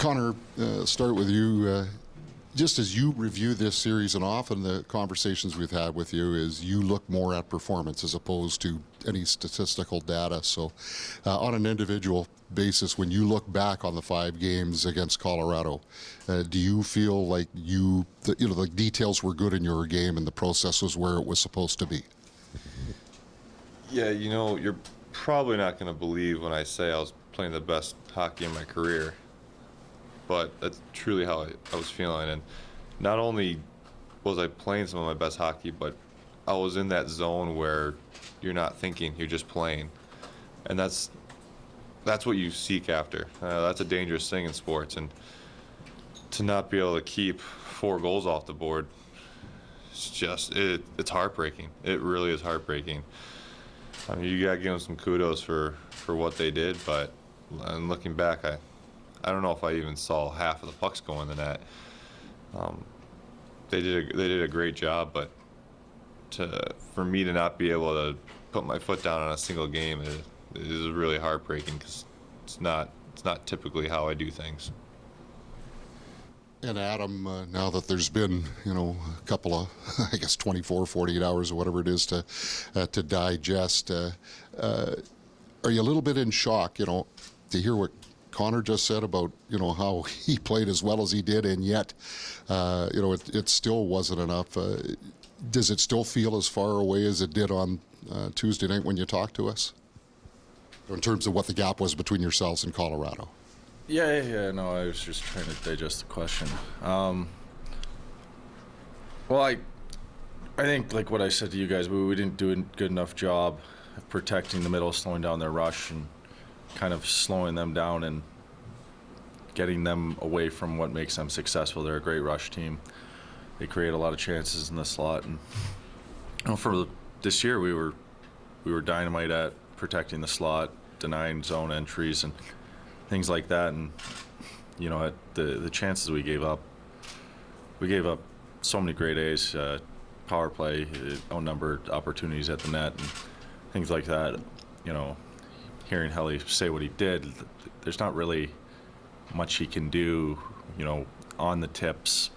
Connor, start with you. Just as you review this series, and often the conversations we've had with you is you look more at performance as opposed to any statistical data. So on an individual basis, when you look back on the 5 games against Colorado, do you feel like the details were good in your game and the process was where it was supposed to be? Yeah, you're probably not going to believe when I say I was playing the best hockey in my career, but that's truly how I was feeling. And not only was I playing some of my best hockey, but I was in that zone where you're not thinking, you're just playing. And that's what you seek after. That's a dangerous thing in sports. And to not be able to keep 4 goals off the board, it's heartbreaking. It really is heartbreaking. I mean, you got to give them some kudos for what they did, but looking back, I don't know if I even saw half of the pucks go in the net. They did a great job, but for me to not be able to put my foot down on a single game is really heartbreaking, because it's not typically how I do things. And Adam, now that there's been, a couple of, 24, 48 hours or whatever it is to digest, are you a little bit in shock, to hear what Connor just said about, how he played as well as he did, and yet, it still wasn't enough. Does it still feel as far away as it did on Tuesday night when you talked to us, in terms of what the gap was between yourselves and Colorado? Yeah. No, I was just trying to digest the question. Well, I think, like what I said to you guys, we didn't do a good enough job of protecting the middle, slowing down their rush, and kind of slowing them down and getting them away from what makes them successful. They're a great rush team. They create a lot of chances in the slot, and for this year we were dynamite at protecting the slot, denying zone entries and things like that. And at the chances we gave up so many great A's, power play, outnumbered opportunities at the net, and things like that. Hearing Helly say what he did, there's not really much he can do, on the tips.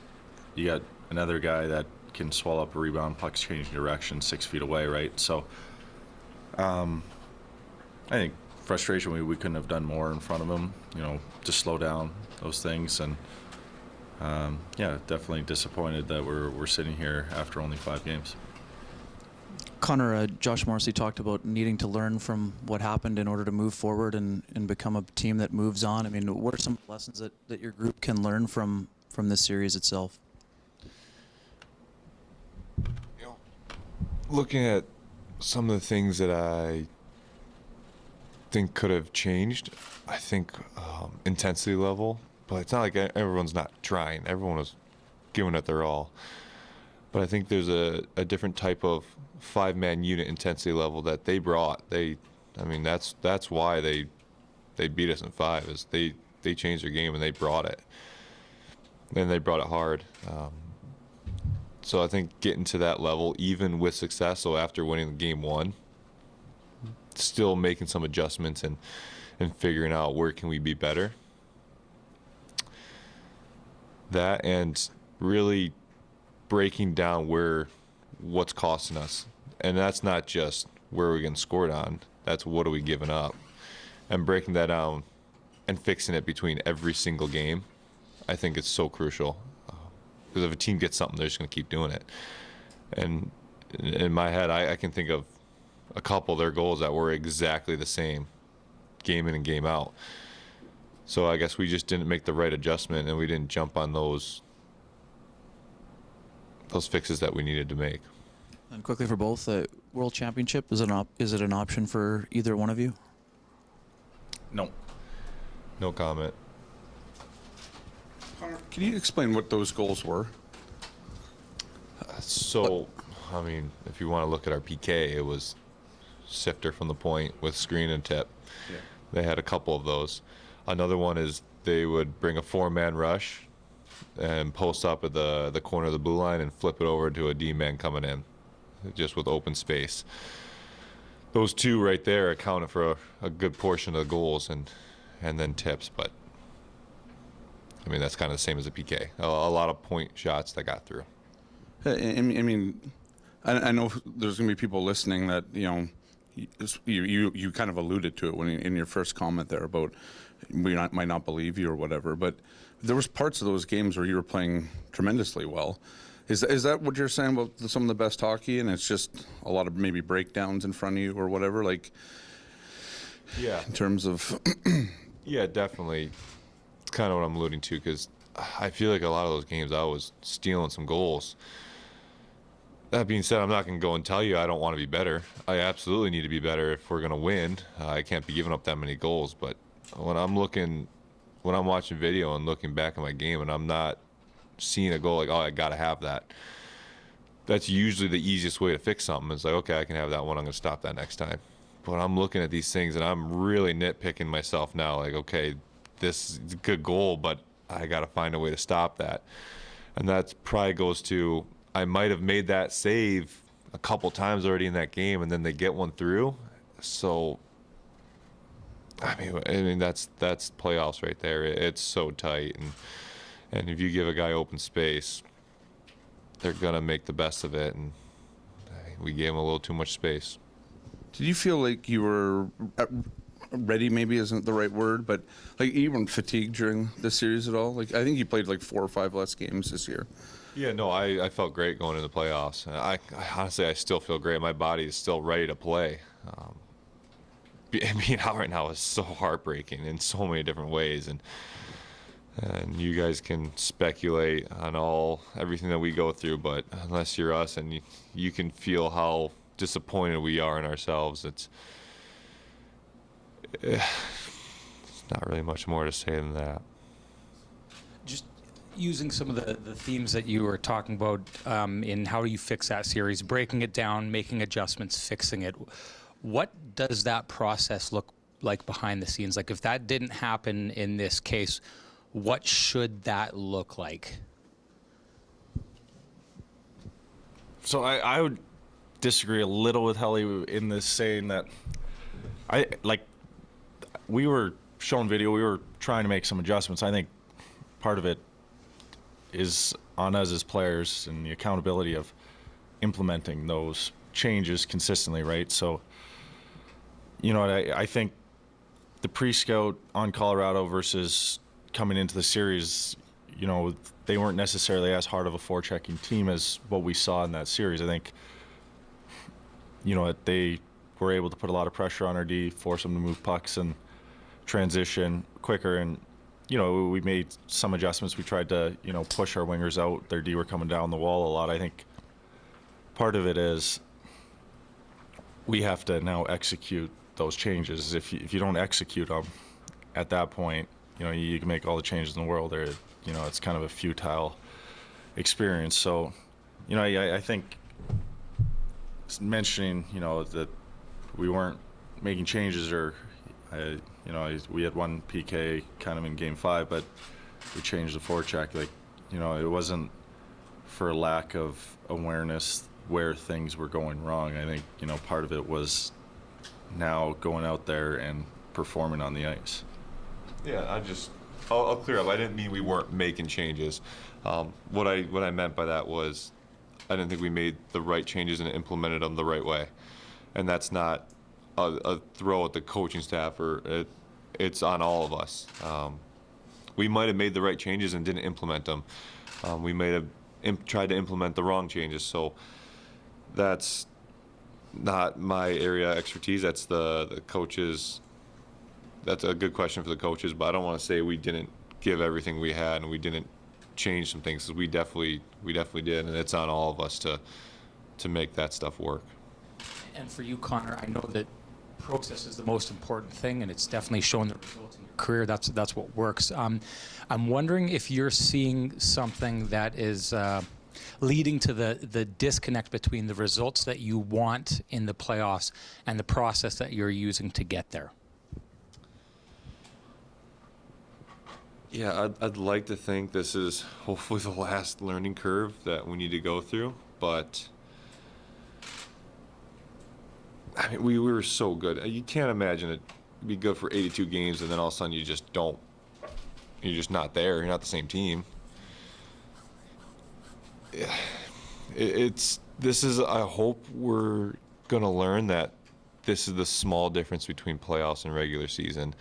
You got another guy that can swallow up a rebound, pucks changing direction 6 feet away, right? So I think frustration, we couldn't have done more in front of him, to slow down those things. And definitely disappointed that we're sitting here after only 5 games. Connor, Josh Morrissey talked about needing to learn from what happened in order to move forward and become a team that moves on. I mean, what are some lessons that your group can learn from this series itself? Looking at some of the things that I think could have changed, I think intensity level, but it's not like everyone's not trying. Everyone was giving it their all. But I think there's a different type of 5-man unit intensity level that they brought. That's why they beat us in 5, is they changed their game and they brought it. And they brought it hard. So I think getting to that level, even with success, so after winning game 1, still making some adjustments and figuring out where can we be better. That, and really breaking down what's costing us. And that's not just where we're getting scored on, that's what are we giving up. And breaking that down and fixing it between every single game, I think it's so crucial. Because if a team gets something, they're just going to keep doing it. And in my head, I can think of a couple of their goals that were exactly the same, game in and game out. So I guess we just didn't make the right adjustment, and we didn't jump on those fixes that we needed to make. And quickly for both, World Championship, is it an option for either one of you? No. No comment. Can you explain what those goals were? If you want to look at our PK, it was sifter from the point with screen and tip. Yeah. They had a couple of those. Another one is they would bring a 4-man rush and post up at the corner of the blue line and flip it over to a D-man coming in, just with open space. Those 2 right there accounted for a good portion of the goals, and then tips. But I mean, that's kind of the same as a PK. A lot of point shots that got through. I mean, I know there's going to be people listening that, you kind of alluded to it when in your first comment there about might not believe you or whatever, but there was parts of those games where you were playing tremendously well. Is that what you're saying about some of the best hockey, and it's just a lot of maybe breakdowns in front of you or whatever, like, Yeah. in terms of Yeah, definitely. It's kind of what I'm alluding to, because I feel like a lot of those games I was stealing some goals. That being said, I'm not going to go and tell you I don't want to be better. I absolutely need to be better if we're going to win. I can't be giving up that many goals. But when I'm watching video and looking back at my game and I'm not seeing a goal like, oh, I got to have that, that's usually the easiest way to fix something. It's like, okay, I can have that one. I'm going to stop that next time. But I'm looking at these things and I'm really nitpicking myself now. Like, okay, this is a good goal, but I got to find a way to stop that. And that probably goes to, I might have made that save a couple times already in that game, and then they get one through. So, I mean that's playoffs right there. It's so tight, and if you give a guy open space, they're gonna make the best of it. And we gave him a little too much space. did you feel like you were ready, maybe isn't the right word, but like you weren't fatigued during the series at all? Like, I think you played like 4 or 5 less games this year. Yeah, no, I felt great going into the playoffs. I honestly, I still feel great. My body is still ready to play. Being out right now is so heartbreaking in so many different ways, and you guys can speculate on everything that we go through, but unless you're us and you can feel how disappointed we are in ourselves, it's not really much more to say than that. Just using some of the themes that you were talking about in how do you fix that series, breaking it down, making adjustments, fixing it. What does that process look like behind the scenes? Like, if that didn't happen in this case, what should that look like? So I would disagree a little with Helly in this, saying that we were showing video, we were trying to make some adjustments. I think part of it is on us as players and the accountability of implementing those changes consistently, right? So, I think the pre-scout on Colorado versus coming into the series, they weren't necessarily as hard of a forechecking team as what we saw in that series. I think, they were able to put a lot of pressure on our D, force them to move pucks and transition quicker. And, we made some adjustments. We tried to, push our wingers out. Their D were coming down the wall a lot. I think part of it is we have to now execute those changes. If you don't execute them at that point, you can make all the changes in the world, or it's kind of a futile experience. So, I think mentioning that we weren't making changes, or we had one PK kind of in Game 5, but we changed the forecheck. Like, it wasn't for lack of awareness where things were going wrong. I think part of it was now going out there and performing on the ice. Yeah, I'll clear up. I didn't mean we weren't making changes. What I meant by that was I didn't think we made the right changes and implemented them the right way. And that's not a throw at the coaching staff, or it's on all of us. We might have made the right changes and didn't implement them. We may have tried to implement the wrong changes. So that's not my area of expertise. That's the coaches. That's a good question for the coaches, but I don't want to say we didn't give everything we had and we didn't change some things, because we definitely did, and it's on all of us to make that stuff work. And for you, Connor, I know that process is the most important thing, and it's definitely shown the results in your career. That's what works. I'm wondering if you're seeing something that is leading to the disconnect between the results that you want in the playoffs and the process that you're using to get there. Yeah, I'd like to think this is hopefully the last learning curve that we need to go through, but I mean, we were so good. You can't imagine it'd be good for 82 games and then all of a sudden you just don't You're just not there. You're not the same team. I hope we're going to learn that this is the small difference between playoffs and regular season.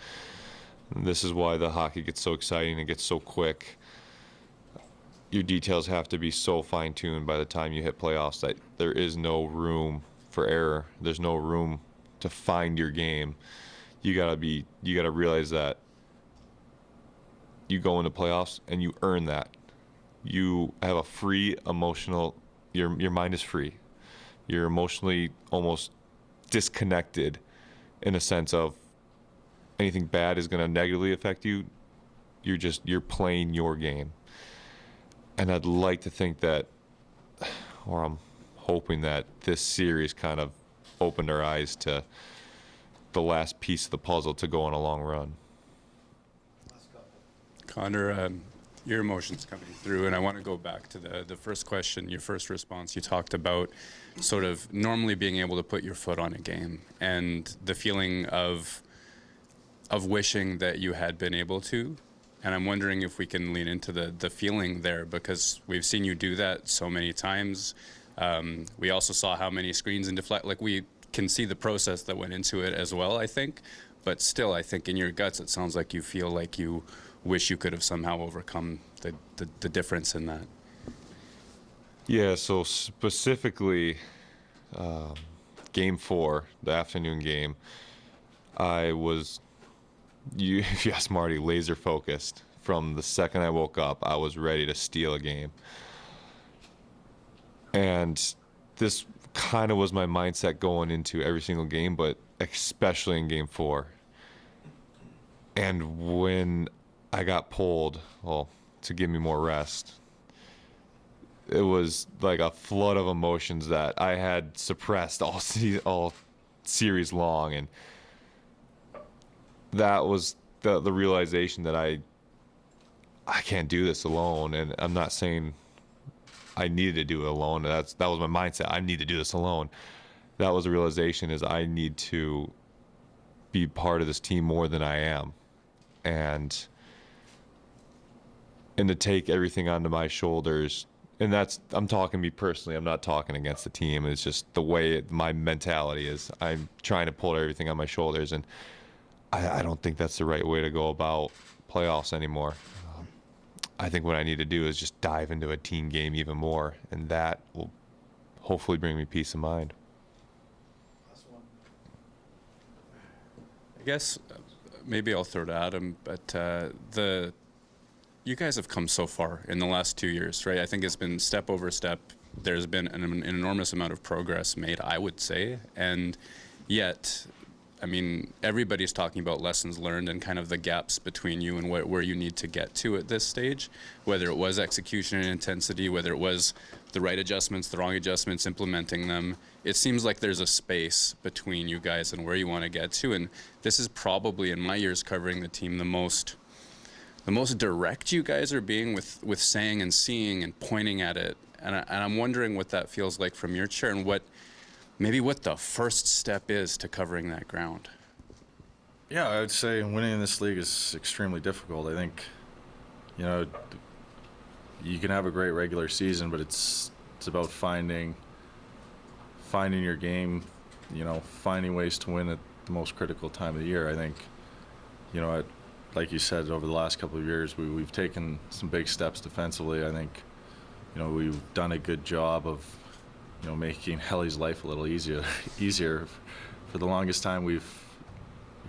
And this is why the hockey gets so exciting and gets so quick. Your details have to be so fine-tuned by the time you hit playoffs that there is no room for error. There's no room to find your game. You gotta realize that you go into playoffs and you earn that. You have a free emotional, your mind is free. You're emotionally almost disconnected in a sense of anything bad is going to negatively affect you. You're playing your game. And I'd like to think that, or I'm hoping that this series kind of opened our eyes to the last piece of the puzzle to go on a long run. Connor, your emotions coming through, and I want to go back to the first question, your first response. You talked about sort of normally being able to put your foot on a game and the feeling of wishing that you had been able to. And I'm wondering if we can lean into the feeling there, because we've seen you do that so many times. We also saw how many screens and deflect, like we can see the process that went into it as well, I think. But still, I think in your guts, it sounds like you feel like you wish you could have somehow overcome the difference in that. Yeah, so specifically, Game 4, the afternoon game, I was, if you ask Marty, laser focused. From the second I woke up, I was ready to steal a game. And this kind of was my mindset going into every single game, but especially in Game 4. And when I got pulled, well, to give me more rest, it was like a flood of emotions that I had suppressed all series long, and that was the realization that I can't do this alone. And I'm not saying I needed to do it alone. That was my mindset. I need to do this alone. That was the realization, is I need to be part of this team more than I am, and to take everything onto my shoulders. And I'm talking me personally. I'm not talking against the team. It's just the way my mentality is. I'm trying to pull everything on my shoulders, and I don't think that's the right way to go about playoffs anymore. I think what I need to do is just dive into a team game even more, and that will hopefully bring me peace of mind. I guess maybe I'll throw to Adam, but you guys have come so far in the last 2 years, right? I think it's been step over step. There's been an enormous amount of progress made, I would say, and yet, I mean, everybody's talking about lessons learned and kind of the gaps between you and where you need to get to at this stage, whether it was execution and intensity, whether it was the right adjustments, the wrong adjustments, implementing them. It seems like there's a space between you guys and where you want to get to, and this is probably, in my years covering the team, the most direct you guys are being with saying and seeing and pointing at it. And I'm wondering what that feels like from your chair, and what the first step is to covering that ground. Yeah, I would say winning in this league is extremely difficult. I think, you can have a great regular season, but it's about finding your game, finding ways to win at the most critical time of the year. I think, like you said, over the last couple of years, we've taken some big steps defensively. I think, we've done a good job of, making Helly's life a little easier. For the longest time, we've,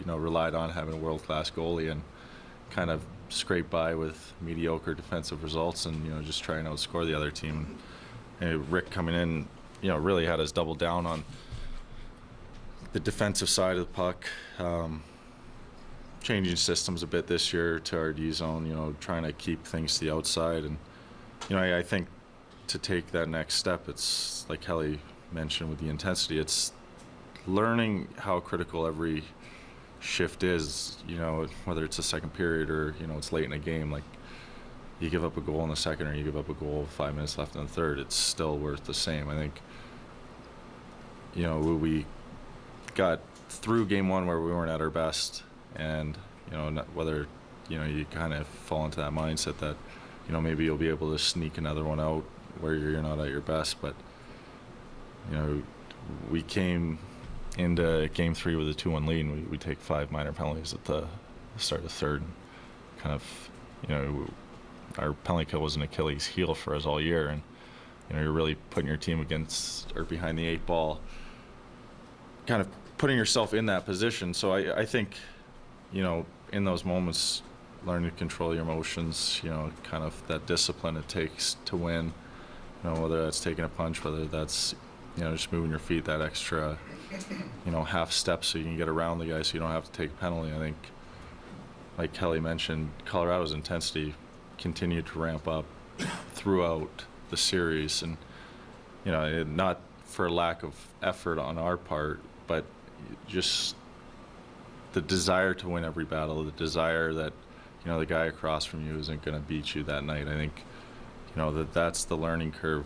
relied on having a world-class goalie and kind of scrape by with mediocre defensive results and, just trying to outscore the other team. And Rick coming in, really had us double down on the defensive side of the puck. Changing systems a bit this year to our D zone, trying to keep things to the outside. And, I think to take that next step, it's like Helly mentioned with the intensity, it's learning how critical every shift is, whether it's a second period or, it's late in a game. Like, you give up a goal in the second or you give up a goal with 5 minutes left in the third, it's still worth the same. I think, we got through game one where we weren't at our best, and, whether you kind of fall into that mindset that, maybe you'll be able to sneak another one out where you're not at your best. But, we came into Game 3 with a 2-1 lead, and we take 5 minor penalties at the start of the third. Kind of, our penalty kill was an Achilles heel for us all year, and you're really putting your team against or behind the 8 ball, kind of putting yourself in that position. So I think, in those moments, learning to control your emotions, kind of that discipline it takes to win, whether that's taking a punch, whether that's, just moving your feet that extra, half step so you can get around the guy so you don't have to take a penalty. I think, like Kelly mentioned, Colorado's intensity continued to ramp up throughout the series, and not for lack of effort on our part, but just the desire to win every battle, the desire that the guy across from you isn't going to beat you that night. I think that's the learning curve.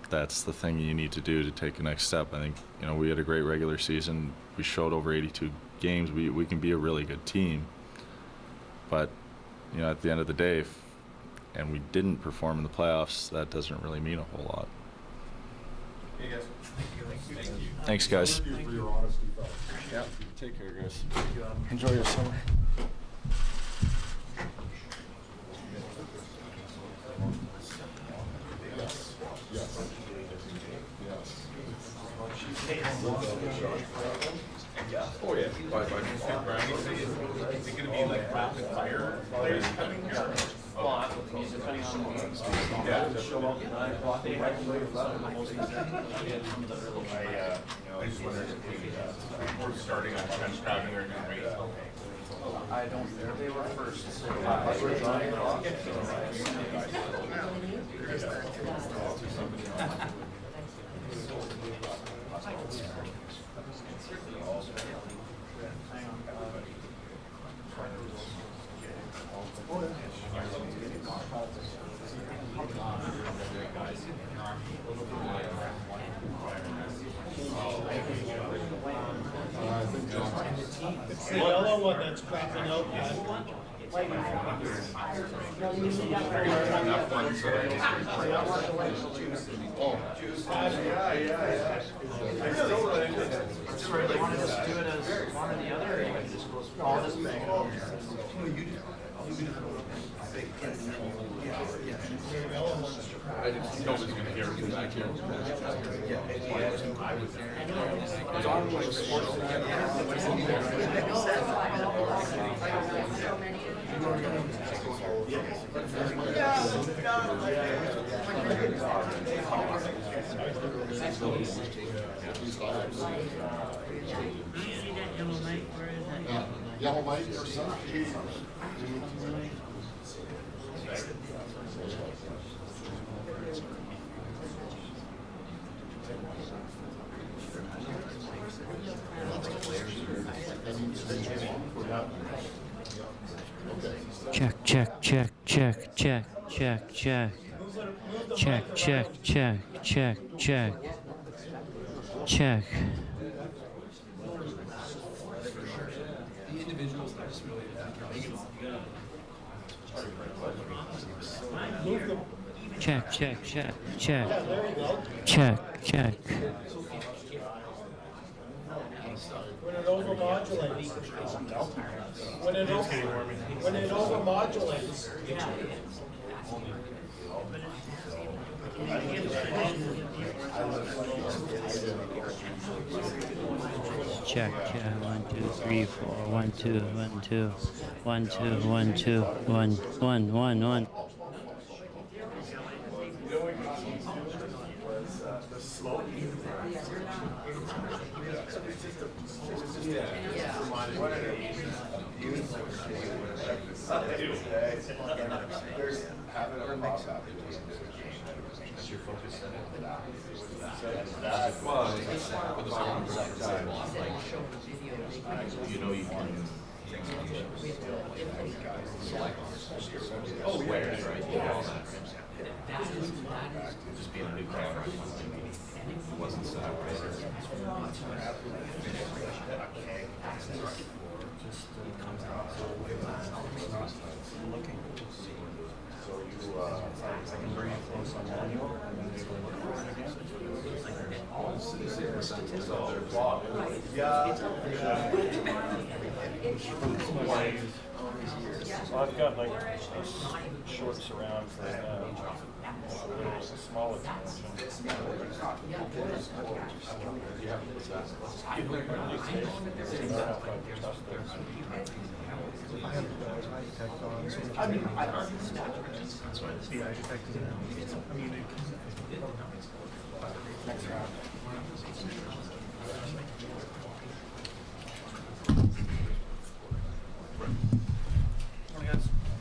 That's the thing you need to do to take the next step. I think we had a great regular season. We showed over 82 games we can be a really good team, but at the end of the day, and we didn't perform in the playoffs, that doesn't really mean a whole lot. Hey guys. Thank you. Thanks, guys. Thank you for your honesty, fellas. Yeah. Take care, guys. Enjoy your summer. Oh yeah. Is it gonna be like rapid fire players coming here? Well, depending on show up at 9 o'clock, they have to wait for most of I just wondered if we're starting on trench crowd and they're gonna wait. I don't think they were first. So It's the yellow one that's cropping out, man. they wanted us to do it as one or the other, or you can just go all this back. Nobody's gonna hear it back here. Hellebuyck or something? Check, check, check, check, check, check, check. Check, check, check, check, check. Check. Check, check, check, check. Check, check. When it overmodulates. When it overmodulates. Check, check. 1, 2, 3, 4. 1, 2, 1, 2. 1, 2, 1, 2. 1, 1, 1, 1. So I've got like shorts around for a little smaller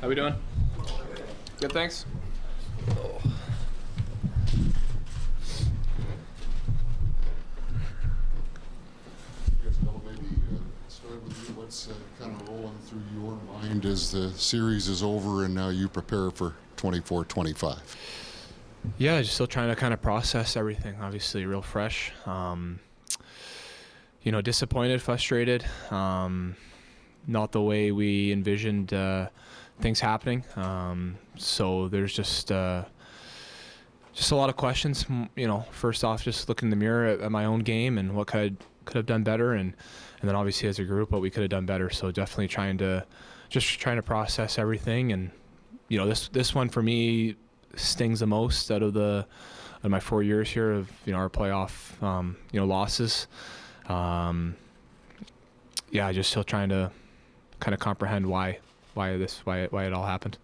How we doing? Good, thanks. Maybe start with you. What's kind of rolling through your mind as the series is over and now you prepare for 24-25? Yeah, just still trying to kind of process everything. Obviously, real fresh. Disappointed, frustrated. Not the way we envisioned things happening. So there's just a lot of questions. First off, just look in the mirror at my own game and what could have done better, and then obviously as a group what we could have done better. So definitely trying to process everything. And this one for me stings the most out of my 4 years here of our playoff losses. Just still trying to kind of comprehend why it all happened.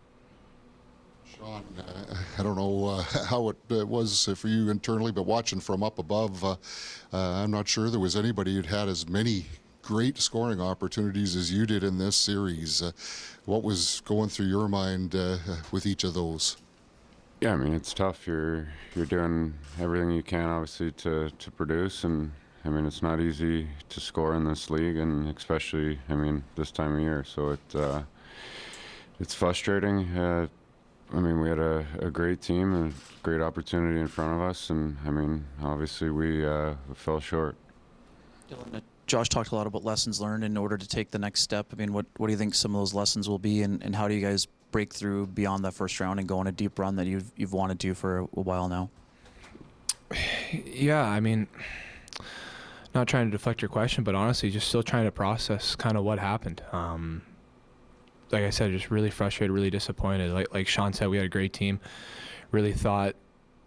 Sean, I don't know how it was for you internally, but watching from up above, I'm not sure there was anybody who'd had as many great scoring opportunities as you did in this series. What was going through your mind with each of those? Yeah, I mean, it's tough. You're doing everything you can, obviously, to produce, and I mean, it's not easy to score in this league, and especially, I mean, this time of year. So it's frustrating. I mean, we had a great team and a great opportunity in front of us, and I mean, obviously we fell short. Dylan, Josh talked a lot about lessons learned in order to take the next step. I mean, what do you think some of those lessons will be, and how do you guys break through beyond that first round and go on a deep run that you've wanted to for a while now? Yeah, I mean, not trying to deflect your question, but honestly, just still trying to process kind of what happened. Like I said, just really frustrated, really disappointed. Like Sean said, we had a great team. Really thought,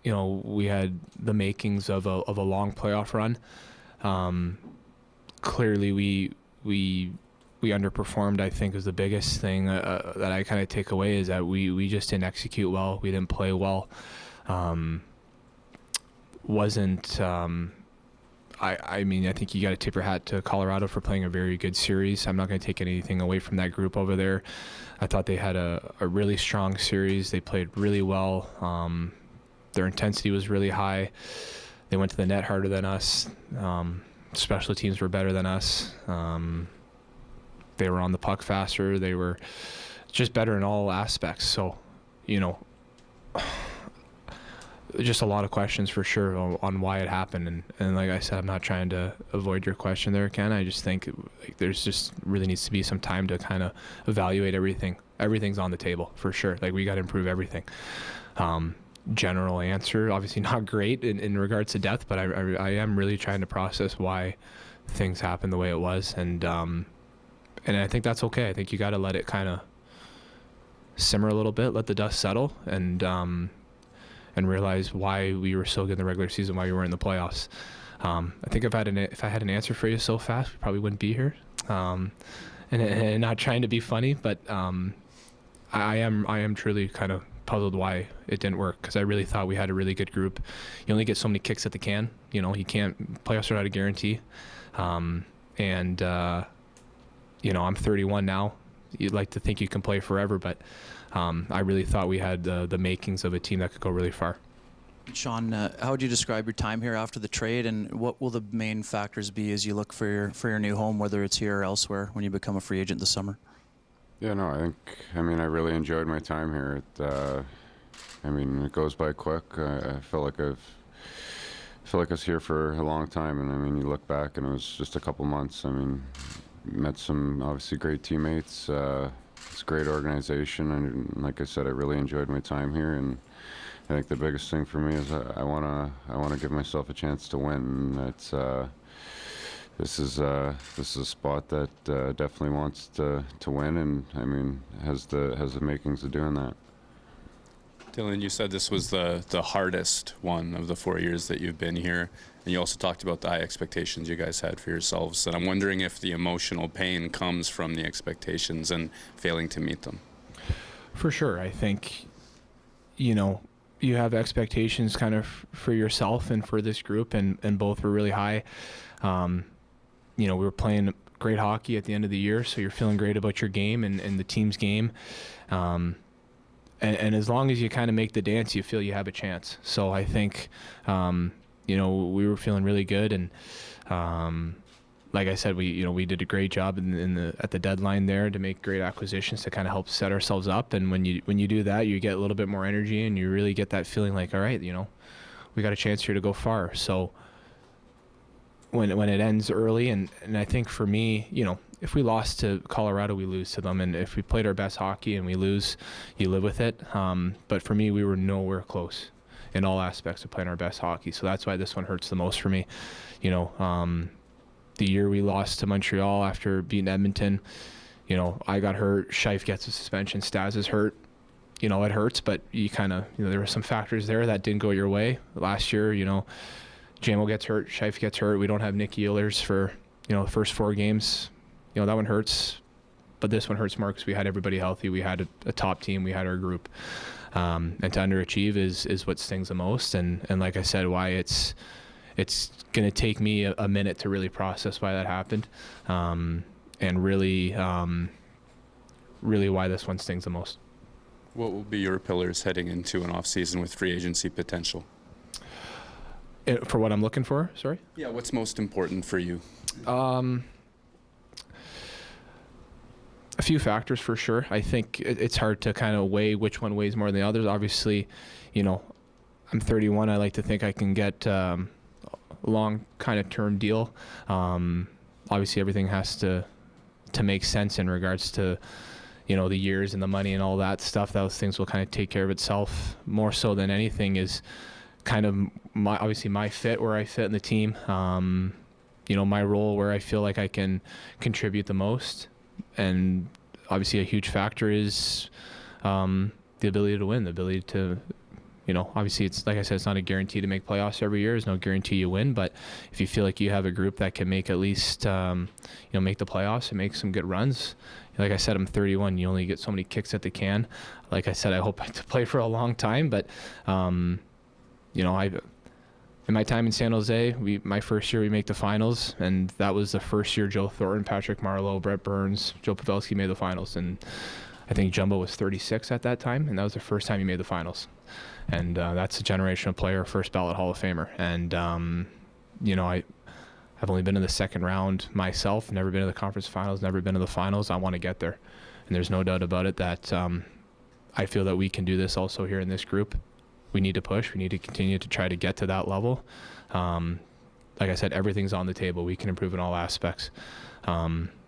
we had the makings of a long playoff run. Clearly, we underperformed. I think is the biggest thing that I kind of take away is that we just didn't execute well. We didn't play well. I mean, I think you got to tip your hat to Colorado for playing a very good series. I'm not going to take anything away from that group over there. I thought they had a really strong series. They played really well. Their intensity was really high. They went to the net harder than us. Special teams were better than us. They were on the puck faster. They were just better in all aspects. So, just a lot of questions for sure on why it happened. And like I said, I'm not trying to avoid your question there, Ken. I just think there's just really needs to be some time to kind of evaluate everything. Everything's on the table for sure. Like, we got to improve everything. General answer, obviously not great in regards to depth, but I am really trying to process why things happened the way it was. And I think that's okay. I think you got to let it kind of simmer a little bit, let the dust settle, and realize why we were so good in the regular season, why we weren't in the playoffs. I think if I had an answer for you so fast, we probably wouldn't be here. And not trying to be funny, but I am truly kind of puzzled why it didn't work, because I really thought we had a really good group. You only get so many kicks at the can. You can't, playoffs are not a guarantee. I'm 31 now. You'd like to think you can play forever, but I really thought we had the makings of a team that could go really far. Sean, how would you describe your time here after the trade, and what will the main factors be as you look for your new home, whether it's here or elsewhere, when you become a free agent this summer? Yeah, no, I really enjoyed my time here. It goes by quick. I feel like I was here for a long time, and you look back and it was just a couple months. met some obviously great teammates. It's a great organization, and like I said, I really enjoyed my time here. And I think the biggest thing for me is I wanna give myself a chance to win. It's this is a spot that definitely wants to win, and I mean has the makings of doing that. Dylan, you said this was the hardest one of the 4 years that you've been here, and you also talked about the high expectations you guys had for yourselves. And I'm wondering if the emotional pain comes from the expectations and failing to meet them. For sure, I think, you know, you have expectations kind of for yourself and for this group, and both were really high. You know, we were playing great hockey at the end of the year, so you're feeling great about your game and the team's game. And as long as you kind of make the dance, you feel you have a chance. So I think, you know, we were feeling really good, and like I said, we did a great job at the deadline there to make great acquisitions to kind of help set ourselves up. And when you do that, you get a little bit more energy, and you really get that feeling like, all right, you know, we got a chance here to go far. So when it ends early, and I think for me, you know, if we lost to Colorado, we lose to them, and if we played our best hockey and we lose, you live with it. But for me, we were nowhere close in all aspects of playing our best hockey. So that's why this one hurts the most for me. You know, the year we lost to Montreal after beating Edmonton, you know, I got hurt, Scheif gets a suspension, Stas is hurt. You know, it hurts, but you kind of, you know, there were some factors there that didn't go your way. Last year, you know, Jamo gets hurt, Scheif gets hurt. We don't have Nick Ehlers for, you know, the first 4 games. You know, that one hurts, but this one hurts more because we had everybody healthy. We had a top team. We had our group. And to underachieve is what stings the most. And like I said, why it's going to take me a minute to really process why that happened. And really why this one stings the most. What will be your pillars heading into an off-season with free agency potential? For what I'm looking for, sorry? Yeah, what's most important for you? A few factors for sure. I think it's hard to kind of weigh which one weighs more than the others. Obviously, you know, I'm 31. I like to think I can get a long kind of term deal. Obviously, everything has to make sense in regards to, you know, the years and the money and all that stuff. Those things will kind of take care of itself. More so than anything is kind of my fit, where I fit in the team. You know, my role, where I feel like I can contribute the most. And obviously a huge factor is the ability to win, the ability to, you know, obviously it's, like I said, it's not a guarantee to make playoffs every year. There's no guarantee you win, but if you feel like you have a group that can make at least, you know, make the playoffs and make some good runs. Like I said, I'm 31. You only get so many kicks at the can. Like I said, I hope to play for a long time, but, you know, in my time in San Jose, my first year we make the finals, and that was the first year Joe Thornton, Patrick Marleau, Brett Burns, Joe Pavelski made the finals, and I think Jumbo was 36 at that time, and that was the first time he made the finals. And that's a generational player, first ballot Hall of Famer. And you know, I've only been in the second round myself, never been to the conference finals, never been to the finals. I want to get there, and there's no doubt about it that I feel that we can do this also here in this group. We need to push. We need to continue to try to get to that level. Like I said, everything's on the table. We can improve in all aspects.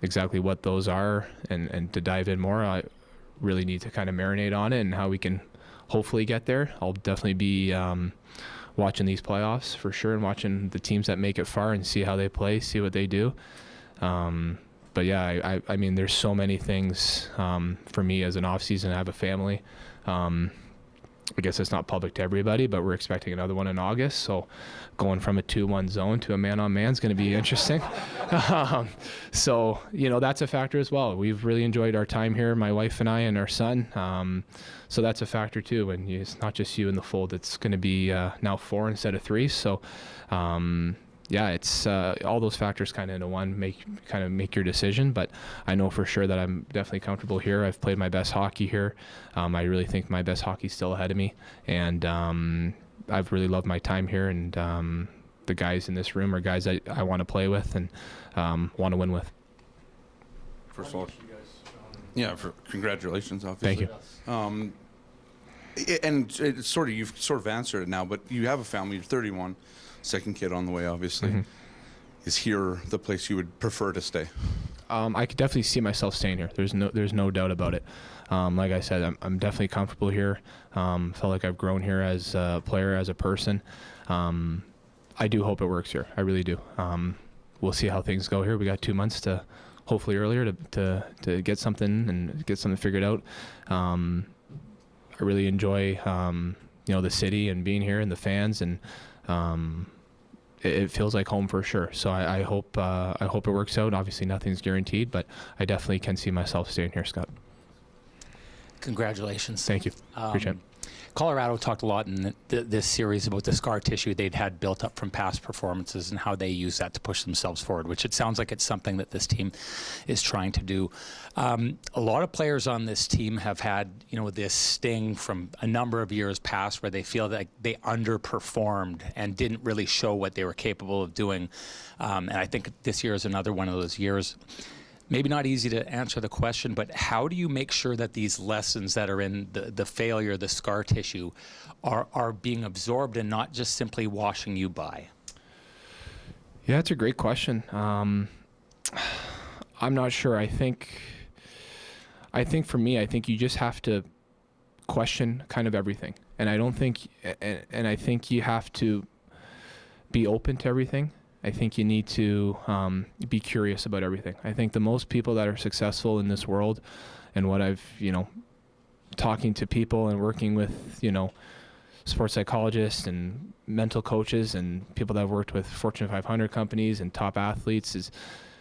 Exactly what those are, and to dive in more, I really need to kind of marinate on it and how we can hopefully get there. I'll definitely be watching these playoffs for sure, and watching the teams that make it far and see how they play, see what they do. But yeah, I mean, there's so many things for me as an off season. I have a family. I guess it's not public to everybody, but we're expecting another one in August. So going from a 2-1 zone to a man-on-man is going to be interesting. So, you know, that's a factor as well. We've really enjoyed our time here, my wife and I and our son. So that's a factor too. And it's not just you in the fold. It's going to be now 4 instead of 3. So, yeah, it's all those factors kind of into one make your decision. But I know for sure that I'm definitely comfortable here. I've played my best hockey here. I really think my best hockey's still ahead of me, and I've really loved my time here. And the guys in this room are guys I want to play with and want to win with. First of all, congratulations, obviously. Thank you. And it's you've sort of answered it now, but you have a family. You're 31. Second kid on the way, obviously. Mm-hmm. Is here the place you would prefer to stay? I could definitely see myself staying here. There's no doubt about it. Like I said, I'm definitely comfortable here. Felt like I've grown here as a player, as a person. I do hope it works here. I really do. We'll see how things go here. We got 2 months to, hopefully earlier, to get something figured out. I really enjoy the city and being here and the fans, and it feels like home for sure. So I hope it works out. Obviously, nothing's guaranteed, but I definitely can see myself staying here, Scott. Congratulations. Thank you. Appreciate it. Colorado talked a lot in this series about the scar tissue they'd had built up from past performances and how they use that to push themselves forward, which it sounds like it's something that this team is trying to do. A lot of players on this team have had, this sting from a number of years past where they feel that they underperformed and didn't really show what they were capable of doing. And I think this year is another one of those years. Maybe not easy to answer the question, but how do you make sure that these lessons that are in the failure, the scar tissue, are being absorbed and not just simply washing you by? Yeah, it's a great question. I'm not sure. I think for me, I think you just have to question kind of everything. And I think you have to be open to everything. I think you need to be curious about everything. I think the most people that are successful in this world, and what I've, talking to people and working with, sports psychologists and mental coaches and people that have worked with Fortune 500 companies and top athletes, is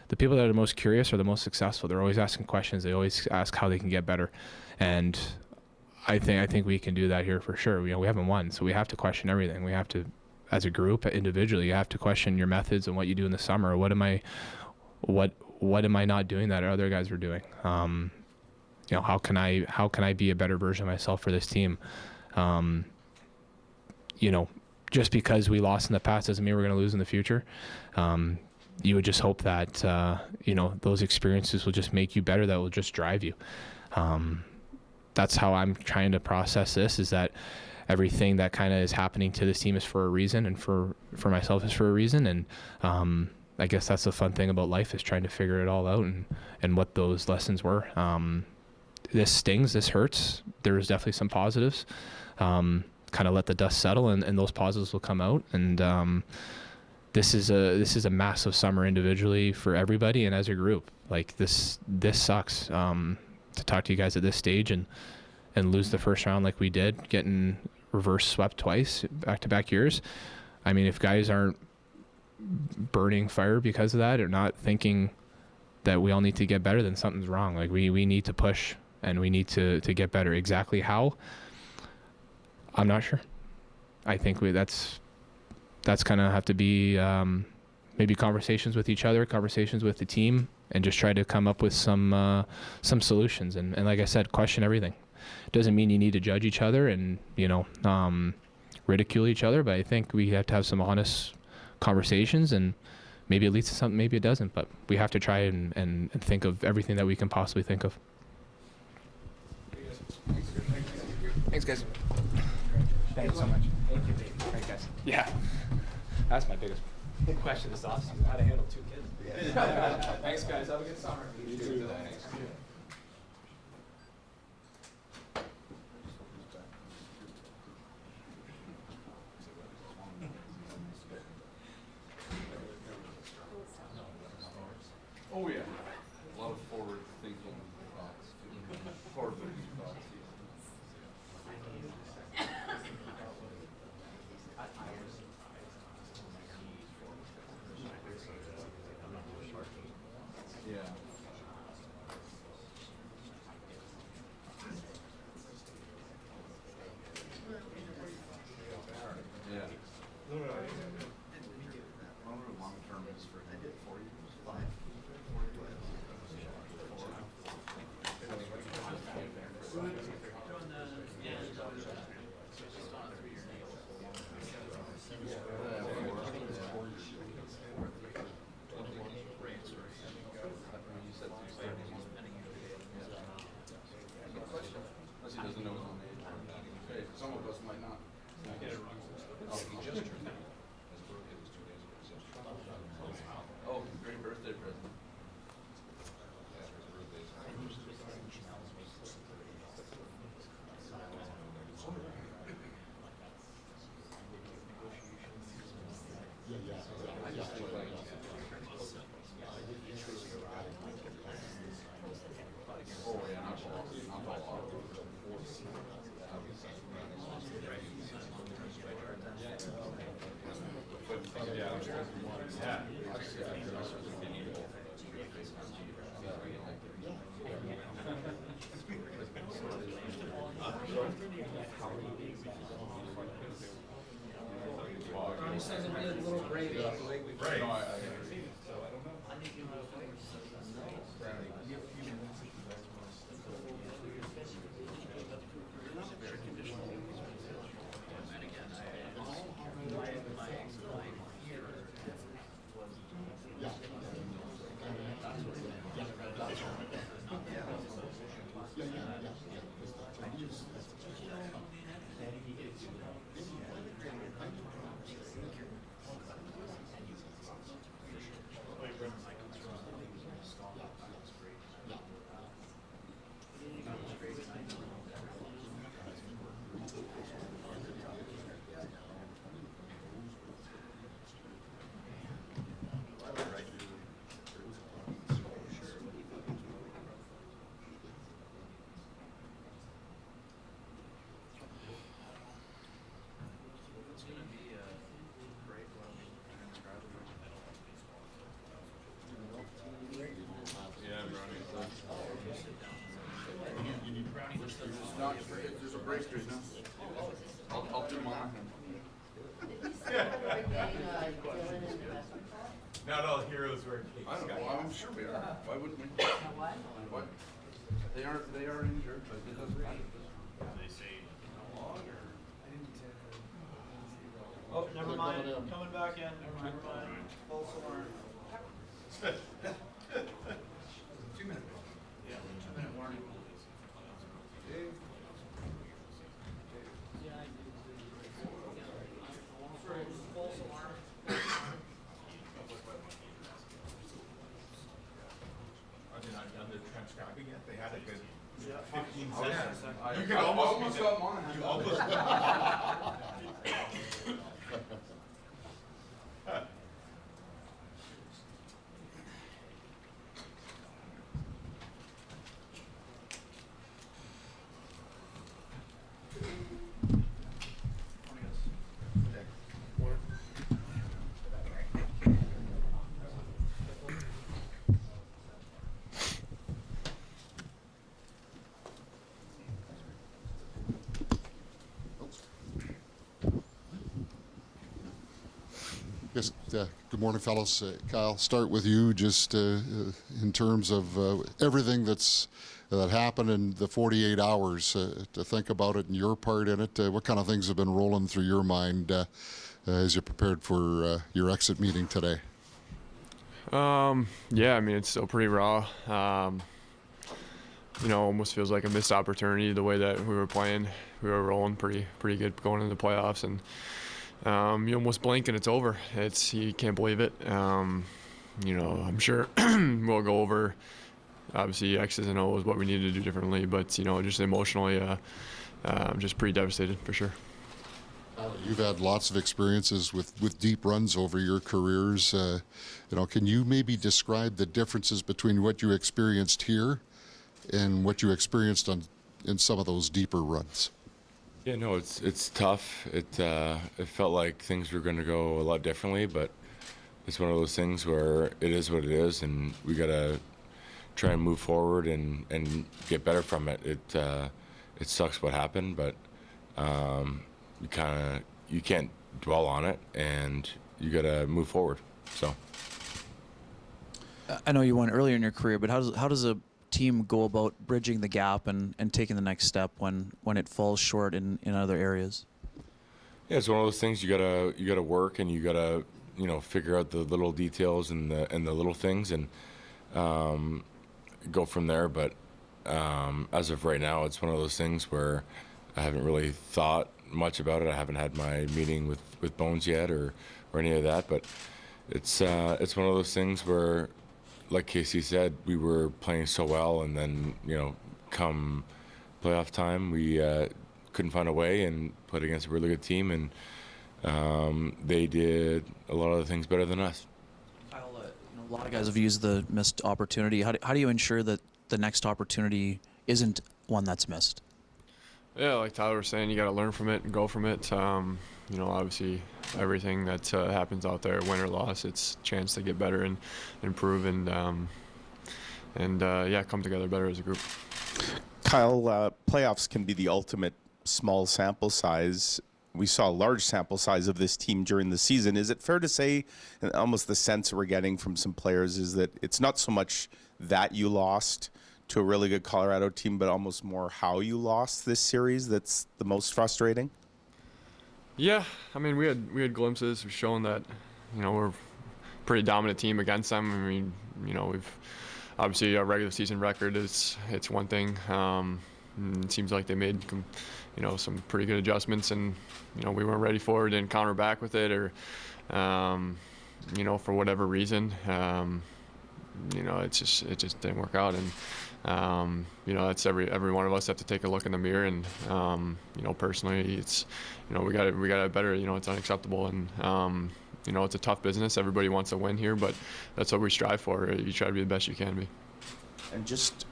the people that are the most curious are the most successful. They're always asking questions. They always ask how they can get better. And I think we can do that here for sure. We haven't won, so we have to question everything. We have to, as a group, individually, you have to question your methods and what you do in the summer. What am I not doing that other guys are doing? How can I be a better version of myself for this team? Just because we lost in the past doesn't mean we're going to lose in the future. You would just hope that those experiences will just make you better. That will just drive you. That's how I'm trying to process this. Is that everything that kind of is happening to this team is for a reason, and for myself is for a reason. And I guess that's the fun thing about life, is trying to figure it all out and what those lessons were. This stings, this hurts. There's definitely some positives. Kind of let the dust settle, and those positives will come out. And this is a massive summer individually for everybody and as a group. Like this sucks to talk to you guys at this stage and lose the first round like we did, getting reverse swept twice back-to-back years. I mean, if guys aren't burning fire because of that, or not thinking that we all need to get better, then something's wrong. Like we need to push, and we need to get better. Exactly how? I'm not sure. I think that's kind of have to be maybe conversations with each other, conversations with the team, and just try to come up with some solutions. And like I said, question everything. Doesn't mean you need to judge each other and ridicule each other, but I think we have to have some honest conversations, and maybe it leads to something, maybe it doesn't, but we have to try and think of everything that we can possibly think of. Thanks, guys. Thanks so much. Thank you, baby. Thanks, guys. Yeah, that's my biggest question this offseason: how to handle 2 kids. Thanks, guys. Have a good summer. You too. Thanks. Oh yeah, a lot of forward-thinking thoughts. Forward-thinking thoughts. Yeah. Yeah. Long-term is for 4 years. 5. Unless he doesn't know his own age. Okay, some of us might not. Get it wrong. Oh, he just turned that. Oh, great. There's a break right now. I'll do mine. Not all heroes wear capes. I don't know. I'm sure we are. Why wouldn't we? What? They are injured, but it doesn't matter. They say Oh, never mind. Coming back in. Never mind. False alarm. 2 minutes. Yeah, 2-minute warning. False alarm. I've done the transcribing yet. They had a good 15 Yeah. seconds. You I could almost got mine. You almost. Yes, good morning, fellows. Kyle, start with you. Just in terms of everything that happened in the 48 hours, to think about it and your part in it. What kind of things have been rolling through your mind as you prepared for your exit meeting today? Yeah, I mean, it's still pretty raw. Almost feels like a missed opportunity the way that we were playing. We were rolling pretty good going into the playoffs, and you almost blink and it's over. You can't believe it. I'm sure we'll go over obviously X's and O's, what we need to do differently, but just emotionally, I'm just pretty devastated for sure. You've had lots of experiences with deep runs over your careers. Can you maybe describe the differences between what you experienced here and what you experienced in some of those deeper runs? Yeah, no, it's tough. It felt like things were going to go a lot differently, but it's one of those things where it is what it is, and we got to try and move forward and get better from it. It sucks what happened, but you can't dwell on it, and you got to move forward. So I know you won earlier in your career, but how does a team go about bridging the gap and taking the next step when it falls short in other areas? Yeah, it's one of those things you gotta work, and you gotta figure out the little details and the little things, and go from there. But as of right now, it's one of those things where I haven't really thought much about it. I haven't had my meeting with Bones yet or any of that, but it's one of those things where, like Casey said, we were playing so well, and then come playoff time, we couldn't find a way and played against a really good team, and they did a lot of the things better than us. Kyle, a lot of guys have used the missed opportunity. How do you ensure that the next opportunity isn't one that's missed? Yeah, like Tyler was saying, you got to learn from it and go from it. You know, obviously, everything that happens out there, win or loss, it's a chance to get better and improve and yeah, come together better as a group. Kyle, playoffs can be the ultimate small sample size. We saw a large sample size of this team during the season. Is it fair to say, and almost the sense we're getting from some players is that it's not so much that you lost to a really good Colorado team, but almost more how you lost this series that's the most frustrating? Yeah, I mean, we had glimpses. We've shown that, you know, we're a pretty dominant team against them. I mean, you know, we've obviously our regular season record it's one thing. It seems like they made, you know, some pretty good adjustments, and you know, we weren't ready for it, didn't counter back with it, or you know, for whatever reason, you know, it just didn't work out. And you know, that's every one of us have to take a look in the mirror, and you know, personally, it's, you know, we got it better. You know, it's unacceptable, and you know, it's a tough business. Everybody wants to win here, but that's what we strive for. You try to be the best you can be. And just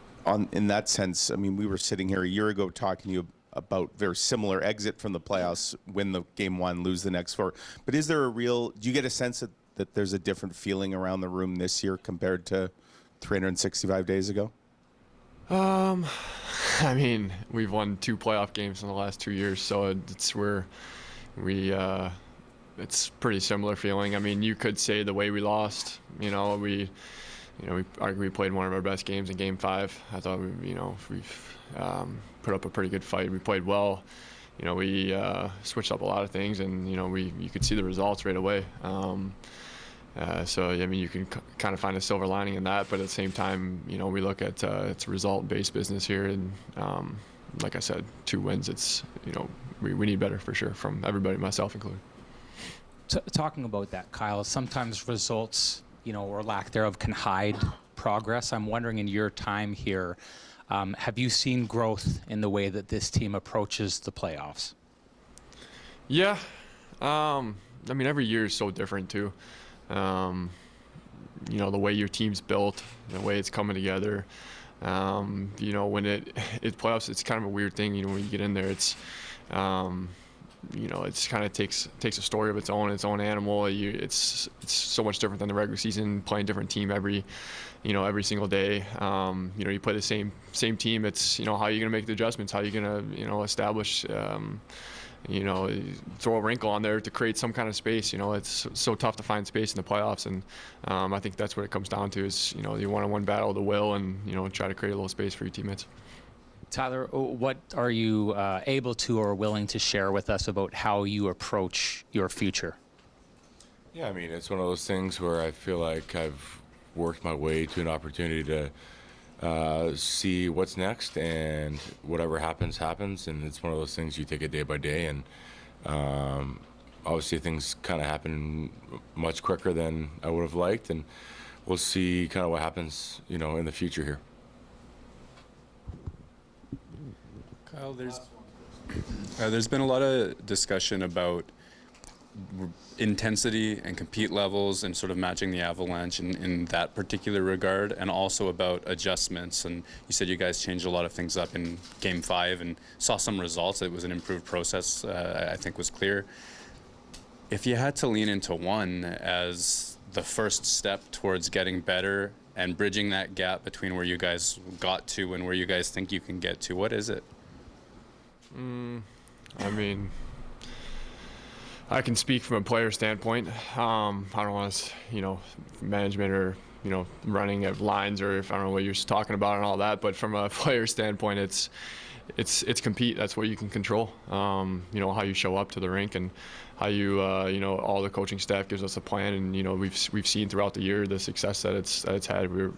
in that sense, I mean, we were sitting here a year ago talking to you about very similar exit from the playoffs, win the game one, lose the next four. But is there do you get a sense that there's a different feeling around the room this year compared to 365 days ago? I mean, we've won 2 playoff games in the last 2 years, so it's pretty similar feeling. I mean, you could say the way we lost, you know, we arguably played one of our best games in Game 5. I thought we've put up a pretty good fight. We played well. You know, we switched up a lot of things, and you know, you could see the results right away. So I mean, you can kind of find a silver lining in that, but at the same time, you know, we look at it's a result-based business here, and like I said, 2 wins. It's, you know, we need better for sure from everybody, myself included. Talking about that, Kyle, sometimes results, you know, or lack thereof can hide progress. I'm wondering, in your time here, have you seen growth in the way that this team approaches the playoffs? Yeah, I mean, every year is so different too. You know, the way your team's built, the way it's coming together. You know, when it playoffs, it's kind of a weird thing. You know, when you get in there, it's you know, it's kind of takes a story of its own animal. It's so much different than the regular season, playing different team every single day. You know, you play the same team. It's, you know, how are you going to make the adjustments? How are you going to, you know, establish, you know, throw a wrinkle on there to create some kind of space. You know, it's so tough to find space in the playoffs, and I think that's what it comes down to is, you know, the one-on-one battle, the will, and, you know, try to create a little space for your teammates. Tyler, what are you able to or willing to share with us about how you approach your future? Yeah, I mean, it's one of those things where I feel like I've worked my way to an opportunity to see what's next, and whatever happens, and it's one of those things you take it day by day, and obviously things kind of happen much quicker than I would have liked, and we'll see kind of what happens, you know, in the future here. Kyle, there's been a lot of discussion about intensity and compete levels and sort of matching the Avalanche in that particular regard, and also about adjustments. And you said you guys changed a lot of things up in Game 5 and saw some results. It was an improved process, I think was clear. If you had to lean into one as the first step towards getting better and bridging that gap between where you guys got to and where you guys think you can get to, what is it? I mean, I can speak from a player standpoint. I don't want to, you know, management or, you know, running of lines, or if I don't know what you're talking about and all that. But from a player standpoint, it's compete. That's what you can control. You know, how you show up to the rink, and how you, you know, all the coaching staff gives us a plan, and you know, we've seen throughout the year the success that it's had. We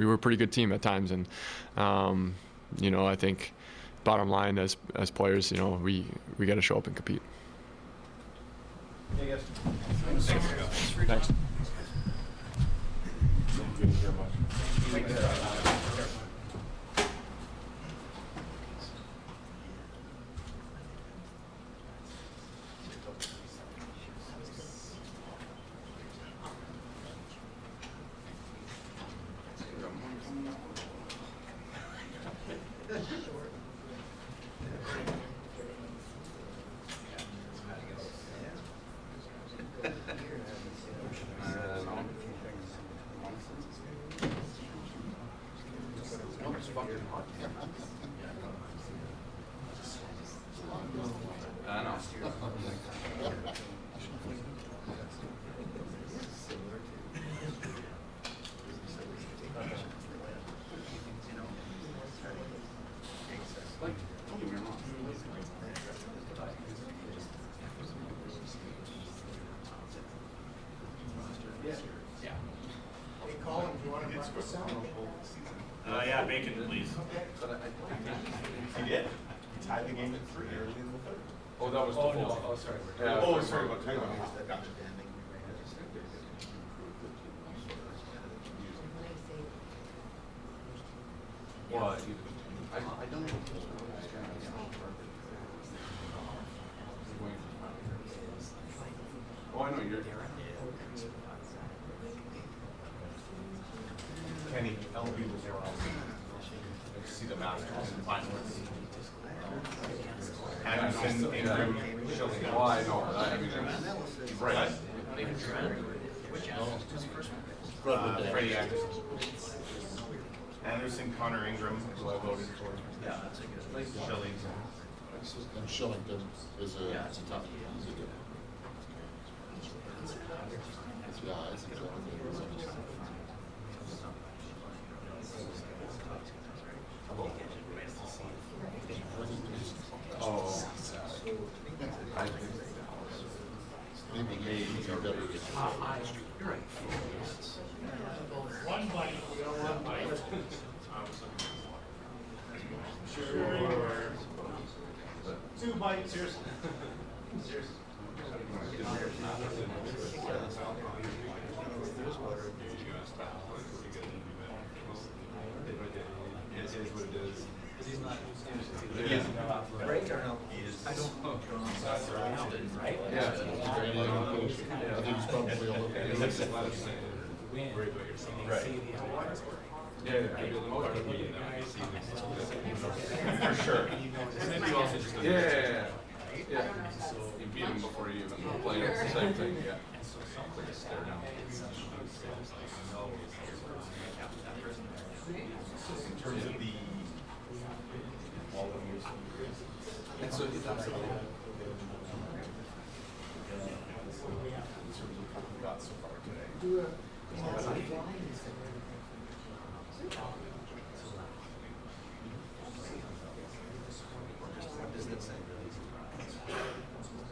were a pretty good team at times, and you know, I think bottom line as players, you know, we got to show up and compete. Hey guys. Thanks. Thank you very much. I know. Yeah, bacon, please. He did. He tied the game at 3 early in the third. Oh, that was the full. Oh, sorry. Yeah, Oh, sorry about that. Gotcha. Well, I don't know. Oh, I know you're. Kenny, LB was there also. I see the Masters and finalists. Anderson, Ingram, Schilling. Well, I know that. I mean, Right. Freddie Anderson. Anderson, Connor Ingram, who I voted for. Yeah, that's a good. Schilling. And Shillington is a. Yeah, it's a tough. Yeah, I think that. oh. I think. Maybe you better get. You're right. One bite, we don't want bite. Sure. 2 bites, seriously. Seriously. It is what it is. He's not. Right or no? He is. I don't know. Right? Yeah. I think he's probably all over. Win. Right. For sure. And then you also just. Yeah. You beat him before you even played. It's the same thing. Yeah. In terms of the all of years. And so In terms of what we got so far today.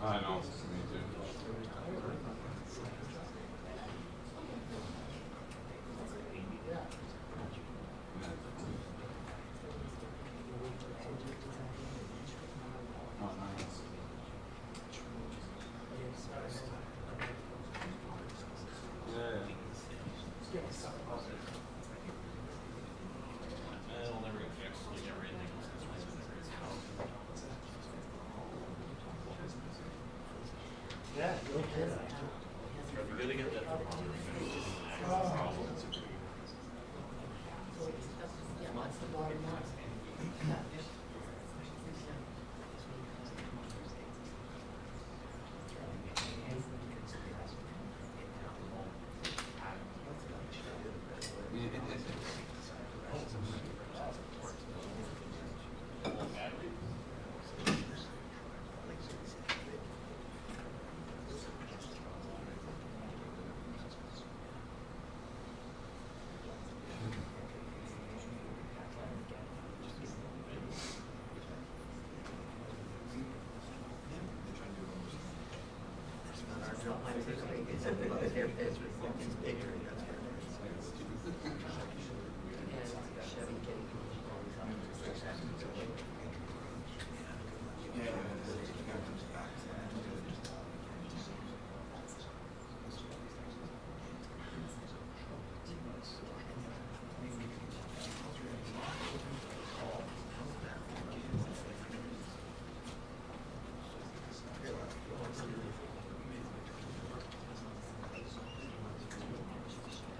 I know. Me too. Yeah, no kidding. We're gonna get that.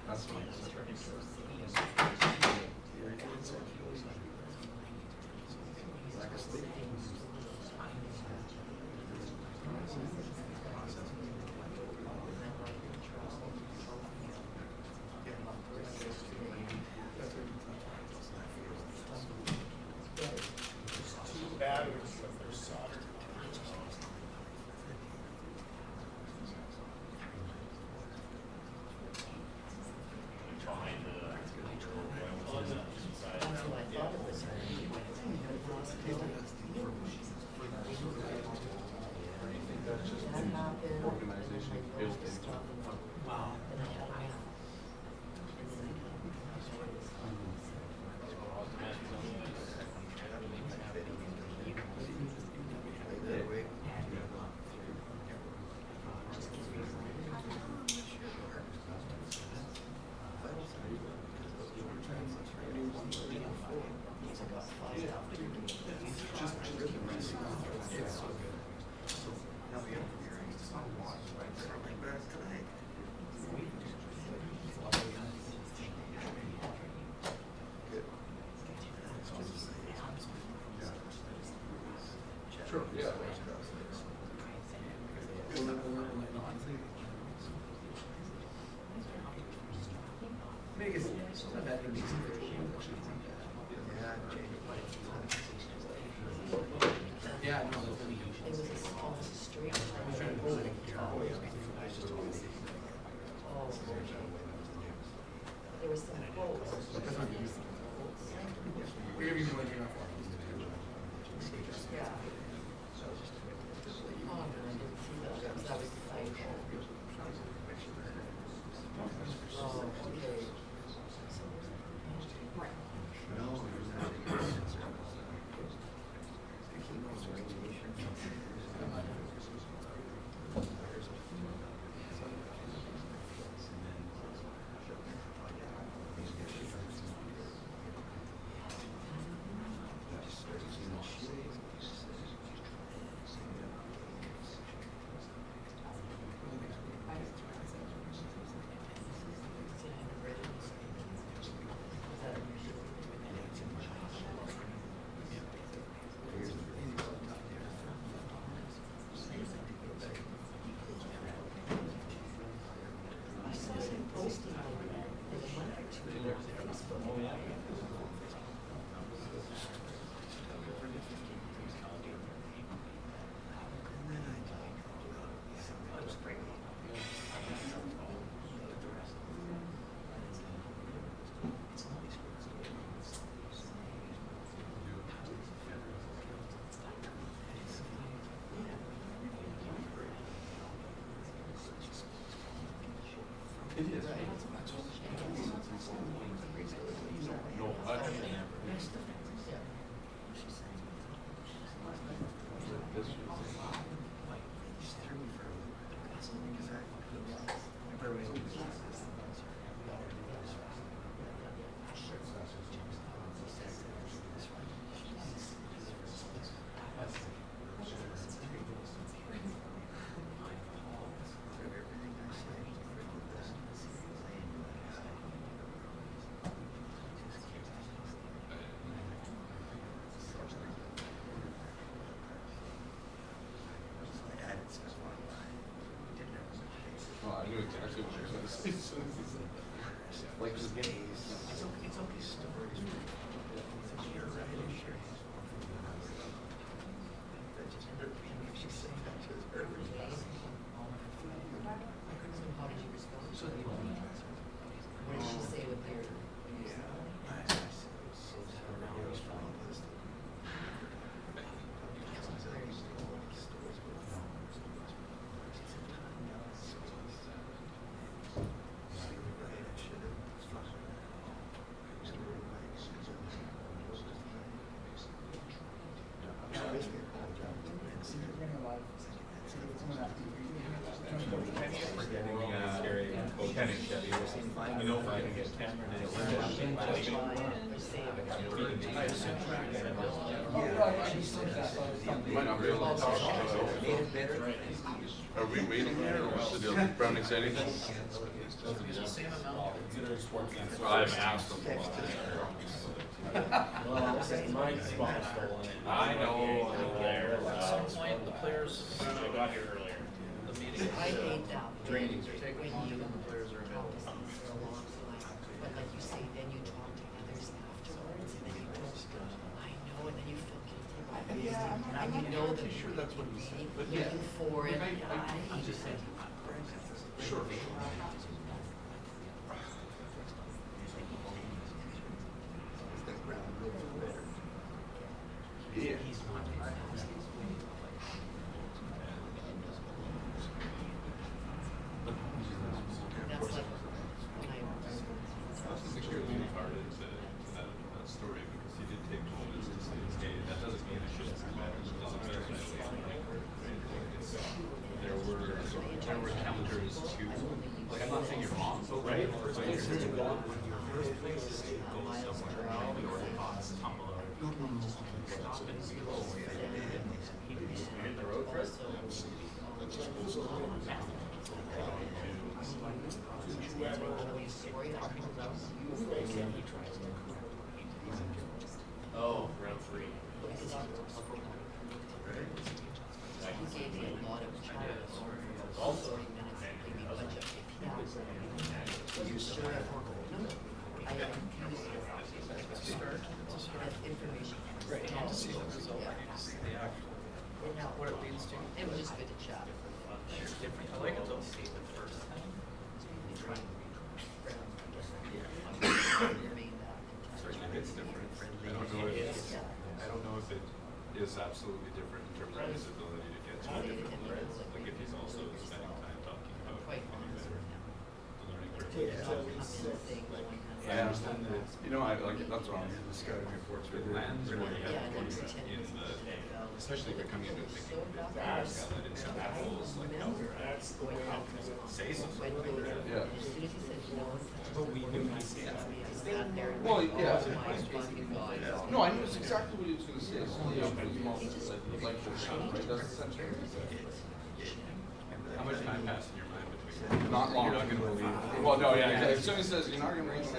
That's fine. I knew exactly what you were going to say. Like just getting. What did she say with your? Are we waiting here, or did Brownie say anything? I haven't asked him. I know. At some point, the players got here earlier. The meeting. I hate that. Trainings are taking longer than the players are available. But like you say, then you talk to others afterwards, and then you go, I know, and then you feel guilty about it. And you know that Sure, that's what he said. But looking for it. I'm just saying. Sure. Yeah. That's like when I leaning hard into that story because he did take moments to say, hey, that doesn't mean I shouldn't be better. It doesn't mean there were counters to, like, I'm not saying you're wrong, right? First place is gone. Your first place is to go somewhere and your thoughts tumble out. Stop and reload. He did the road trip. Oh, round 3. He gave me a lot of time. Also, minutes, maybe budget. You sure? No. I understand that. You know, I like it. That's what I'm scouting reports with lands or Especially if you're coming into a big that in some apples, like say something. Yeah. But we knew he said Well, yeah. No, I knew exactly what he was going to say. Like the shot, right? That's essentially what he said. How much time passed in your mind between? Not long. You're not going to believe. Well, no, yeah, exactly. If somebody says you're not going to believe it,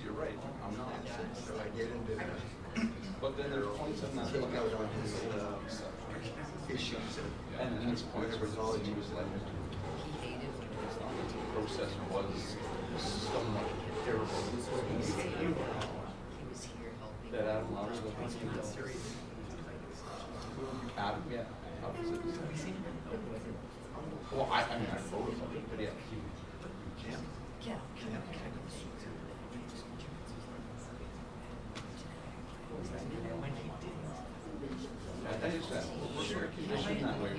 you're right. I'm not. So I get into that. But then there's points in that book on his issues, and then his points where he was like, the process was somewhat terrible. That Adam Lodge was Adam, yeah. Well, I mean, I wrote about it, but yeah, he can't. I understand. Sure, condition that way.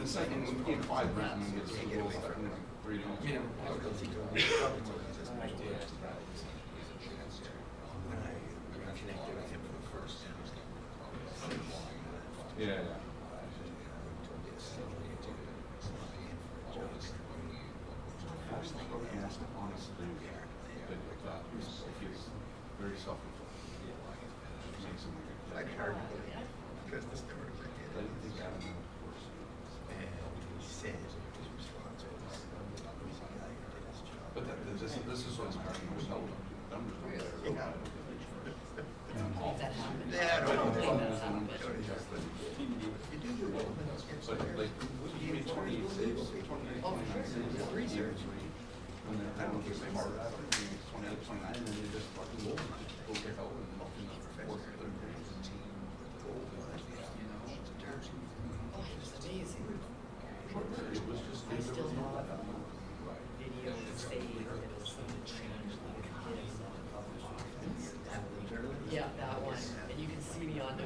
It's like in 5 rounds, you get some goals that can read on. Yeah. Very self-reflective. Like hard because the story I didn't think Adam was and he said his response was but this is what's hard. There's no numbers don't there. Yeah, I don't think that's happened. So like you made 20 saves, 28 saves, 3 years. And then I don't think they mark that. 28, 29, and then you just fucking go get out and look in the fourth, third grade. Oh, he was amazing. It was just, I still have video saved that was some change that yeah, that one. And you can see me on the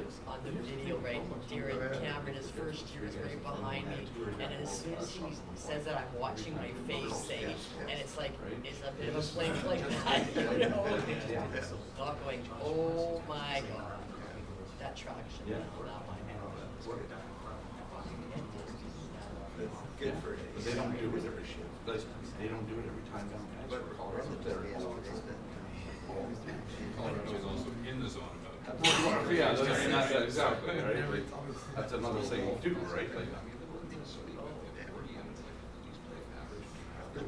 video, right? Darren Cameron, his first year is right behind me. And as soon as he says that, I'm watching my face say, and it's like, it's a bit of a blink like that, you know? Not going, oh my God. That traction. Yeah. Not my man. Good for it. But they don't do it every shift. They don't do it every time down. But Colorado, Colorado is also in the zone about it. yeah, that's exactly, right? Like, that's another thing too, right? Like, oh, yeah,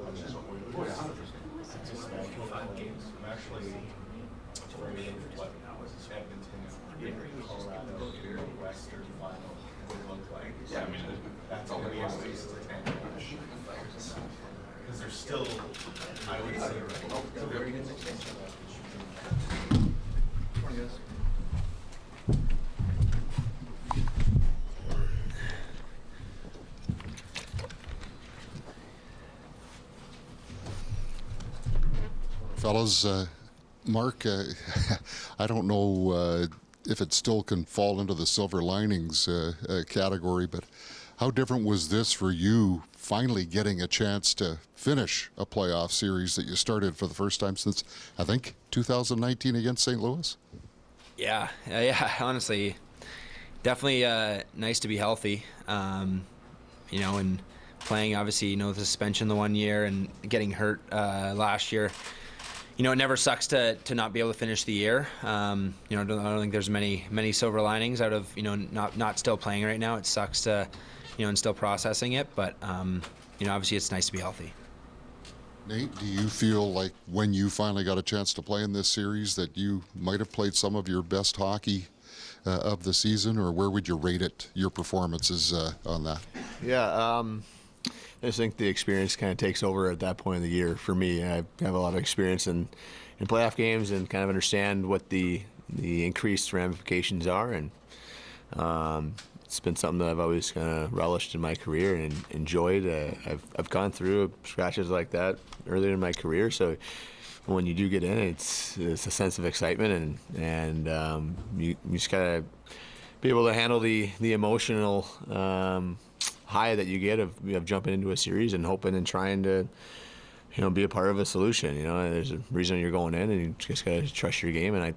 100%. Just 5 games. I'm actually afraid of what Edmonton, Colorado, Western final would look like. Yeah, I mean, that's all we have to face to 10. Because there's still, I would say, Fellas, Mark, I don't know if it still can fall into the silver linings category, but how different was this for you finally getting a chance to finish a playoff series that you started for the first time since, I think, 2019 against St. Louis? Yeah, honestly, definitely nice to be healthy, you know, and playing, obviously, you know, the suspension the 1 year and getting hurt last year. You know, it never sucks to not be able to finish the year. You know, I don't think there's many silver linings out of, you know, not still playing right now. It sucks to, you know, and still processing it, but, you know, obviously it's nice to be healthy. Nate, do you feel like when you finally got a chance to play in this series that you might have played some of your best hockey of the season, or where would you rate it, your performances on that? Yeah, I just think the experience kind of takes over at that point of the year for me. I have a lot of experience in playoff games and kind of understand what the increased ramifications are, and it's been something that I've always kind of relished in my career and enjoyed. I've gone through scratches like that earlier in my career, so when you do get in, it's a sense of excitement, and you just gotta be able to handle the emotional high that you get of jumping into a series and hoping and trying to be a part of a solution. There's a reason you're going in, and you just gotta trust your game. And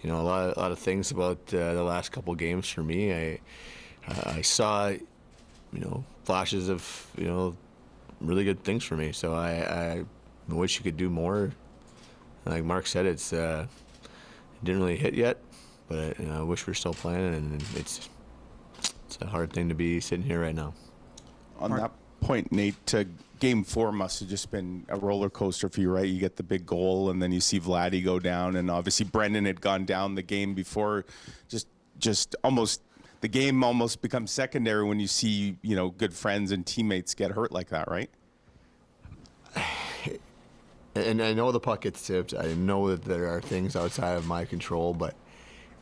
a lot of things about the last couple games for me, I saw flashes of really good things for me. So I wish you could do more. Like Mark said, it didn't really hit yet, but I wish we were still playing, and it's a hard thing to be sitting here right now. On that point, Nate, Game 4 must have just been a roller coaster for you, right? You get the big goal, and then you see Vladdy go down, and obviously Brendan had gone down the game before. Just almost the game almost becomes secondary when you see good friends and teammates get hurt like that, right? And I know the puck gets tipped. I know that there are things outside of my control, but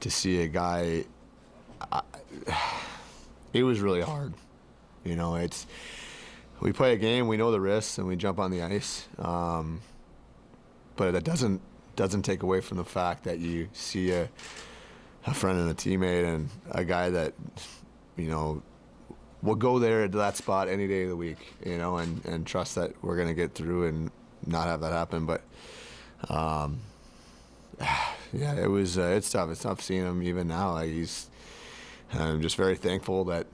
to see a guy, it was really hard. We play a game, we know the risks, and we jump on the ice. But that doesn't take away from the fact that you see a friend and a teammate and a guy that will go there at that spot any day of the week, and trust that we're gonna get through and not have that happen. But yeah, it's tough. It's tough seeing him even now. I'm just very thankful that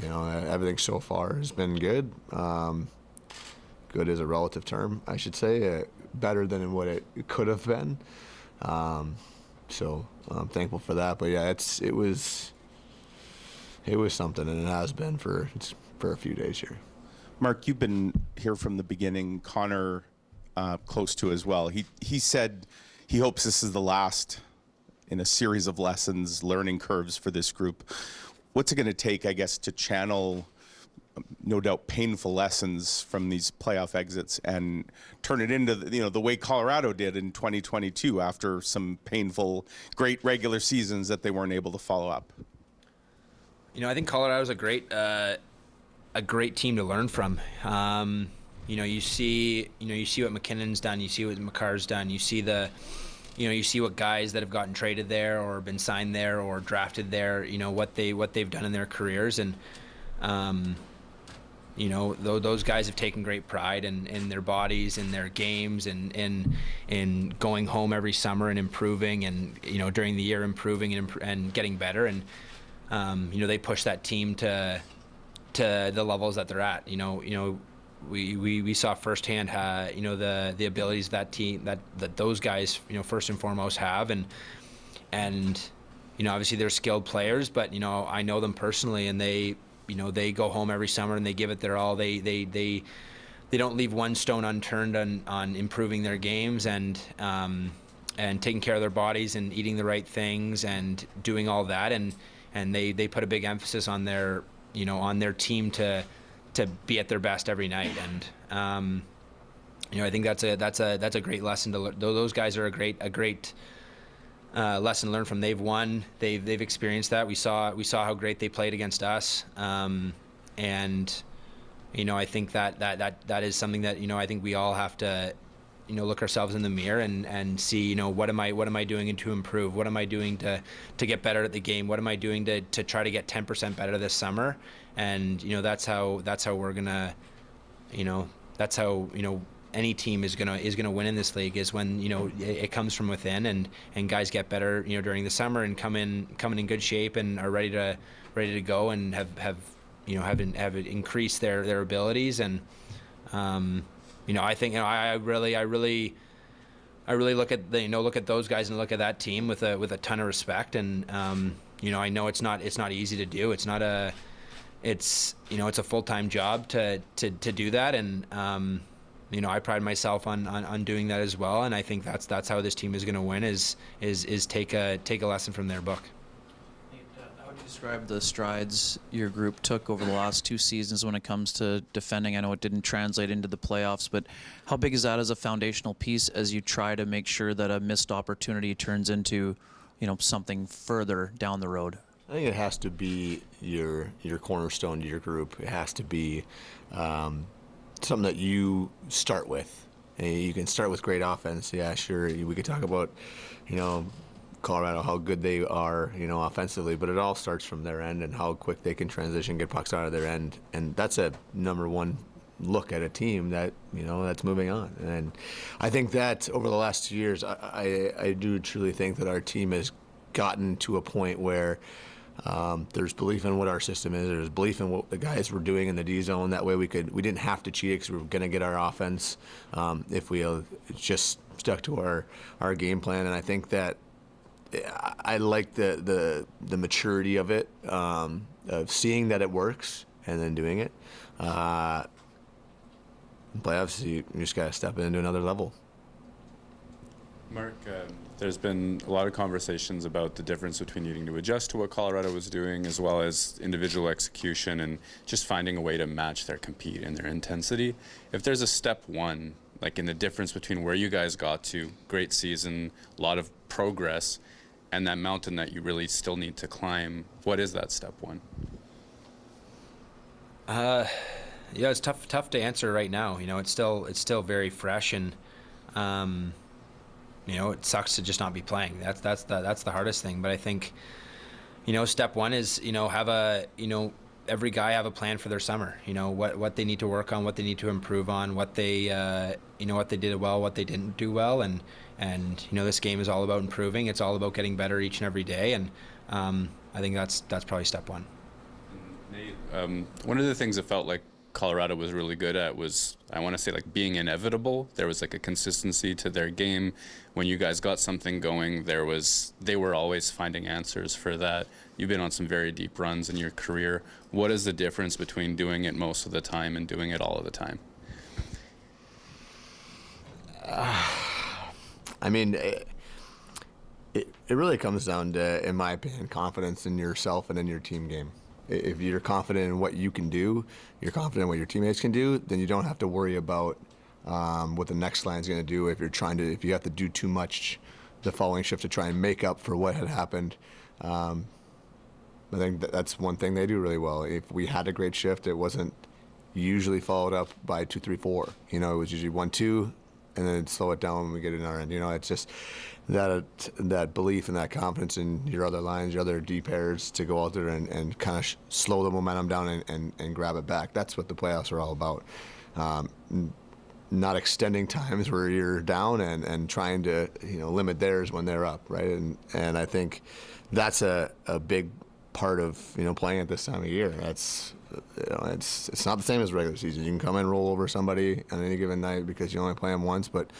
everything so far has been good. Good is a relative term, I should say. Better than what it could have been. So I'm thankful for that. But yeah, it was something, and it has been for a few days here. Mark, you've been here from the beginning. Connor, close to as well. He said he hopes this is the last in a series of lessons, learning curves for this group. What's it going to take, I guess, to channel, no doubt, painful lessons from these playoff exits and turn it into the way Colorado did in 2022 after some painful, great regular seasons that they weren't able to follow up? I think Colorado's a great team to learn from. You see what McKinnon's done, you see what McCarr's done, you see what guys that have gotten traded there or been signed there or drafted there, what they've done in their careers, and those guys have taken great pride in their bodies, in their games, and in going home every summer and improving, and during the year improving and getting better, and they push that team to the levels that they're at. We saw firsthand the abilities of that team that those guys first and foremost have, and obviously they're skilled players, but I know them personally, and they go home every summer and they give it their all. They don't leave one stone unturned on improving their games and taking care of their bodies and eating the right things and doing all that, and they put a big emphasis on their team to be at their best every night, and I think that's a great lesson to learn. Those guys are a great lesson to learn from. They've won, they've experienced that. We saw how great they played against us, and I think that is something that I think we all have to look ourselves in the mirror and see what am I doing to improve, what am I doing to get better at the game, what am I doing to try to get 10% better this summer. And that's how we're gonna that's how any team is gonna win in this league, is when it comes from within, and guys get better during the summer and come in good shape and are ready to go and have increased their abilities. And I think I really look at look at those guys and look at that team with a ton of respect, and I know it's not easy to do. It's a full-time job to do that, and I pride myself on doing that as well. And I think that's how this team is going to win, is take a lesson from their book. I How would you describe the strides your group took over the last 2 seasons when it comes to defending? I know it didn't translate into the playoffs, but how big is that as a foundational piece as you try to make sure that a missed opportunity turns into, something further down the road? I think it has to be your cornerstone to your group. It has to be something that you start with. And you can start with great offense. Yeah, sure. We could talk about, Colorado, how good they are, offensively, but it all starts from their end and how quick they can transition, get pucks out of their end. And that's a number one look at a team that, that's moving on. And I think that over the last 2 years, I do truly think that our team has gotten to a point where there's belief in what our system is. There's belief in what the guys were doing in the D zone. That way we didn't have to cheat because we were going to get our offense if we just stuck to our game plan. And I think that I like the maturity of it, of seeing that it works and then doing it. Playoffs, you just got to step into another level. Mark, there's been a lot of conversations about the difference between needing to adjust to what Colorado was doing as well as individual execution and just finding a way to match their compete and their intensity. If there's a step one, like in the difference between where you guys got to, great season, a lot of progress, and that mountain that you really still need to climb, what is that step one? Yeah, it's tough to answer right now. It's still very fresh, and it sucks to just not be playing. That's the hardest thing. But I think, step one is have every guy have a plan for their summer. What they need to work on, what they need to improve on, what they what they did well, what they didn't do well, and this game is all about improving. It's all about getting better each and every day, and I think that's probably step one. Nate, one of the things that felt like Colorado was really good at was, I want to say, like being inevitable. There was like a consistency to their game. When you guys got something going, they were always finding answers for that. You've been on some very deep runs in your career. What is the difference between doing it most of the time and doing it all of the time? I mean, it really comes down to, in my opinion, confidence in yourself and in your team game. If you're confident in what you can do, you're confident in what your teammates can do, then you don't have to worry about what the next line is going to do. If you have to do too much the following shift to try and make up for what had happened, I think that's one thing they do really well. If we had a great shift, it wasn't usually followed up by 2, 3, 4. It was usually 1, 2, and then slow it down when we get in our end. It's just that belief and that confidence in your other lines, your other D pairs to go out there and kind of slow the momentum down and grab it back. That's what the playoffs are all about. Not extending times where you're down and trying to limit theirs when they're up, right? And I think that's a big part of playing at this time of year. That's it's not the same as regular season. You can come and roll over somebody on any given night because you only play them once, but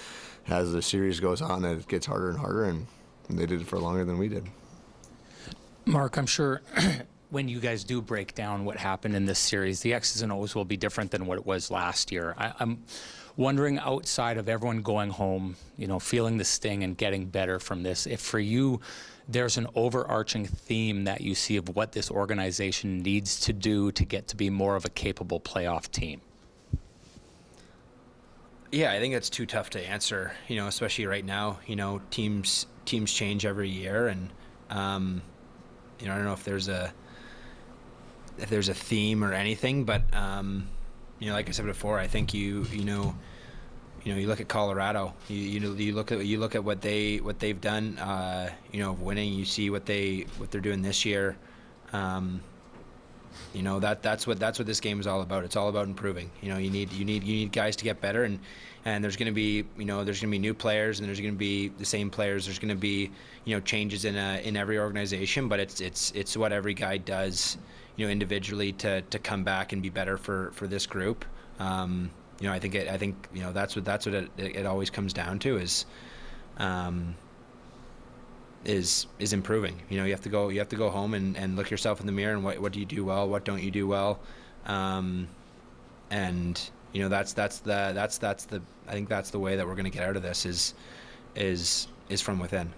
as the series goes on, it gets harder and harder, and they did it for longer than we did. Mark, I'm sure when you guys do break down what happened in this series, the X's and O's will be different than what it was last year. I'm wondering, outside of everyone going home, feeling the sting and getting better from this, if for you there's an overarching theme that you see of what this organization needs to do to get to be more of a capable playoff team. Yeah, I think it's too tough to answer, especially right now. Teams change every year, and I don't know if there's a theme or anything, but like I said before, I think you look at Colorado, you look at what they've done, winning. You see what they're doing this year. That's what this game is all about. It's all about improving. You need guys to get better, and there's going to be new players, and there's going to be the same players. There's going to be changes in every organization, but it's what every guy does individually to come back and be better for this group. I think that's what it always comes down to is improving. You have to go home and look yourself in the mirror and what do you do well, what don't you do well, and that's the I think that's the way that we're going to get out of this is from within.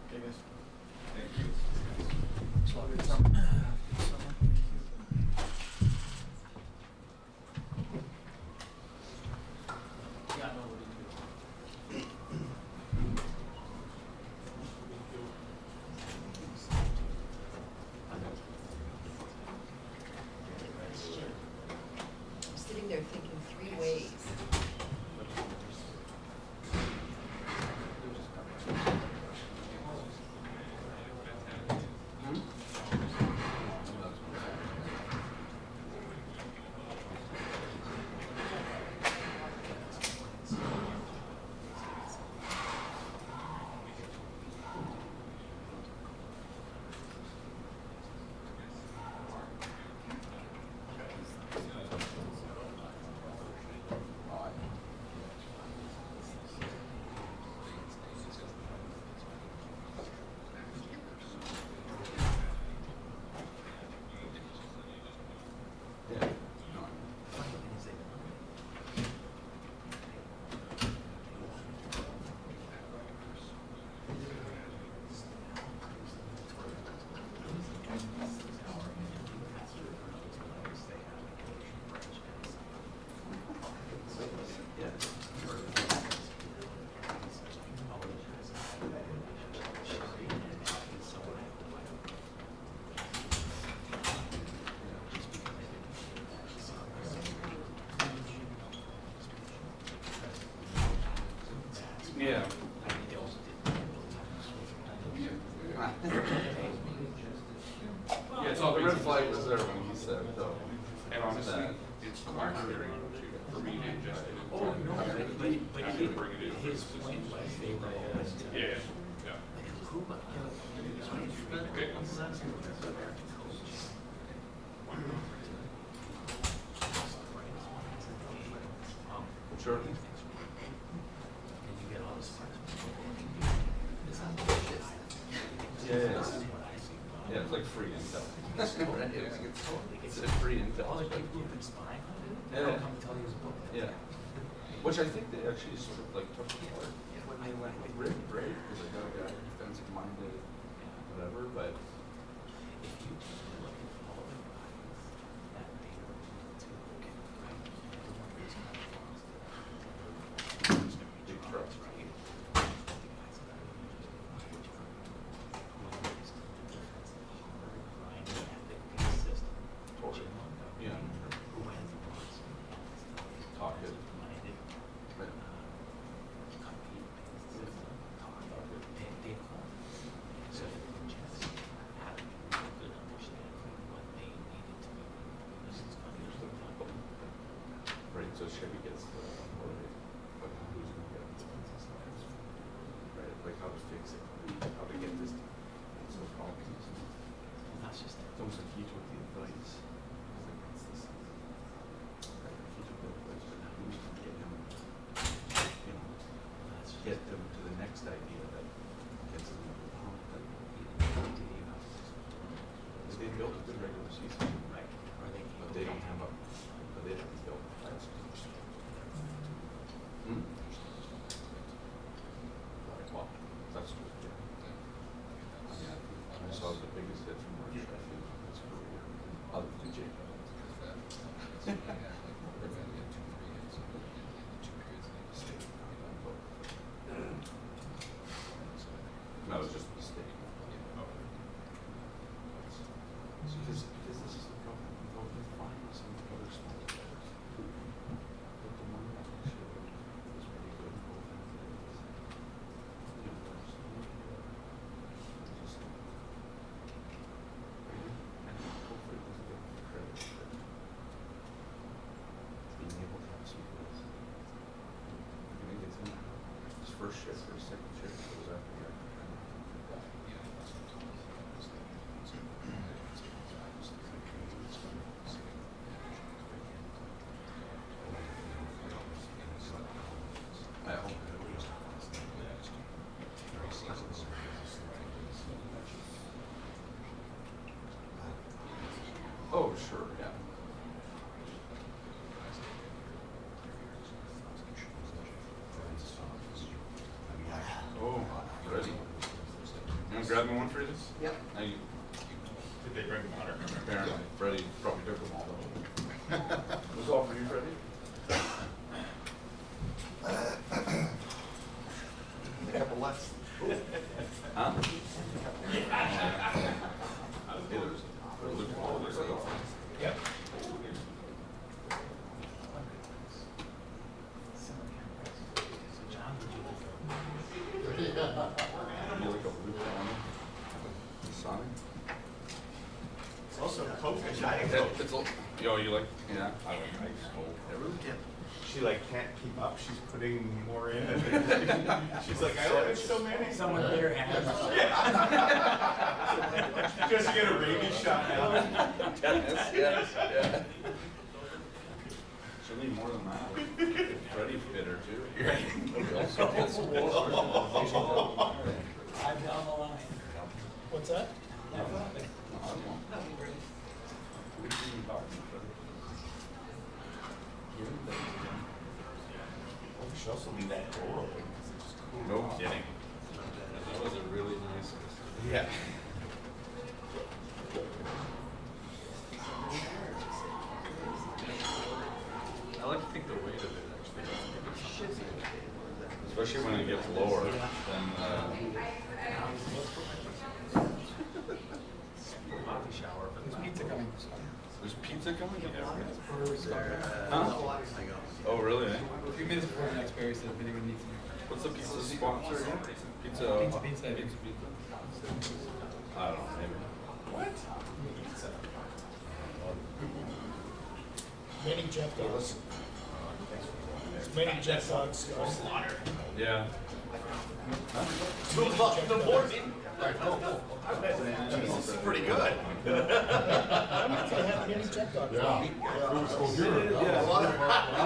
Okay, guys. Thank you. there thinking 3 ways. Yeah. Yeah, so the red flag was there when he said, though. And honestly, it's hard for me to just. Oh, no, but he, his point was they were always. Yeah, yeah. Okay. Sure. Yeah, yeah. Yeah, it's like free intel. It's a free intel. All the people who've been spying on it, Yeah. they'll come and tell you his book. Yeah. Which I think they actually sort of like took apart when they went with Rick, right? Because they got a guy defensive minded, whatever, but. If you look at all the guys that they were able to get right, the one reason I lost Big trucks, right? Yeah. Who had the boss? Talk it. Right. So the Jets had a good understanding of what they needed to do. This is going to be Right, so Chevy gets the, or but who's gonna get it? Right, like how to fix it, how to get this, so problems. Well, that's just It's almost like he took the advice. He's like, what's this? Right, he took the advice, but now who's gonna get him, you know, get them to the next idea that gets them over the hump, that, they built a good regular season. right. Or they But they don't have a, but they haven't built a plan. Hmm? Well, that's good, yeah. I mean, I saw the biggest hit from Mark Sheffield in his career, other than Jake That was just a mistake. Because this is the problem, we go and find some other small players. But the one that actually was pretty good in both ends of it was, you know, there's just, and hopefully it doesn't get the credit for being able to have some goals. I think it's in his first shift or his second shift, it was after that. I hope oh, sure, yeah. Oh, ready. You want to grab me one for this? Yep. Now you. Did they bring water? Apparently, Freddie probably took them all though. It was all for you, Freddie? A couple less. Huh? Hey, there's a loop hole, there's a. Yep. Yo, you like? Yeah. I really can't. She like can't keep up. She's putting more in. She's like, I love so many. Someone put her hand. Just to get a rabies shot now. Yes. She'll need more than that. Freddie fit her too. I'm down the line. What's that? We should also leave that door open. No kidding. That was a really nice. Yeah. I like to think the weight of it actually. Especially when it gets lower than. Coffee shower, but there's pizza coming. There's pizza coming? Huh? Oh, really? Eh? A few minutes before the next Barry said if anyone needs some. What's the pizza sponsor again? Pizza. Pizza. I don't know, maybe. What? Many jet dogs. Many jet dogs. Slaughter. Yeah. 2 o'clock in the morning. This is pretty good. I'm not gonna have many jet dogs. Yeah. Yeah, a lot of I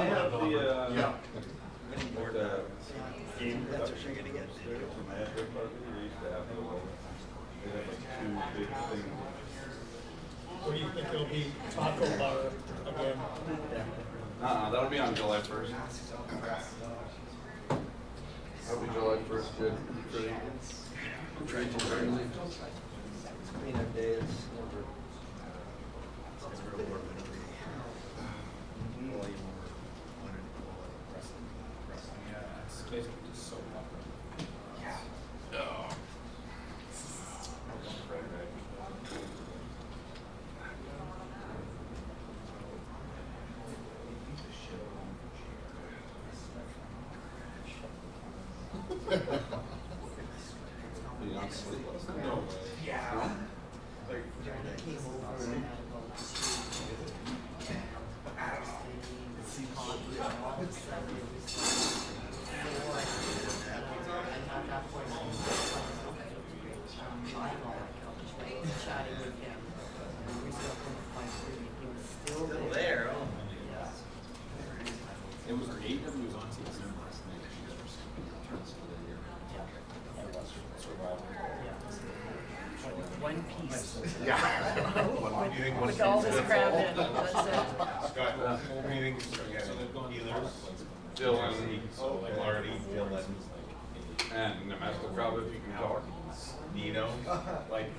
have the game production gonna get from Manitoba Park. They used to have they have like 2 big things. Or do you think it'll be taco bar again? That'll be on July 1st. That'll be July 1st, good. Pretty. Cleanup day is over. It's basically just so You not sleep last night? No. Yeah. Still there. It was great. He was on team last night. One piece. What do you think? With all this crap in, that's it. Scott, what do you think? Healers? Dylan. Marty, Dylan. And Nemesco Crowd, if you can talk. Nino. Like,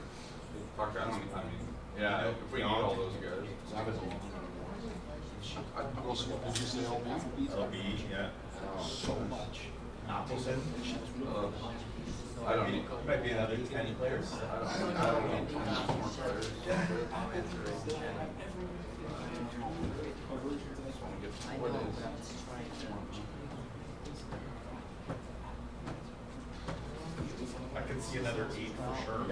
fuck, I mean, yeah, if we need all those guys. Did you say LB? LB, yeah. So much. Appleton. I don't know. Might be another 10 players. I don't know. I could see another 8 for sure.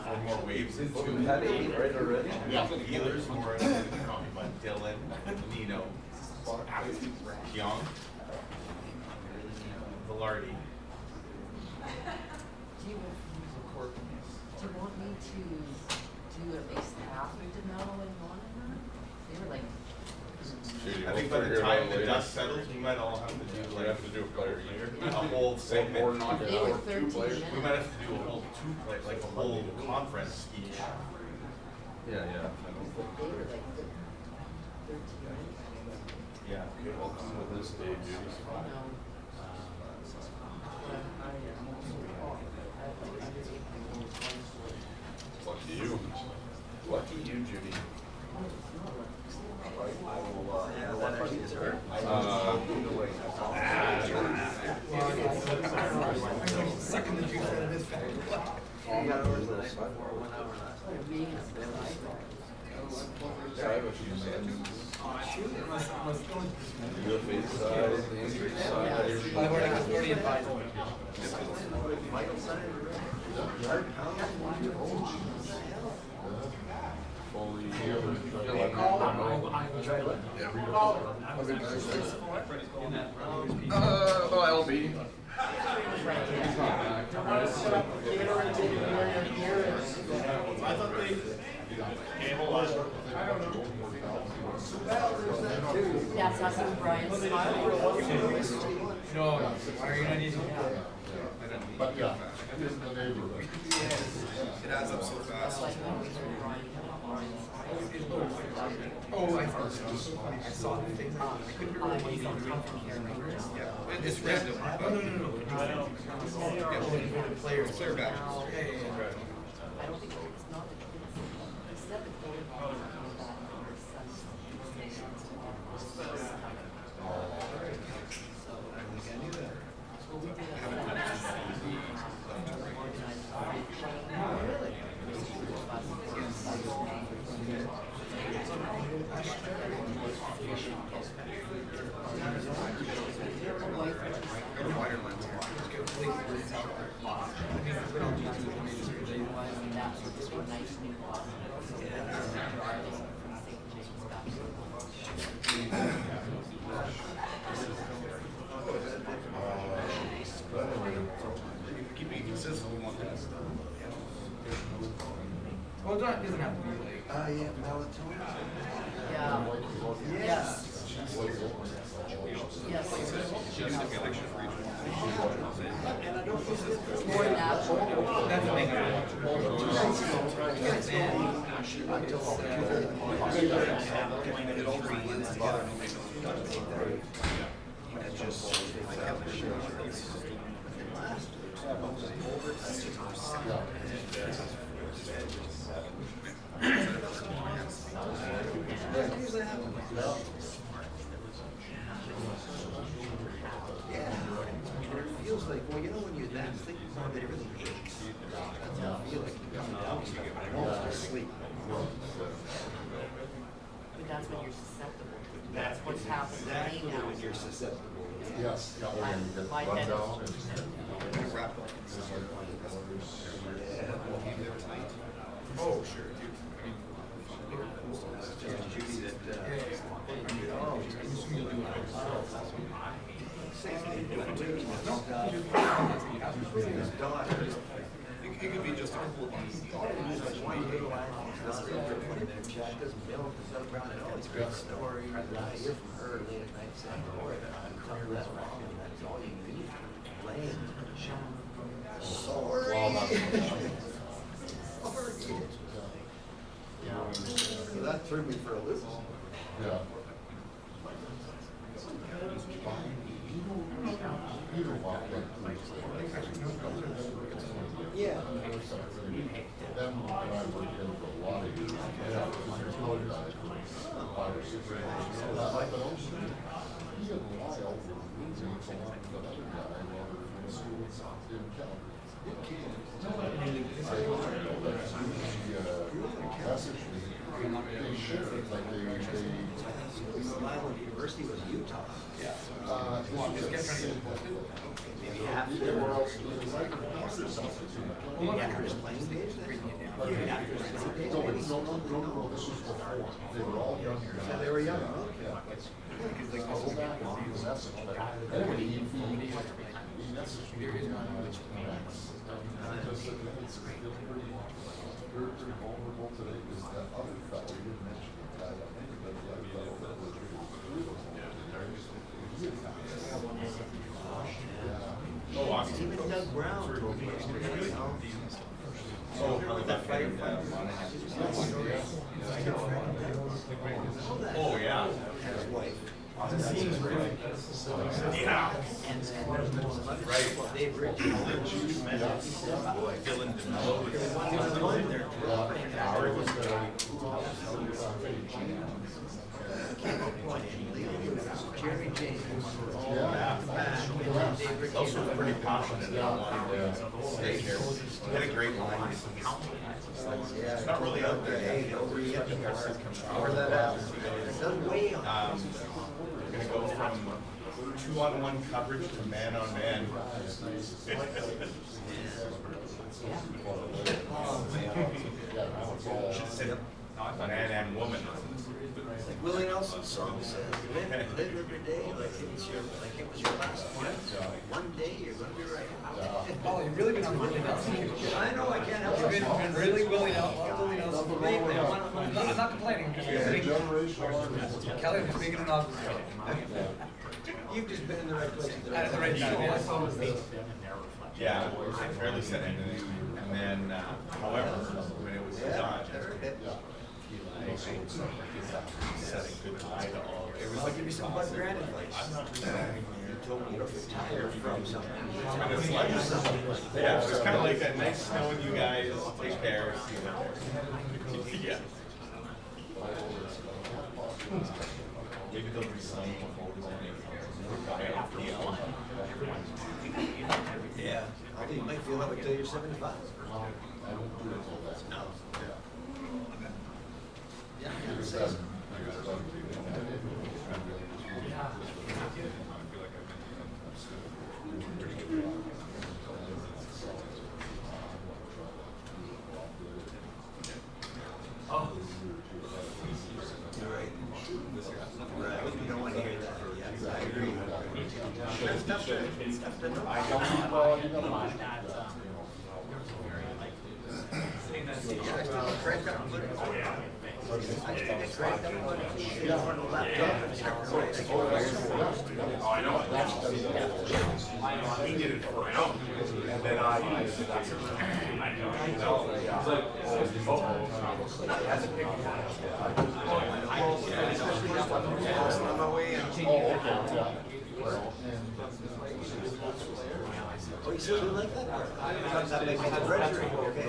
Or more waves. We had 8 right already? Yeah, healers more. But Dylan, Nino, Young, Velarde. Do you want me to do at least half of DeMello and Monahan? They were like. I think by the time the dust settles, we might all have to do like a player a whole segment. Or not. They were 13 minutes. We might have to do a whole 2 play, like a whole conference each. Yeah. They were like 13 minutes. Yeah. Welcome to this day, Judy. I know. Lucky you. Lucky you, Judy. that actually is her. Sucking the juice out of his face. You got over the night before, 1 hour last. Yeah, I have a few sets. The face side, the injury side. I've already advised him. LB. That's not some Brian's smile. No, why are you not using that? But yeah. It adds up so fast. Oh, I thought it was so funny. I saw the thing. I couldn't remember what he was. Yeah, it's random. Oh, no. Yeah, player back. I don't think it's not. It's said the goalie Keeping consistent, we want that. Well, it doesn't have to be like. Yeah, melatonin. Yeah. Yes. Yes. It's more natural. That's the thing. It feels like, well, you know, when you're that sleep, that everything aches. That's how I feel like you're coming down to sleep. But that's when you're susceptible. That's what's happened to me now. When you're susceptible. Yes. My head is. Oh, sure. It could be just a cool It's a great story. I hear from her late at night saying, tough resurrection, that's all you need. Laying, sorry. So that threw me for a loop. Yeah. Yeah. Then when I worked in for a lot of years, he had a lot of roommates along with another guy while we were in school in Calgary. Message me. They shared like Island University was Utah. Yeah. Maybe half of them were also actors playing days there. No, this was before. They were all young. So they were young, okay. Anyway, he messaged me. We're pretty vulnerable today because that other fellow, you didn't mention the guy, I think, but the other fellow that was Oh, awesome. Even Doug Brown told me. Oh, yeah. His wife. Yeah. And then, right. Dave Rich. Dylan Jerry James. Those were pretty passionate about wanting to stay here. He had a great line. It's not really out there. Where that at? We're gonna go from 2-on-1 coverage to man-on-man. Should have said Man and woman. Like Willie Nelson's song says, live every day like it was your last one. One day you're gonna be right. Oh, you've really been on Willie Nelson. I know, I can't help it. You've been really Willie Nelson. I'm not complaining. I'm just Kelly, I'm just making an observation. You've just been in the right place At the right time. Yes. Yeah, I barely said anything. And then, however, when it was done, he said a goodbye to all. It was I'll like give you some Bud Grant advice. You told me to retire from something. Yeah, it was kind of like that. Nice knowing you guys. Take care. Yeah. Maybe they'll resign before we Yeah, I think you might feel that way till you're 75. No. Yeah, I gotta say. Oh. You're right. Right, you don't want to hear that. Yeah, I agree. It's tough to know. I don't know. Cranked up and put it on. I just get cranked up and put it on the laptop and start to write. Oh, I know. He did it for him, and then I used it. On my way in. Oh, you still do like that? That makes me the treasury, okay?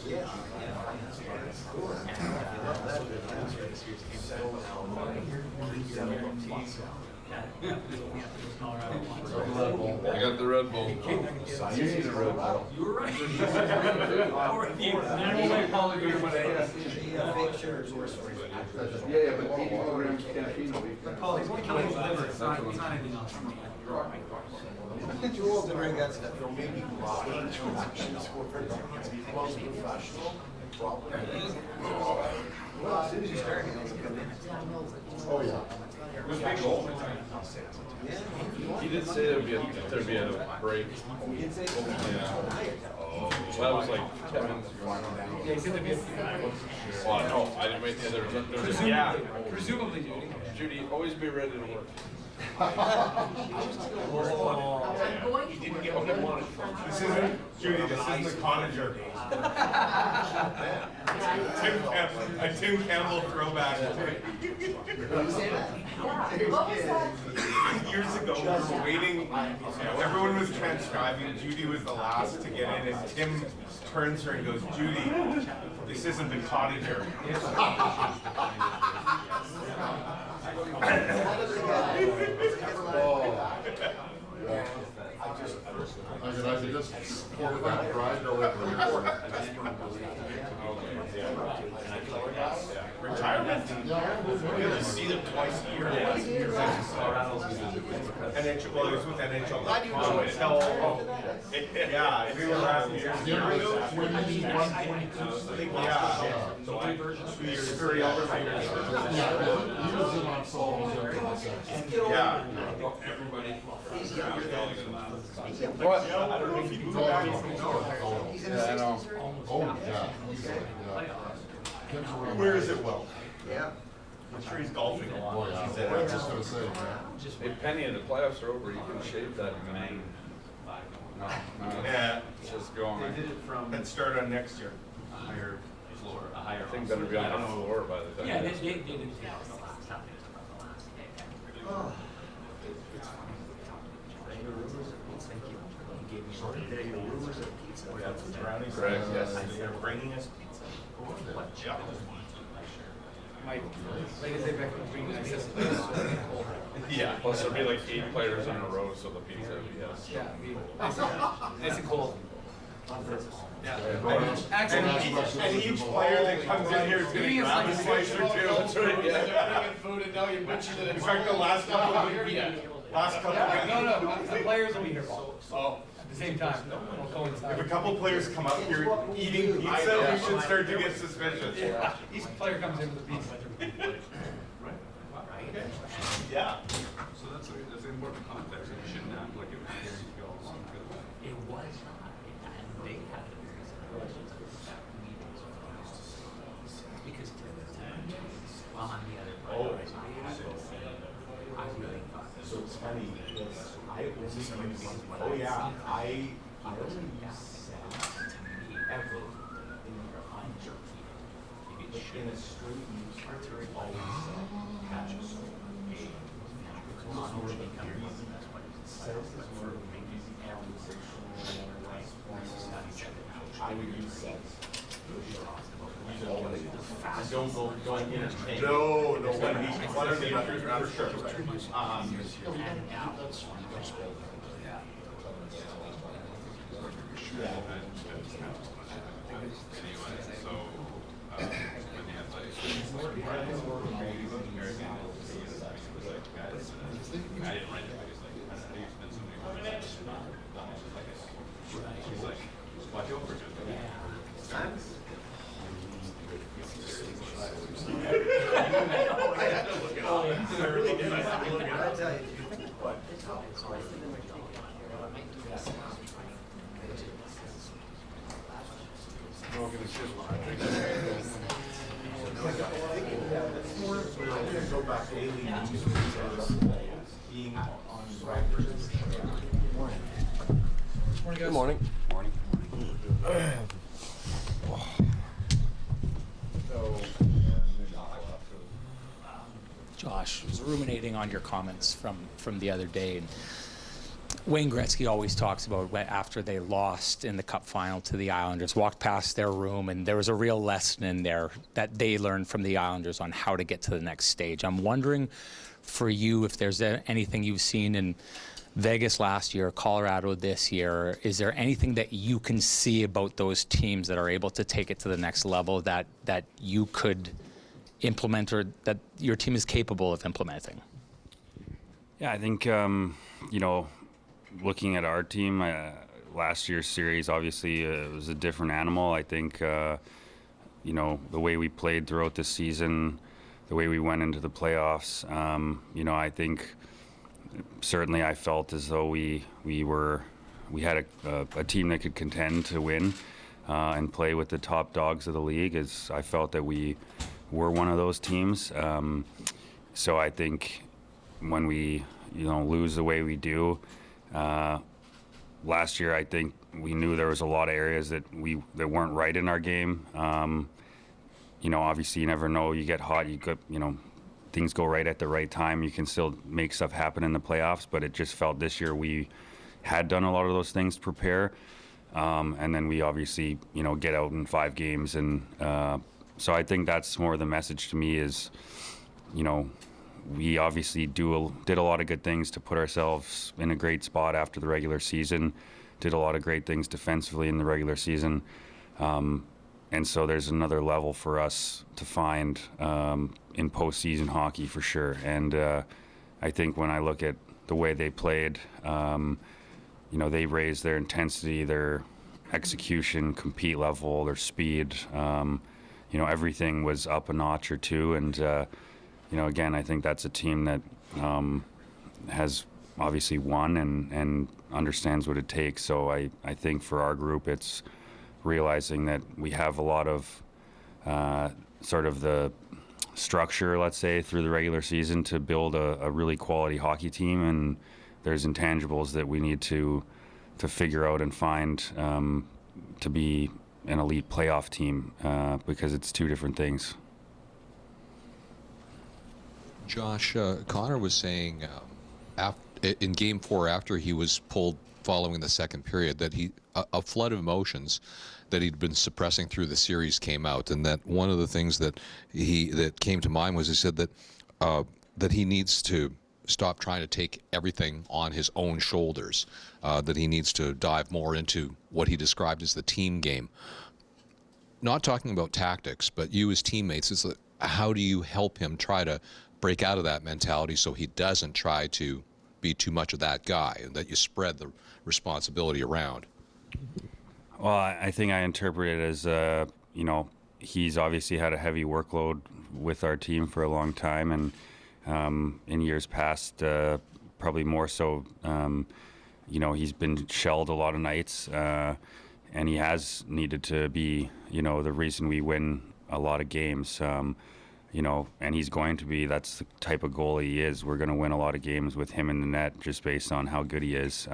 Yeah. Cool. I love that. I got the Red Bull. You need a Red Bull. You were right. Fake sugars worse for you. Yeah, but 80 milligrams caffeine a week. But Paul, he's only killing his liver. It's not anything else. Too old to drink that stuff. Maybe interactions with professional. Well, as soon as you start, he doesn't come in. Oh, yeah. It was big goal. He did say there'd be a break. He did say Yeah. Well, that was like 10 minutes ago. Yeah, he said there'd be a Well, no, I didn't wait there. There was a Presumably, Judy. Judy, always be ready to work. He didn't get what he wanted. This isn't, Judy, this isn't the Conager. A Tim Campbell throwback. Years ago, we were waiting. Everyone was transcribing. Judy was the last to get in, and Tim turns her and goes, "Judy, this isn't the Conager." I could just pour that dry delivery. Retirement? We only see them twice a year. NHL, well, he was with NHL. Yeah, we were last year. Yeah. 2 years. Yeah. Everybody. What? I don't know if he moved back. Yeah, I know. Oh, yeah. Where is it, Will? Yeah. I'm sure he's golfing a lot. Oh, yeah. He said, I was just gonna say, Hey, Penny, the playoffs are over. You can shave that mane. No, yeah. it's just going. They did it from. Let's start on next year. A higher floor, a higher. I think better be on the floor by the time. Yeah, they didn't take Oh. Brownies. Correct, yes. They're bringing us pizza. Yeah. Like I said, back when we Yeah. Plus, there'll be like 8 players in a row, so the pizza will be yes. Yeah, nice and cold. Yeah. And each player that comes in here is going to grab a slice or two. That's right, yeah. Food and now you butchered it. In fact, the last couple of years, Last couple. No, the players will be here, Paul. Oh. At the same time, we'll coincide. If a couple players come up here eating pizza, we should start to get suspicious. Yeah. Each player comes in with a pizza. Yeah. So that's an important context, and you shouldn't act like it was scary to go along with it. It was not, and they had it. Because well, on the other part, I really thought. So it's funny because I only use, oh yeah, I only use set ever in a straight use, I always set catches. It's more of a easy, set is more of an easy conversational, I would use sets. Don't entertain. No, one of the others, for sure. Watch out for I really did. I had to look it up. I'll tell you. Go back daily being on record. Good morning. Morning. Josh, was ruminating on your comments from the other day. And Wayne Gretzky always talks about after they lost in the Cup final to the Islanders, walked past their room, and there was a real lesson in there that they learned from the Islanders on how to get to the next stage. I'm wondering for you if there's anything you've seen in Vegas last year, Colorado this year. Is there anything that you can see about those teams that are able to take it to the next level that you could implement or that your team is capable of implementing? Yeah, I think, looking at our team, last year's series, obviously it was a different animal. I think, the way we played throughout the season, the way we went into the playoffs, I think certainly I felt as though we had a team that could contend to win and play with the top dogs of the league. As I felt that we were one of those teams. So I think when we lose the way we do, last year I think we knew there was a lot of areas that weren't right in our game. Obviously you never know. You get hot, things go right at the right time. You can still make stuff happen in the playoffs, but it just felt this year we had done a lot of those things to prepare. And then we obviously, get out in 5 games. And so I think that's more the message to me is, we obviously did a lot of good things to put ourselves in a great spot after the regular season, did a lot of great things defensively in the regular season. And so there's another level for us to find in postseason hockey for sure. And I think when I look at the way they played, they raised their intensity, their execution, compete level, their speed. Everything was up a notch or two. And, again, I think that's a team that has obviously won and understands what it takes. So I think for our group, it's realizing that we have a lot of sort of the structure, let's say, through the regular season to build a really quality hockey team, and there's intangibles that we need to figure out and find to be an elite playoff team because it's two different things. Josh, Connor was saying in Game 4 after he was pulled following the second period that a flood of emotions that he'd been suppressing through the series came out, and that one of the things that came to mind was he said that he needs to stop trying to take everything on his own shoulders, that he needs to dive more into what he described as the team game. Not talking about tactics, but you as teammates, it's how do you help him try to break out of that mentality so he doesn't try to be too much of that guy, and that you spread the responsibility around? Well, I think I interpret it as, he's obviously had a heavy workload with our team for a long time, and in years past, probably more so, he's been shelled a lot of nights, and he has needed to be, the reason we win a lot of games. And he's going to be. That's the type of goalie he is. We're going to win a lot of games with him in the net just based on how good he is.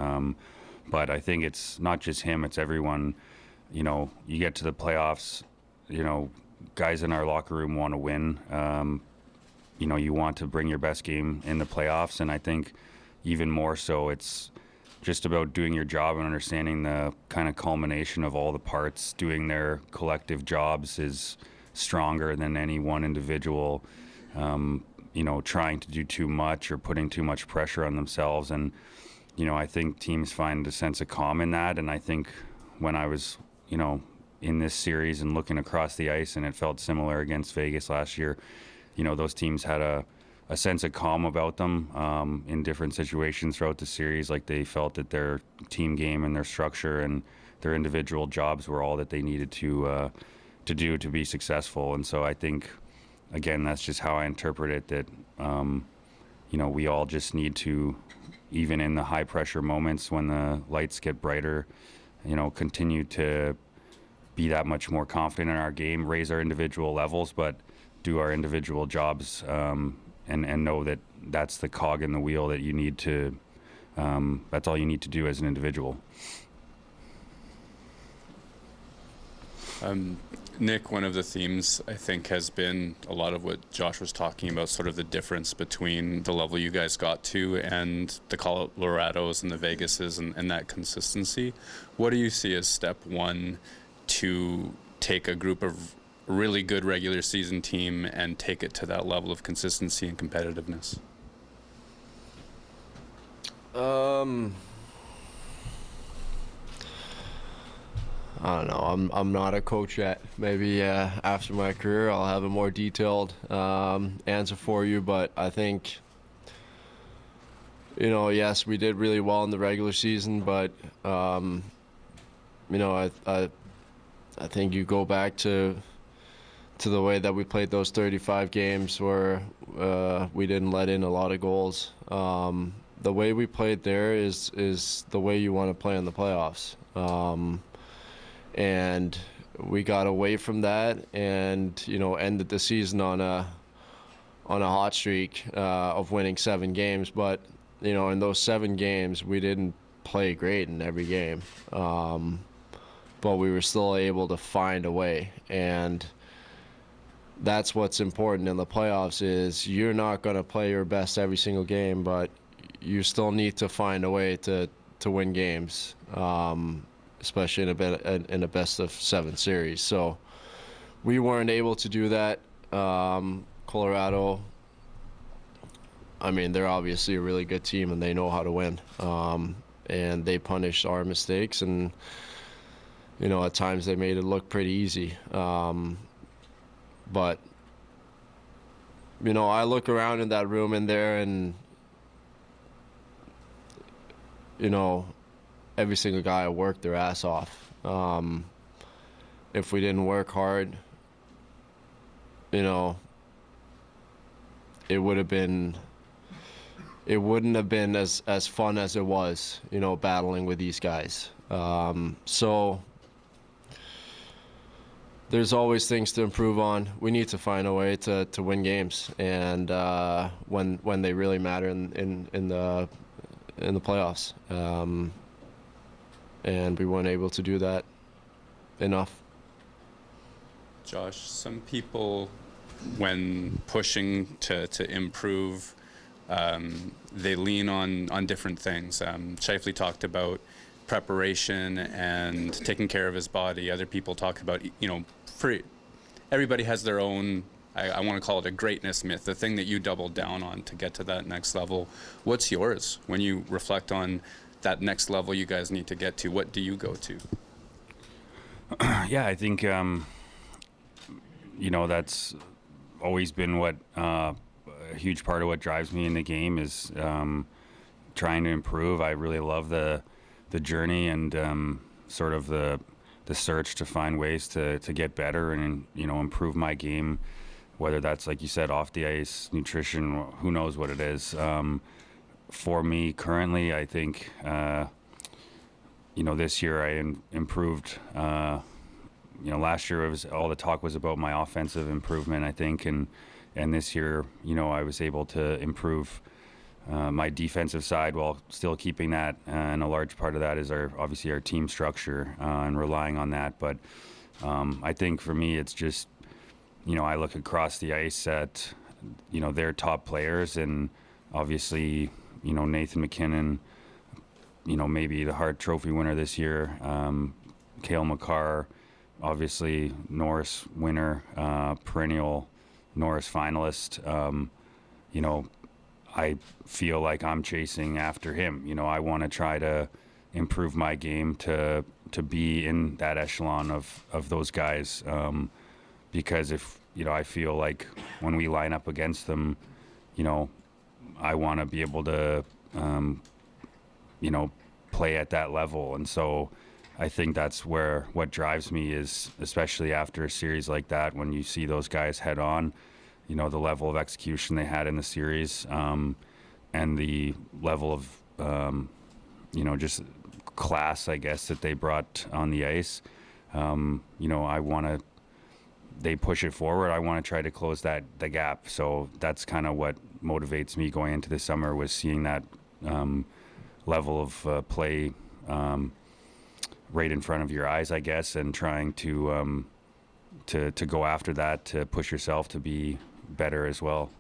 But I think it's not just him, it's everyone. You get to the playoffs, guys in our locker room want to win. You want to bring your best game in the playoffs, and I think even more so it's just about doing your job and understanding the kind of culmination of all the parts doing their collective jobs is stronger than any one individual, trying to do too much or putting too much pressure on themselves. And, I think teams find a sense of calm in that. And I think when I was, in this series and looking across the ice, and it felt similar against Vegas last year, those teams had a sense of calm about them in different situations throughout the series. Like they felt that their team game and their structure and their individual jobs were all that they needed to do to be successful. And so I think, again, that's just how I interpret it, that, we all just need to, even in the high pressure moments when the lights get brighter, continue to be that much more confident in our game, raise our individual levels, but do our individual jobs, and know that that's the cog in the wheel that you need to, that's all you need to do as an individual. Nick, one of the themes I think has been a lot of what Josh was talking about, sort of the difference between the level you guys got to and the Colorados and the Vegases and that consistency. What do you see as step one to take a group of really good regular season team and take it to that level of consistency and competitiveness? I don't know. I'm not a coach yet. Maybe after my career, I'll have a more detailed answer for you. But I think, yes, we did really well in the regular season. But I think you go back to the way that we played those 35 games where we didn't let in a lot of goals. The way we played there is the way you want to play in the playoffs. And we got away from that and, ended the season on a hot streak of winning 7 games. But, in those 7 games, we didn't play great in every game. But we were still able to find a way. And that's what's important in the playoffs is you're not going to play your best every single game, but you still need to find a way to win games. Especially in a best of 7 series. So we weren't able to do that. Colorado, they're obviously a really good team and they know how to win. And they punished our mistakes and, at times they made it look pretty easy. But, I look around in that room in there and, every single guy worked their ass off. If we didn't work hard, it wouldn't have been as fun as it was, battling with these guys. So there's always things to improve on. We need to find a way to win games, and when they really matter in the playoffs. And we weren't able to do that enough. Josh, some people, when pushing to improve, they lean on different things. Scheifele talked about preparation and taking care of his body. Other people talk about, everybody has their own, I want to call it a greatness myth, the thing that you doubled down on to get to that next level. What's yours when you reflect on that next level you guys need to get to? What do you go to? Yeah, I think, that's always been what a huge part of what drives me in the game is trying to improve. I really love the journey and sort of the search to find ways to get better and, you know, improve my game, whether that's, like you said, off the ice, nutrition, who knows what it is. For me currently, I think, you know, this year I improved. You know, last year all the talk was about my offensive improvement, I think, and this year, you know, I was able to improve my defensive side while still keeping that, and a large part of that is obviously our team structure and relying on that. But I think for me, it's just, you know, I look across the ice at, you know, their top players, and obviously, you know, Nathan McKinnon, you know, maybe the Hart Trophy winner this year, Cale Makar, obviously Norris winner, perennial Norris finalist. You know, I feel like I'm chasing after him. You know, I want to try to improve my game to be in that echelon of those guys, because if, you know, I feel like when we line up against them, you know, I want to be able to, you know, play at that level. And so I think that's what drives me is, especially after a series like that, when you see those guys head on, you know, the level of execution they had in the series, and the level of, you know, just class, I guess, that they brought on the ice. You know, they push it forward. I want to try to close the gap. So that's kind of what motivates me going into the summer, was seeing that level of play right in front of your eyes, I guess, and trying to go after that, to push yourself to be better as well.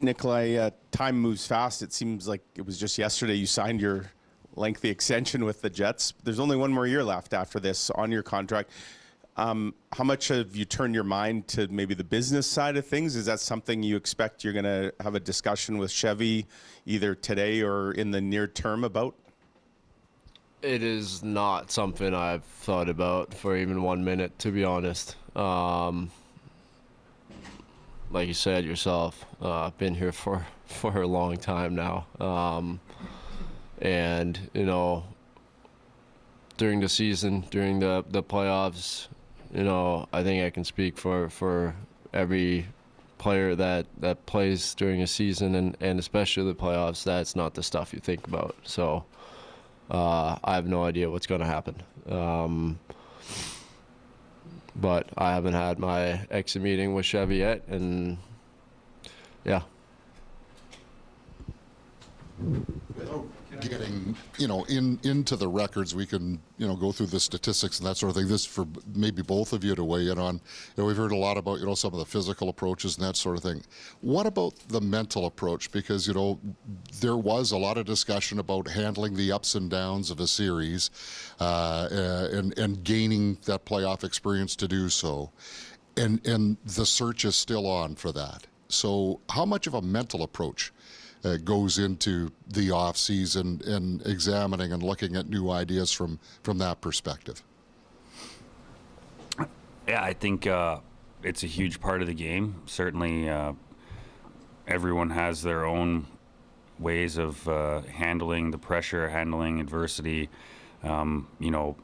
Nikolai, time moves fast. It seems like it was just yesterday you signed your lengthy extension with the Jets. There's only one more year left after this on your contract. How much have you turned your mind to maybe the business side of things? Is that something you expect you're going to have a discussion with Chevy either today or in the near term about? It is not something I've thought about for even 1 minute, to be honest. Like you said yourself, I've been here for a long time now. And, you know, during the season, during the playoffs, you know, I think I can speak for every player that plays during a season, and especially the playoffs. That's not the stuff you think about. So I have no idea what's going to happen. But I haven't had my exit meeting with Chevy yet, and yeah. Getting, you know, into the records, we can, you know, go through the statistics and that sort of thing. This for maybe both of you to weigh in on. You know, we've heard a lot about, you know, some of the physical approaches and that sort of thing. What about the mental approach? Because, you know, there was a lot of discussion about handling the ups and downs of a series, and gaining that playoff experience to do so. And the search is still on for that. So how much of a mental approach goes into the off season and examining and looking at new ideas from that perspective? Yeah, I think it's a huge part of the game. Certainly, everyone has their own ways of handling the pressure, handling adversity. You know,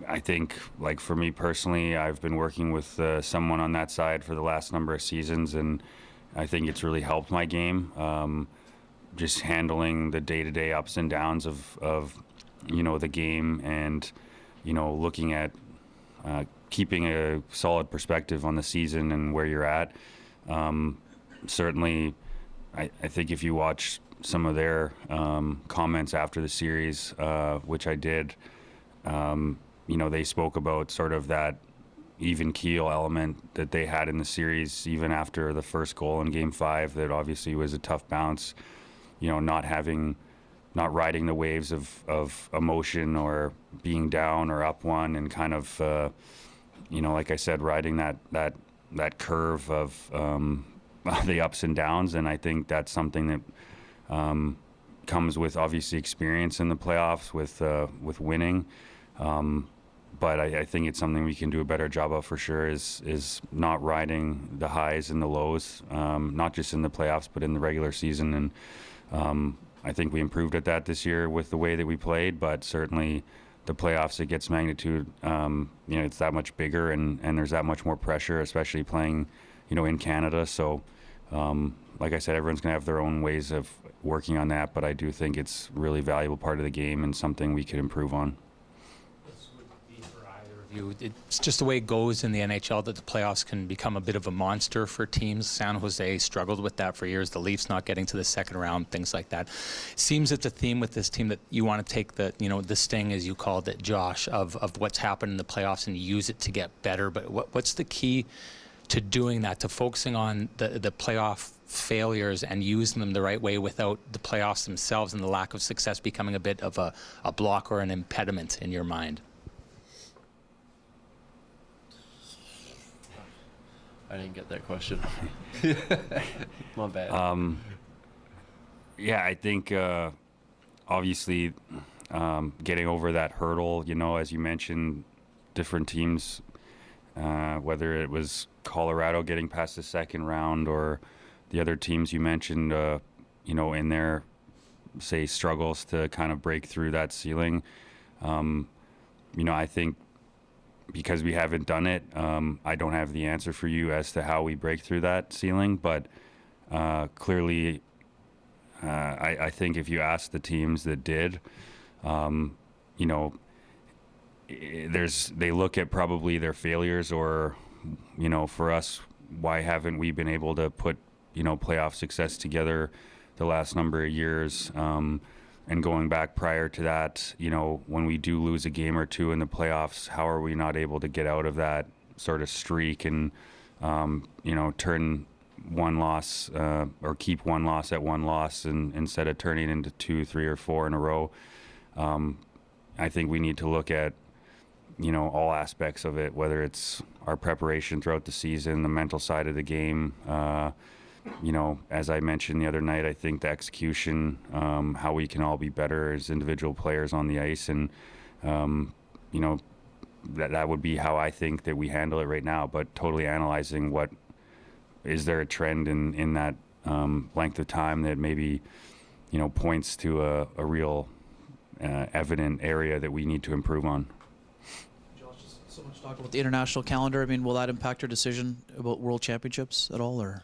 I think, like for me personally, I've been working with someone on that side for the last number of seasons, and I think it's really helped my game. Just handling the day-to-day ups and downs of you know, the game, and, you know, looking at keeping a solid perspective on the season and where you're at. Certainly, I think if you watch some of their comments after the series, which I did, you know, they spoke about sort of that even keel element that they had in the series, even after the first goal in Game 5, that obviously was a tough bounce. You know, not riding the waves of emotion or being down or up one, and kind of, you know, like I said, riding that curve of the ups and downs. And I think that's something that comes with obviously experience in the playoffs with winning. But I think it's something we can do a better job of for sure, is not riding the highs and the lows, not just in the playoffs, but in the regular season. I think we improved at that this year with the way that we played, but certainly the playoffs, it gets magnitude. It's that much bigger, and there's that much more pressure, especially playing, in Canada. So, like I said, everyone's going to have their own ways of working on that, but I do think it's a really valuable part of the game and something we could improve on. It's just the way it goes in the NHL that the playoffs can become a bit of a monster for teams. San Jose struggled with that for years. The Leafs not getting to the second round, things like that. Seems it's a theme with this team that you want to take the, the sting, as you called it, Josh, of what's happened in the playoffs and use it to get better. But what's the key to doing that, to focusing on the playoff failures and using them the right way without the playoffs themselves and the lack of success becoming a bit of a block or an impediment in your mind? I didn't get that question. My bad. I think obviously getting over that hurdle, as you mentioned, different teams, whether it was Colorado getting past the second round or the other teams you mentioned, in their, say, struggles to kind of break through that ceiling. I think because we haven't done it, I don't have the answer for you as to how we break through that ceiling. But clearly, I think if you ask the teams that did, they look at probably their failures, or, for us, why haven't we been able to put, playoff success together the last number of years? And going back prior to that, when we do lose a game or two in the playoffs, how are we not able to get out of that sort of streak and, turn one loss or keep one loss at one loss and instead of turning into 2, 3, or 4 in a row? I think we need to look at, all aspects of it, whether it's our preparation throughout the season, the mental side of the game. As I mentioned the other night, I think the execution, how we can all be better as individual players on the ice, and that would be how I think that we handle it right now. But totally analyzing is there a trend in that length of time that maybe points to a real evident area that we need to improve on. Josh, so much talk about the international calendar. I mean, will that impact your decision about World Championships at all, or?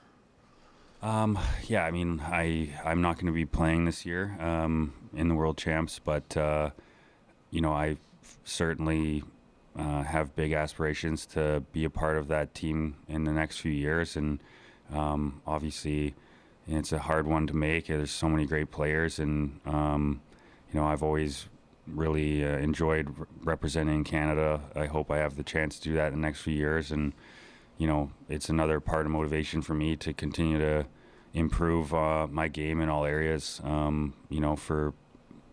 I'm not going to be playing this year in the World Champs, but I certainly have big aspirations to be a part of that team in the next few years, and obviously it's a hard one to make. There's so many great players, and I've always really enjoyed representing Canada. I hope I have the chance to do that in the next few years, and it's another part of motivation for me to continue to improve my game in all areas, to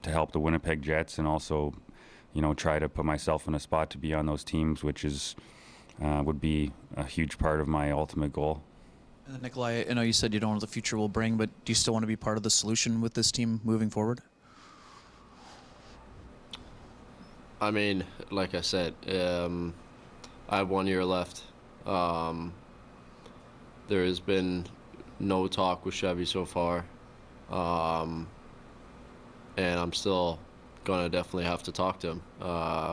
help the Winnipeg Jets, and also, try to put myself in a spot to be on those teams, which would be a huge part of my ultimate goal. And Nikolai, I know you said you don't know what the future will bring, but do you still want to be part of the solution with this team moving forward? I mean, like I said, I have 1 year left. There has been no talk with Chevy so far, and I'm still gonna definitely have to talk to him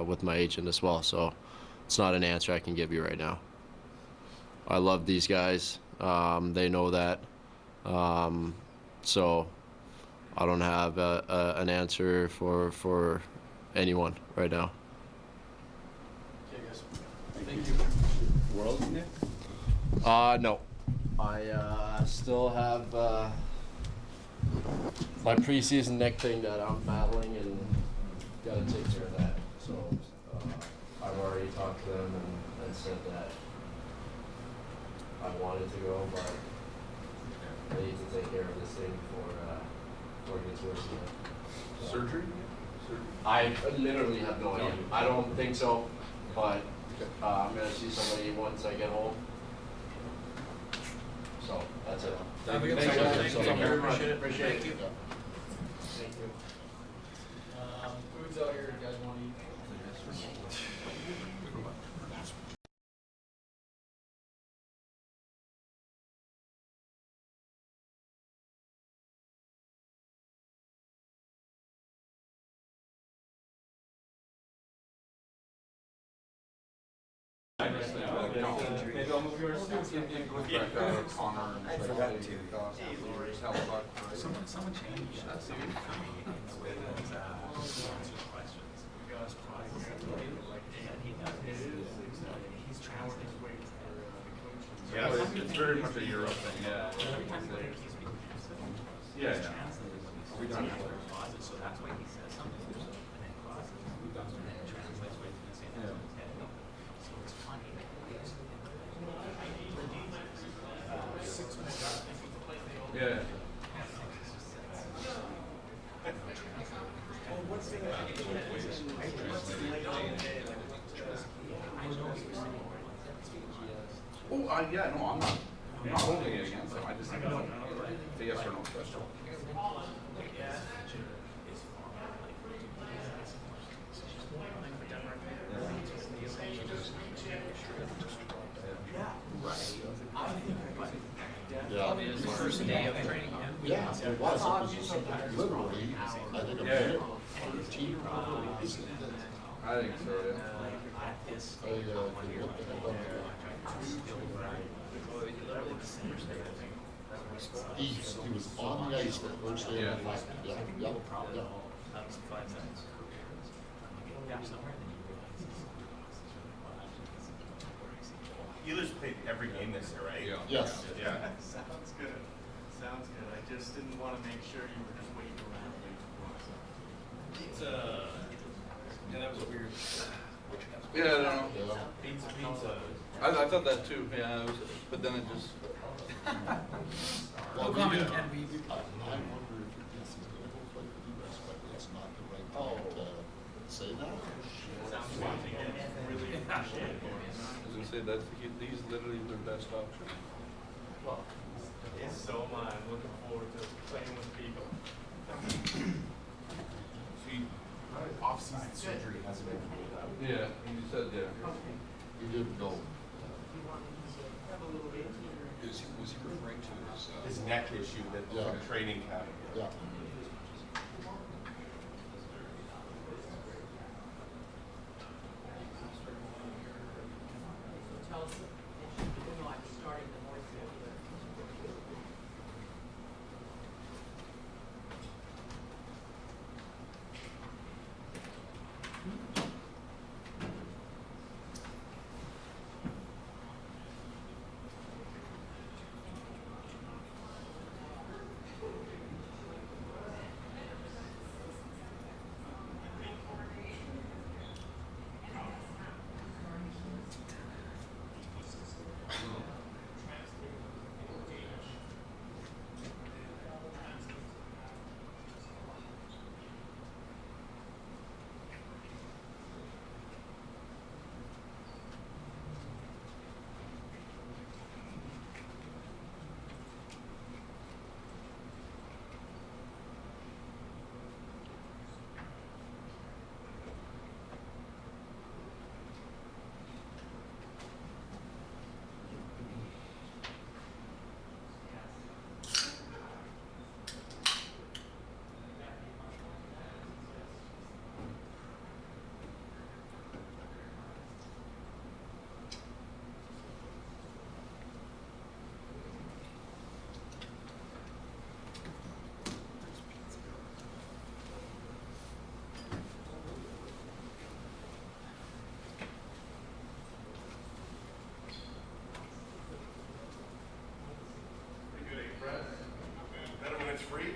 with my agent as well. So it's not an answer I can give you right now. I love these guys. They know that. So I don't have an answer for anyone right now. Okay, guys. Thank you. World, Nick? No. I still have my preseason neck thing that I'm battling, and gotta take care of that. So I've already talked to them and said that I wanted to go, but I need to take care of this thing before it gets worse again. So, Surgery? I literally have no idea. I don't think so, but I'm gonna see somebody once I get home. So that's it. Thank you very much. Appreciate it. Thank you. Food's out here, you guys want to eat? Maybe I'll move yours. Connor. I forgot to. Hellebuyck. Someone changed that. The way that Yeah, it's very much a Euro thing. Yeah. Yeah. We done it. So that's why he says something. And then crosses. And then translates away from the same as his head. So it's funny. Yeah. Oh, yeah, no, I'm not holding it against him. I just think it's a yes or no question. Yeah. First day of training camp. Yeah, it was. It was literally, I think, a minute or 13 or I think so, yeah. He was on the ice the first day of the last. Yeah, yeah, yeah. Ehlers played every game this year, right? Yes. Yeah. Sounds good. Sounds good. I just didn't want to make sure you were just waiting around. Pizza. Yeah, that was weird. Yeah, I don't know. Pizza, pizza. I thought that too, yeah, it was, but then it just. Well, I wonder if it's like the US, but it's not the right time to say that. Really appreciate it. I was gonna say that he's literally their best option. Well, so am I. I'm looking forward to playing with people. Off-season surgery hasn't been ruled out. Yeah, you said yeah. He didn't go. Was he referring to His neck issue that from training camp. Yeah. Better when it's free.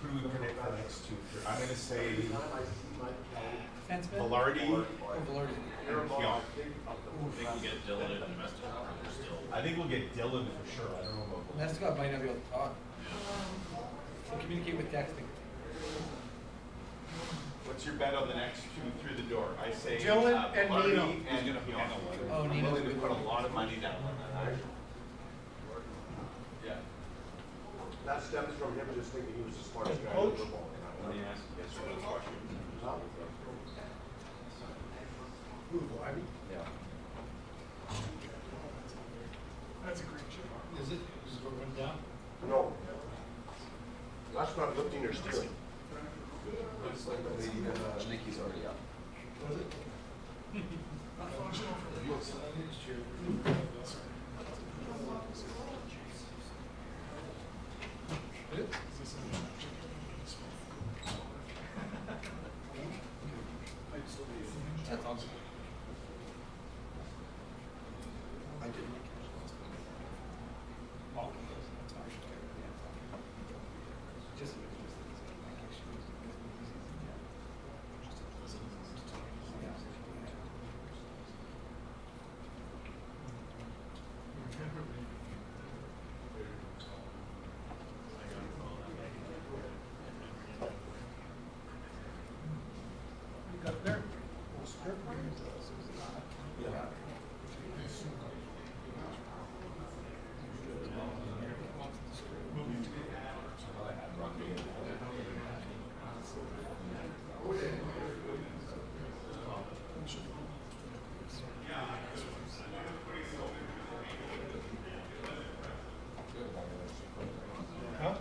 Who do we predict the next two? I'm going to say Velarde and Keon. I think we'll get Dylan and Domestic. I think we'll get Dylan for sure. I don't know about That's got might not be able to talk. So communicate with texting. What's your bet on the next two through the door? I say Dylan and Marty Nino. and Oh, I'm Nino's willing to good. put a lot of money down on that. Yeah. That stems from him just thinking he was the smartest guy in Coach? football. Let me ask you this question. Who, Ivy? Yeah. That's a great shot. Is it? Is it going down? No. That's not lifting or steering. Looks like Nikki's already up. Was it? Not functional for the next year. That's awesome. I didn't. Just. You got it there? Yeah. Huh?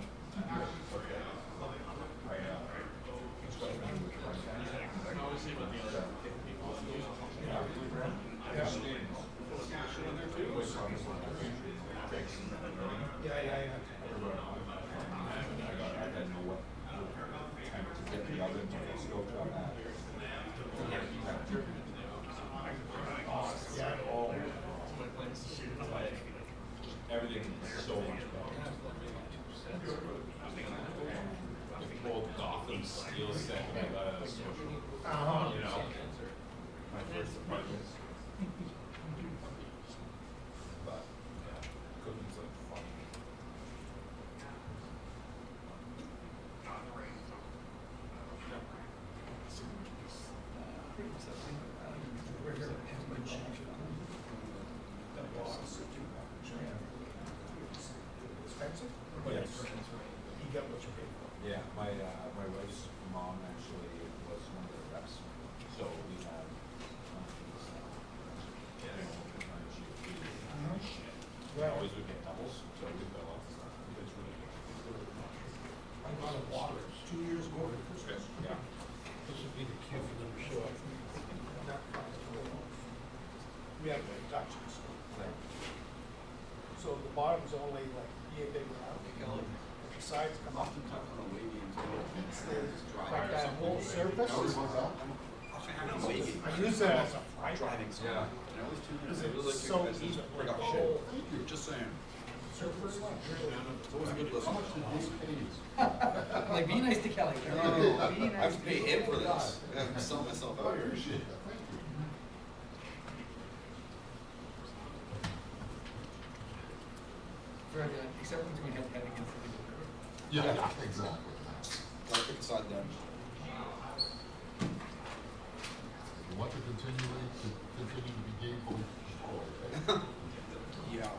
Yeah. Everything is so much better. The old Gotham steel set I got out of Scotia. You know? My first apartment. But, yeah, cooking's like fun. Expensive? Yes. You get what you pay for. Yeah, my wife's mom actually was one of the reps, so we have. We always would get doubles, so we've got lots of stuff. It's really good. I got a water 2 years ago for Christmas. Yeah. This would be the cue for them to show up. We have reductions. So the bottom's only like big round. The sides come up. It's like that whole surface. I use that as a fly driving. Yeah. Because it's so even. Like the whole Just saying. surface. Like, be nice to Kelly. Be I have to pay him for this. I have to sell myself out here. Shit. Except when it's going head to head against the people. Yeah, exactly. Like inside them. You want to continue to be gameful. Yeah.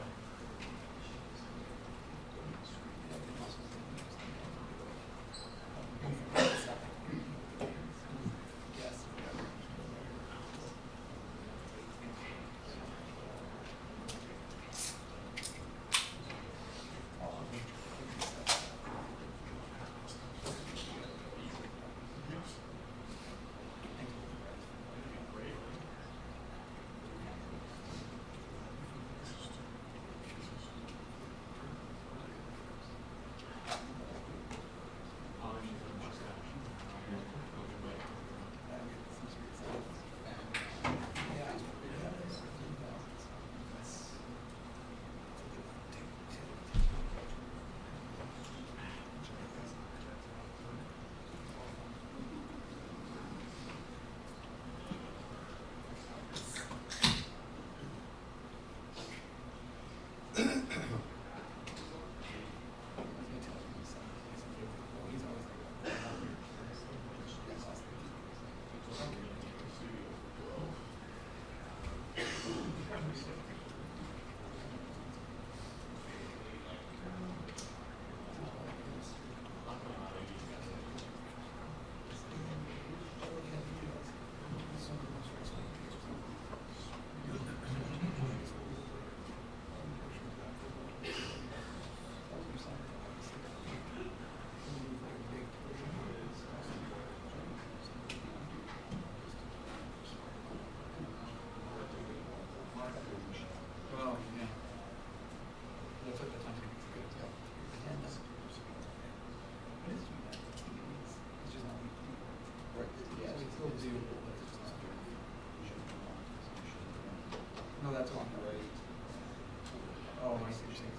No, that's one. Oh, I see what you're saying.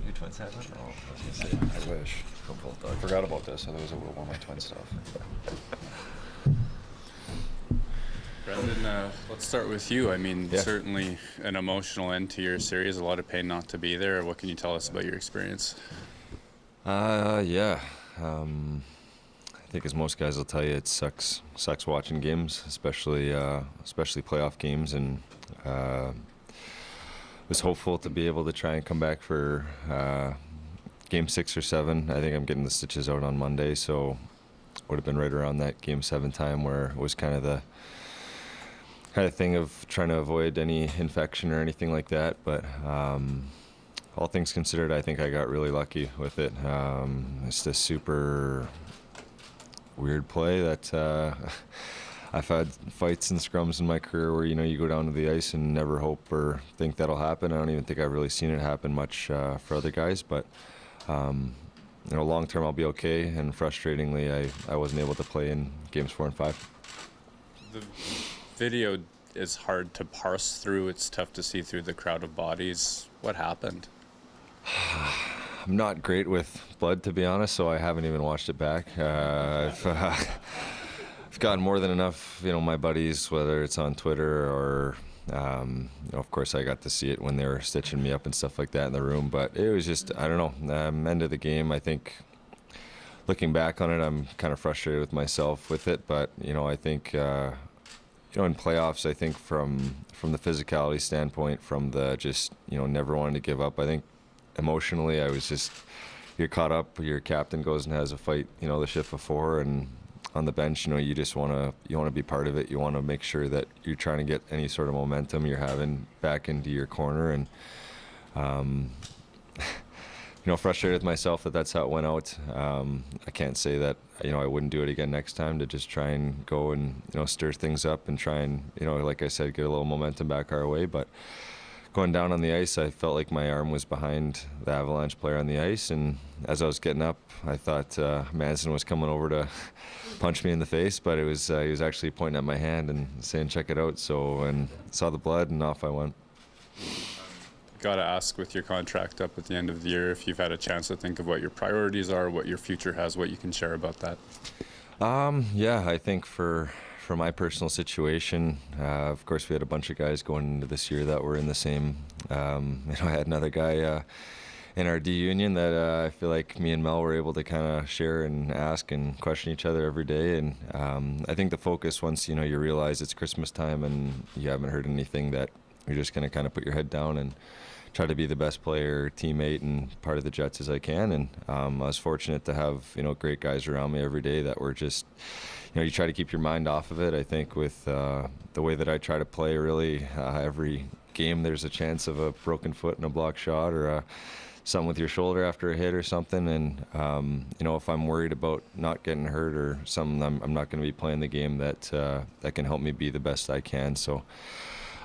You twins have it? Oh, I was gonna say, I wish. I forgot about this, otherwise I would have worn my twin stuff. Brendan, let's start with you. I mean, Yeah. certainly an emotional end to your series. A lot of pain not to be there. What can you tell us about your experience? Yeah. I think as most guys will tell you, it sucks watching games, especially playoff games, and was hopeful to be able to try and come back for game 6 or 7. I think I'm getting the stitches out on Monday, so would have been right around that game 7 time where it was kind of the thing of trying to avoid any infection or anything like that. But all things considered, I think I got really lucky with it. It's this super weird play that I've had fights and scrums in my career where, you go down to the ice and never hope or think that'll happen. I don't even think I've really seen it happen much for other guys, but long term I'll be okay. And frustratingly, I wasn't able to play in games 4 and 5. The video is hard to parse through. It's tough to see through the crowd of bodies. What happened? I'm not great with blood, to be honest, so I haven't even watched it back. I've gotten more than enough, my buddies, whether it's on Twitter or, of course I got to see it when they were stitching me up and stuff like that in the room, but it was just, I don't know, end of the game. I think looking back on it, I'm kind of frustrated with myself with it, but, I think, in playoffs, I think from the physicality standpoint, from the just, never wanting to give up, I think emotionally I was just, you're caught up, your captain goes and has a fight, the shift before, and on the bench, you just want to be part of it. You want to make sure that you're trying to get any sort of momentum you're having back into your corner, and frustrated with myself that's how it went out. I can't say that I wouldn't do it again next time, to just try and go and stir things up and try and like I said, get a little momentum back our way. But going down on the ice, I felt like my arm was behind the Avalanche player on the ice, and as I was getting up, I thought Manson was coming over to punch me in the face, but he was actually pointing at my hand and saying, "Check it out." So, and saw the blood, and off I went. Got to ask, with your contract up at the end of the year, if you've had a chance to think of what your priorities are, what your future has, what you can share about that. Yeah, I think for my personal situation, of course, we had a bunch of guys going into this year that were in the same. I had another guy in our D union that I feel like me and Mel were able to kind of share and ask and question each other every day. And I think the focus, once you realize it's Christmas time and you haven't heard anything, that you're just going to kind of put your head down and try to be the best player, teammate, and part of the Jets as I can. And I was fortunate to have great guys around me every day that were just, you try to keep your mind off of it. I think with the way that I try to play, really every game there's a chance of a broken foot and a block shot, or something with your shoulder after a hit or something. And if I'm worried about not getting hurt or something, I'm not going to be playing the game that can help me be the best I can. So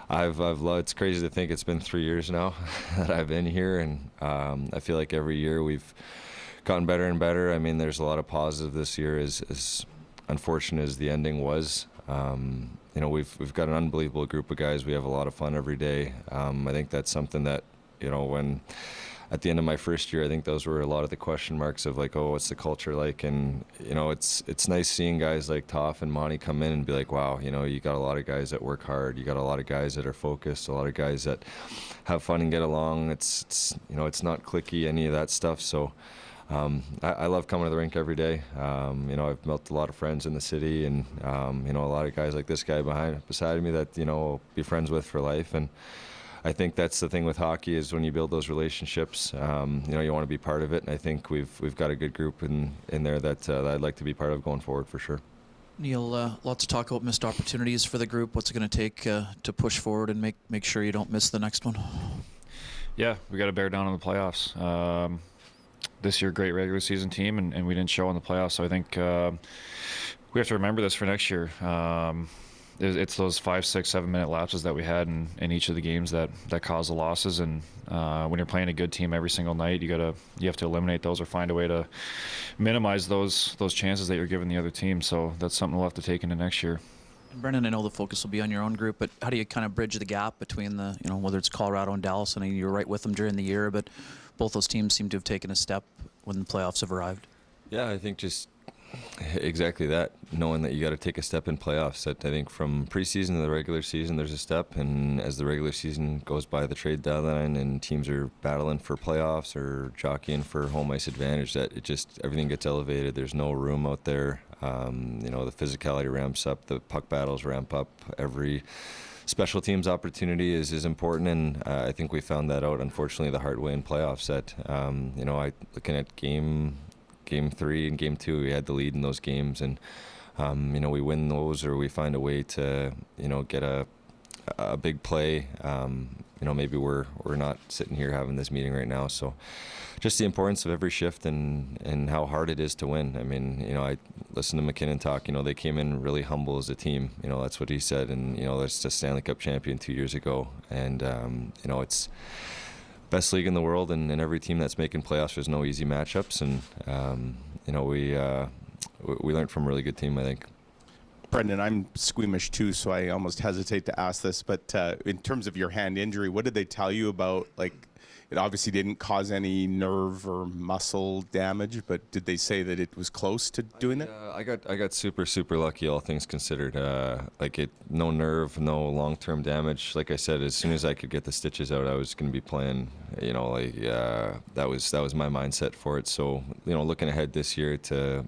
I've loved. It's crazy to think it's been 3 years now that I've been here, and I feel like every year we've gotten better and better. I mean, there's a lot of positive this year, as unfortunate as the ending was. We've got an unbelievable group of guys. We have a lot of fun every day. I think that's something that when at the end of my first year, I think those were a lot of the question marks of like, oh, what's the culture like? And it's nice seeing guys like Toff and Monty come in and be like, wow, you got a lot of guys that work hard. You got a lot of guys that are focused, a lot of guys that have fun and get along. It's not cliquey, any of that stuff. So I love coming to the rink every day. I've met a lot of friends in the city, and a lot of guys like this guy beside me that I'll be friends with for life. And I think that's the thing with hockey, is when you build those relationships, you want to be part of it. And I think we've got a good group in there that I'd like to be part of going forward for sure. Neil, lots of talk about missed opportunities for the group. What's it going to take to push forward and make sure you don't miss the next one? Yeah, we got to bear down on the playoffs. This year, great regular season team, and we didn't show in the playoffs. So I think we have to remember this for next year. It's those 5, 6, 7 minute lapses that we had in each of the games that caused the losses. And when you're playing a good team every single night, you have to eliminate those or find a way to minimize those chances that you're giving the other team. So that's something we'll have to take into next year. And Brendan, I know the focus will be on your own group, but how do you kind of bridge the gap between the, whether it's Colorado and Dallas? I mean, you were right with them during the year, but both those teams seem to have taken a step when the playoffs have arrived. Yeah, I think just exactly that, knowing that you got to take a step in playoffs. That I think from preseason to the regular season, there's a step, and as the regular season goes by the trade deadline and teams are battling for playoffs or jockeying for home ice advantage, that it just everything gets elevated. There's no room out there. The physicality ramps up, the puck battles ramp up. Every special teams opportunity is important, and I think we found that out, unfortunately, the hard way in playoffs. That looking at game 3 and game 2, we had the lead in those games, and we win those, or we find a way to get a big play. Maybe we're not sitting here having this meeting right now. So just the importance of every shift and how hard it is to win. I mean, I listened to McKinnon talk. They came in really humble as a team. That's what he said, and that's the Stanley Cup champion 2 years ago, and it's best league in the world, and every team that's making playoffs, there's no easy matchups, and we learned from a really good team, I think. Brendan, I'm squeamish too, so I almost hesitate to ask this, but in terms of your hand injury, what did they tell you about, it obviously didn't cause any nerve or muscle damage, but did they say that it was close to doing it? I got super lucky, all things considered. No nerve, no long-term damage. Like I said, as soon as I could get the stitches out, I was going to be playing. That was my mindset for it. So looking ahead this year to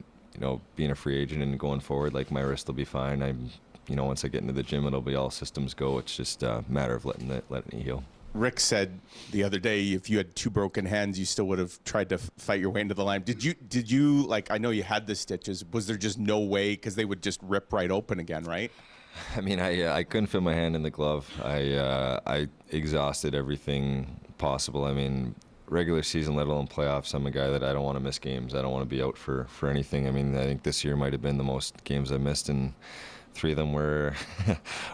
being a free agent and going forward, my wrist will be fine. Once I get into the gym, it'll be all systems go. It's just a matter of letting it heal. Rick said the other day, if you had 2 broken hands, you still would have tried to fight your way into the line. Did you I know you had the stitches. Was there just no way, because they would just rip right open again, right? I mean, I couldn't fit my hand in the glove. I exhausted everything possible. I mean, regular season, let alone playoffs, I'm a guy that I don't want to miss games. I don't want to be out for anything. I mean, I think this year might have been the most games I missed, and 3 of them were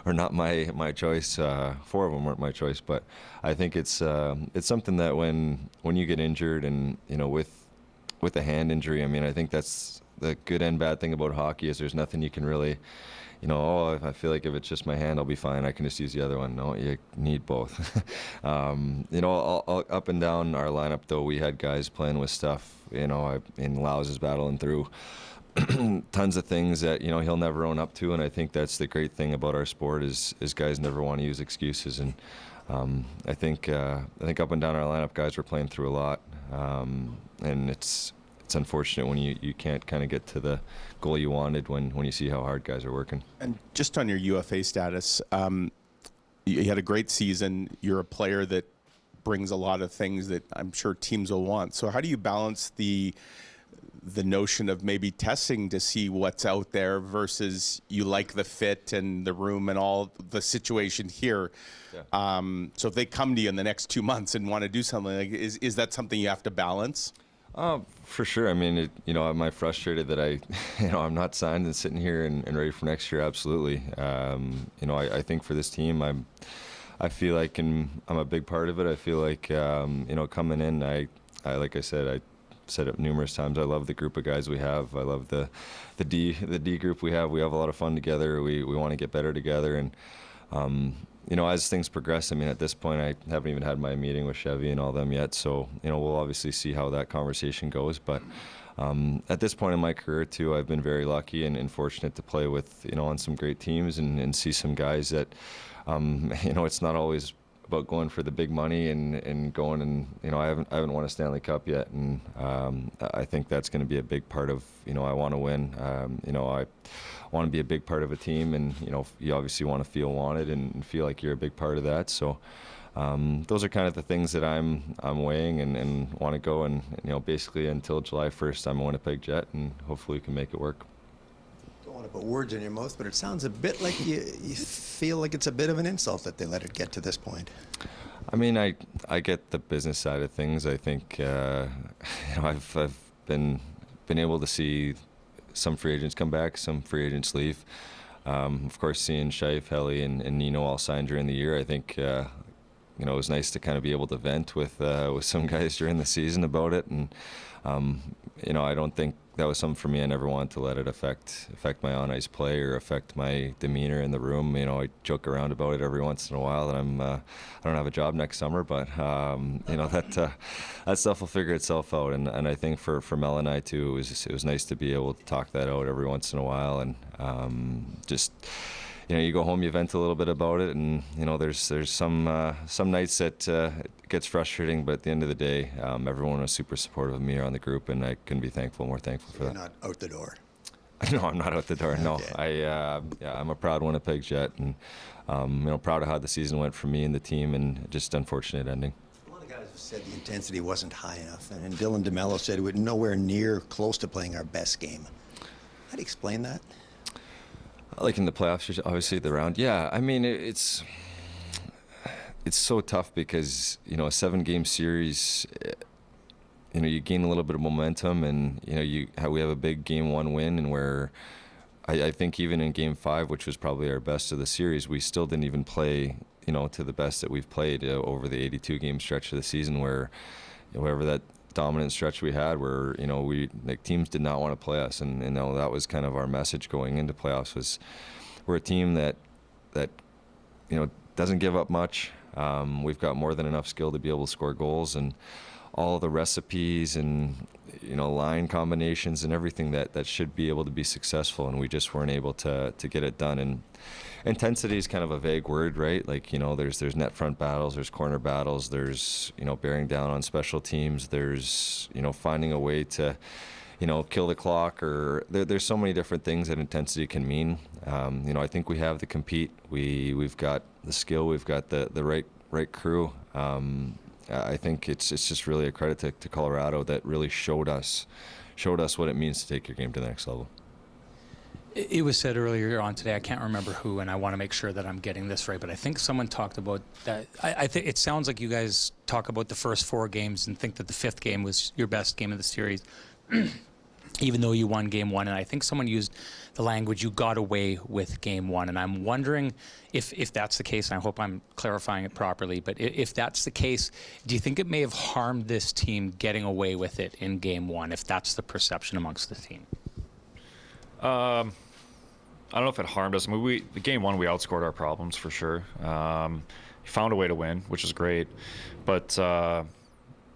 not my choice. 4 of them weren't my choice, but I think it's something that when you get injured and with a hand injury, I mean, I think that's the good and bad thing about hockey is there's nothing you can really, I feel like if it's just my hand, I'll be fine. I can just use the other one. No, you need both. All up and down our lineup, though, we had guys playing with stuff. In Laus is battling through tons of things that he'll never own up to, and I think that's the great thing about our sport is guys never want to use excuses, and I think up and down our lineup, guys were playing through a lot, and it's unfortunate when you can't kind of get to the goal you wanted when you see how hard guys are working. And just on your UFA status, you had a great season. You're a player that brings a lot of things that I'm sure teams will want. So how do you balance the notion of maybe testing to see what's out there versus you like the fit and the room and all the situation here? Yeah. So if they come to you in the next 2 months and want to do something, is that something you have to balance? For sure. I mean, am I frustrated that I'm not signed and sitting here and ready for next year? Absolutely. I think for this team, I feel like I'm a big part of it. I feel like, coming in, I like I said, I said it numerous times, I love the group of guys we have. I love the D group we have. We have a lot of fun together. We want to get better together. And, as things progress, I mean, at this point, I haven't even had my meeting with Chevy and all them yet. So, we'll obviously see how that conversation goes. But at this point in my career, too, I've been very lucky and fortunate to play with, on some great teams and see some guys that, it's not always about going for the big money and going and, I haven't won a Stanley Cup yet. And I think that's going to be a big part of, I want to win. I want to be a big part of a team, and you obviously want to feel wanted and feel like you're a big part of that. So those are kind of the things that I'm weighing and want to go, and basically until July 1st I'm a Winnipeg Jet, and hopefully we can make it work. want to put words in your mouth, but it sounds a bit like you feel like it's a bit of an insult that they let it get to this point. I mean, I get the business side of things. I think I've been able to see some free agents come back, some free agents leave. Of course, seeing Scheif, Helly, and Nino all signed during the year, I think it was nice to kind of be able to vent with some guys during the season about it. And I don't think that was something for me. I never wanted to let it affect my on-ice play or affect my demeanor in the room. I joke around about it every once in a while that I don't have a job next summer, but that stuff will figure itself out. And I think for Mel and I too, it was nice to be able to talk that out every once in a while, and you go home, you vent a little bit about it, and there's some nights that it gets frustrating, but at the end of the day, everyone was super supportive of me around the group, and I couldn't be more thankful for that. You're not out the door. No, I'm not out the door. No, Okay. I'm a proud Winnipeg Jet, and proud of how the season went for me and the team, and just unfortunate ending. A lot of guys have said the intensity wasn't high enough, and Dylan DeMello said we're nowhere near close to playing our best game. How do you explain that? Like in the playoffs, obviously the round. Yeah, I mean it's so tough because a 7-game series, you gain a little bit of momentum, and we have a big Game 1 win, and where I think even in Game 5, which was probably our best of the series, we still didn't even play to the best that we've played over the 82-game stretch of the season, where whoever that dominant stretch we had, where teams did not want to play us, and that was kind of our message going into playoffs, was we're a team that doesn't give up much. We've got more than enough skill to be able to score goals, and all the recipes and line combinations and everything that should be able to be successful, and we just weren't able to get it done. And intensity is kind of a vague word, right? Like, there's net front battles, there's corner battles, there's, bearing down on special teams, there's, finding a way to, kill the clock, or there's so many different things that intensity can mean. I think we have the compete. We've got the skill, we've got the right crew. I think it's just really a credit to Colorado that really showed us what it means to take your game to the next level. It was said earlier on today, I can't remember who, and I want to make sure that I'm getting this right, but I think someone talked about that. I think it sounds like you guys talk about the first 4 games and think that the 5th game was your best game of the series, even though you won Game 1. And I think someone used the language, you got away with Game 1. And I'm wondering if that's the case, and I hope I'm clarifying it properly, but if that's the case, do you think it may have harmed this team getting away with it in Game 1, if that's the perception amongst the team? I don't know if it harmed us. I mean, the Game 1, we outscored our problems for sure. Found a way to win, which is great. But,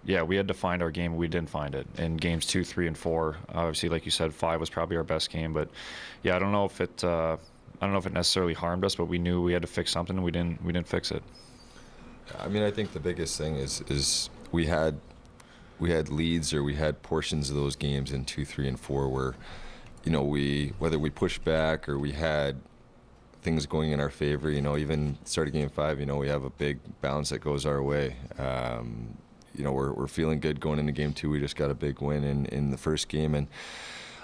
we had to find our game. We didn't find it. In Games 2, 3, and 4, obviously, like you said, 5 was probably our best game. But, I don't know if it necessarily harmed us, but we knew we had to fix something, and we didn't fix it. I mean, I think the biggest thing is we had leads, or we had portions of those games in 2, 3, and 4 where whether we pushed back or we had things going in our favor, even starting Game 5, we have a big bounce that goes our way. We're feeling good going into Game 2. We just got a big win in the first game, and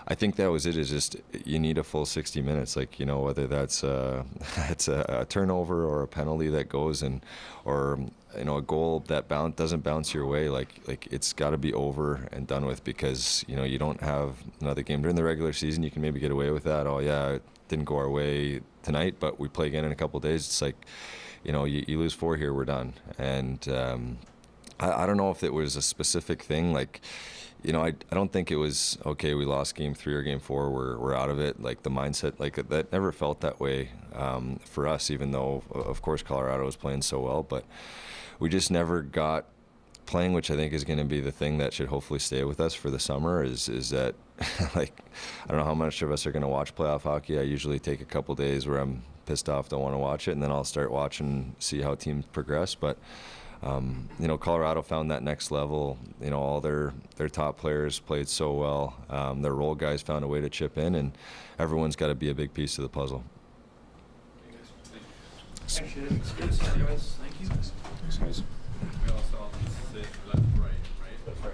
I think that was it. Is just you need a full 60 minutes, whether that's it's a turnover or a penalty that goes or a goal that doesn't bounce your way. Like it's got to be over and done with, because you don't have another game during the regular season. You can maybe get away with that. Oh yeah, it didn't go our way tonight, but we play again in a couple of days. It's like you lose 4 here, we're done. And I don't know if it was a specific thing. I don't think it was, okay, we lost Game 3 or Game 4, we're out of it. Like the mindset, that never felt that way for us, even though, of course, Colorado was playing so well. But we just never got playing, which I think is going to be the thing that should hopefully stay with us for the summer, is that, I don't know how much of us are going to watch playoff hockey. I usually take a couple days where I'm pissed off, don't want to watch it, and then I'll start watching, see how teams progress. But Colorado found that next level. All their top players played so well. Their role guys found a way to chip in, and everyone's got to be a big piece of the puzzle. Thank you. It's good to see you guys. Thank you. Thanks, guys. We also sit left, right? That's right.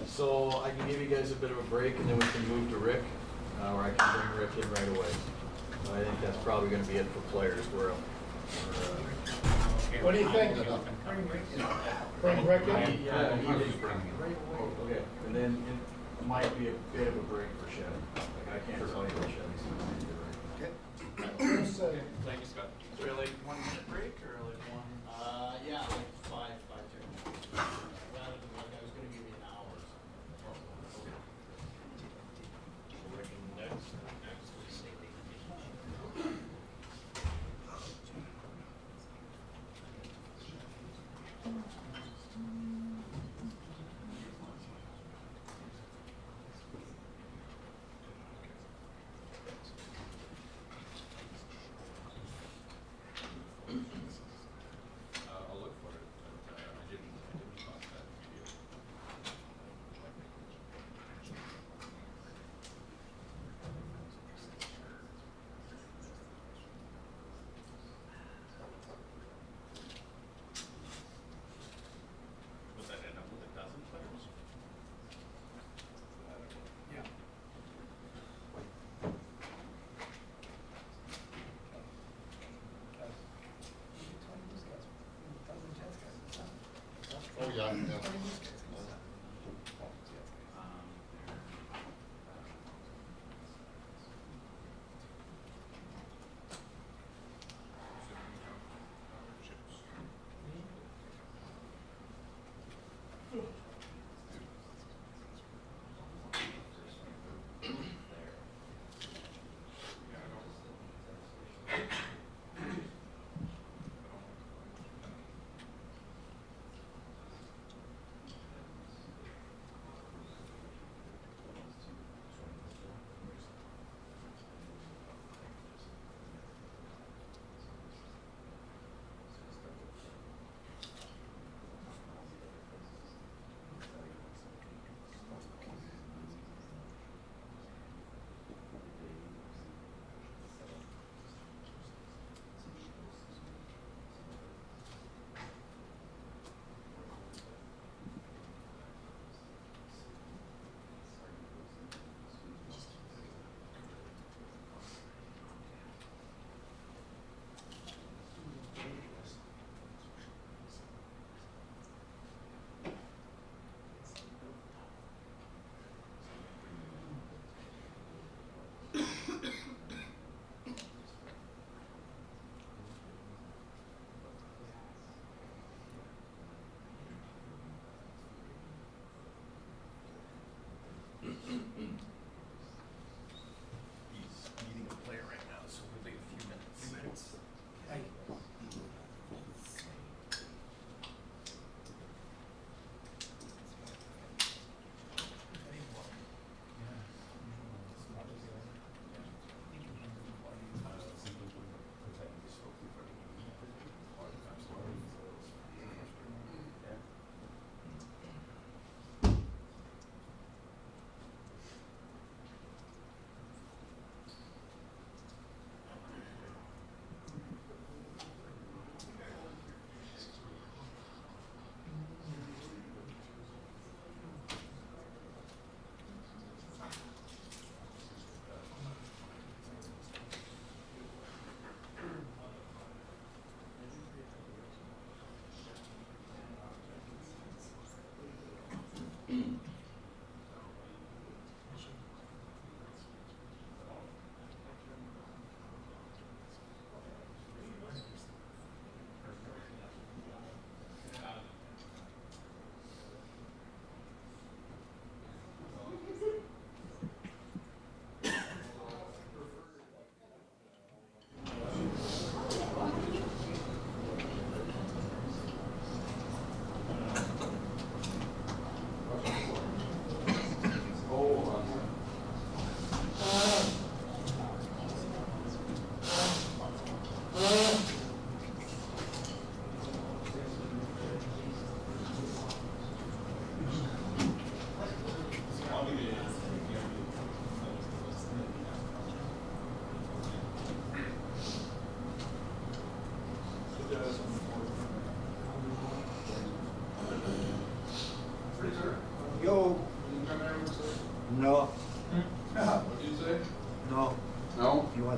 So I can give you guys a bit of a break, and then we can move to Rick. where I can bring Rick in right away. So I think that's probably going to be it for players. What do you think? Bring Rick in? Yeah, okay. And then it might be a bit of a break for Shed. Like, I can't tell you what Shed's going to do. Thank you, Scott. Is there like 1 minute break or like one? Yeah, like 5, 10 minutes. Rather than like I was gonna give you an hour or something. I'll look for it, but I didn't talk that video. Would that end up with 12 players? Yeah. Oh, yeah.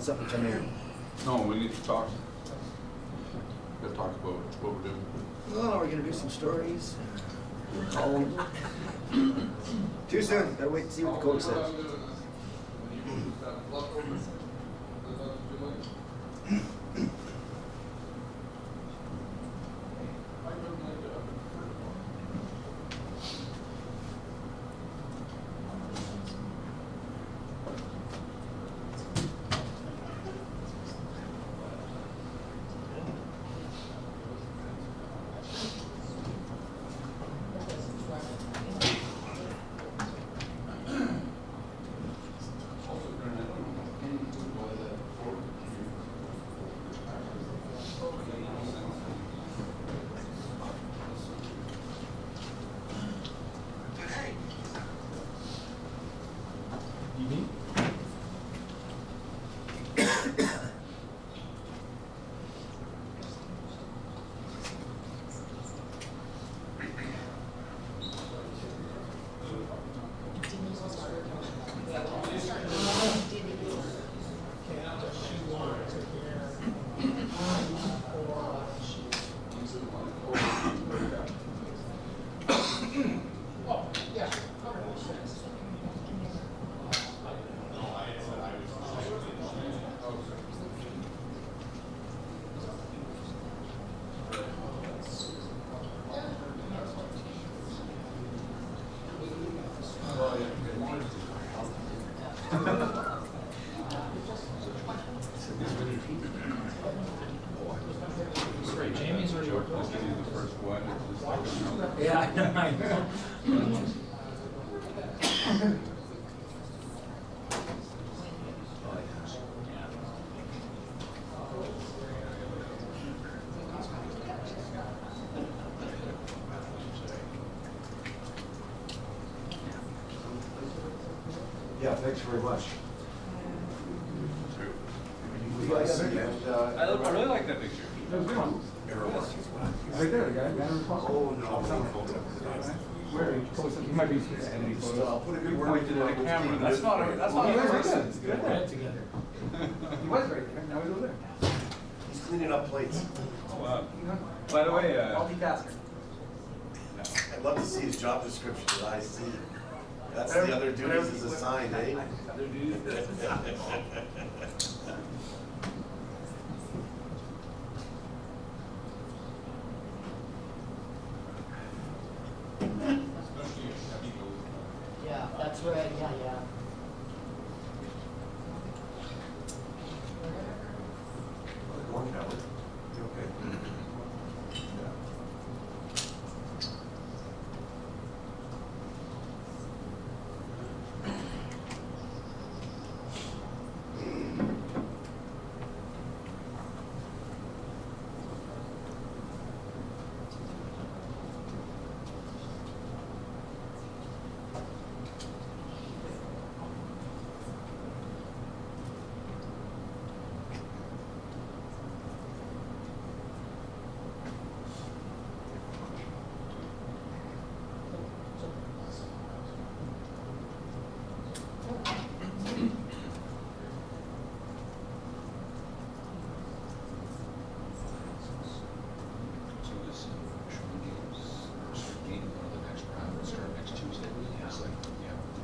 something come here. No, we need to talk. We'll talk about what we're doing. Oh, we're gonna do some stories. Call them. Too soon. Gotta wait and see what the coach says. Yeah, I know. Yeah, thanks very much. I really like that picture. Right there, the guy. Oh, no. Where he might be editing photos. I'll put a good word into the camera. That's not a person. It's good. Together. He was right there. Now he's over there. He's cleaning up plates. Oh, wow. By the way, Multitasker. I'd love to see his job description that I see. That's the other duties is assigned, eh? other dudes. Yeah, that's right. Yeah, yeah. One covered. You okay?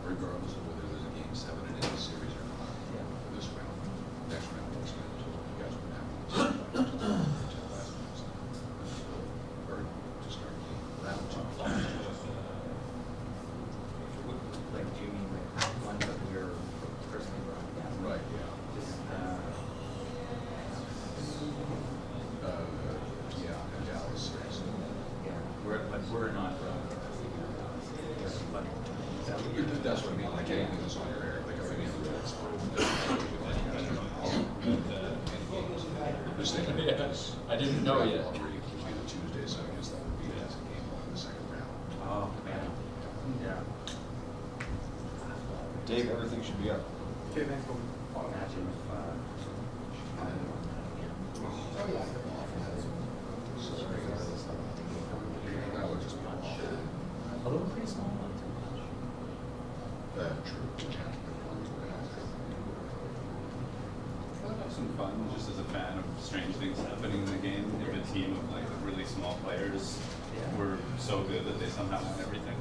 Regardless of whether there's a game 7 in any series or not, for this round, next round, what's going to you guys would have or to start round 2. Like, do you mean like ones that we're personally broadcasting? Right, yeah. Just, yeah, in Dallas series. yeah, we're not broadcasting. That's what I mean, like anything that's on your air, like if any other that's just thinking because I didn't know yet. Would be the Tuesday, so I guess that would be as a game on the second round. Oh, man. Yeah. Dave, everything should be up. Okay, thanks, Colby. Imagine if, That would just be a little pretty small one. true. some fun just as a fan of strange things happening in the game. If a team of like really small players were so good that they somehow won everything.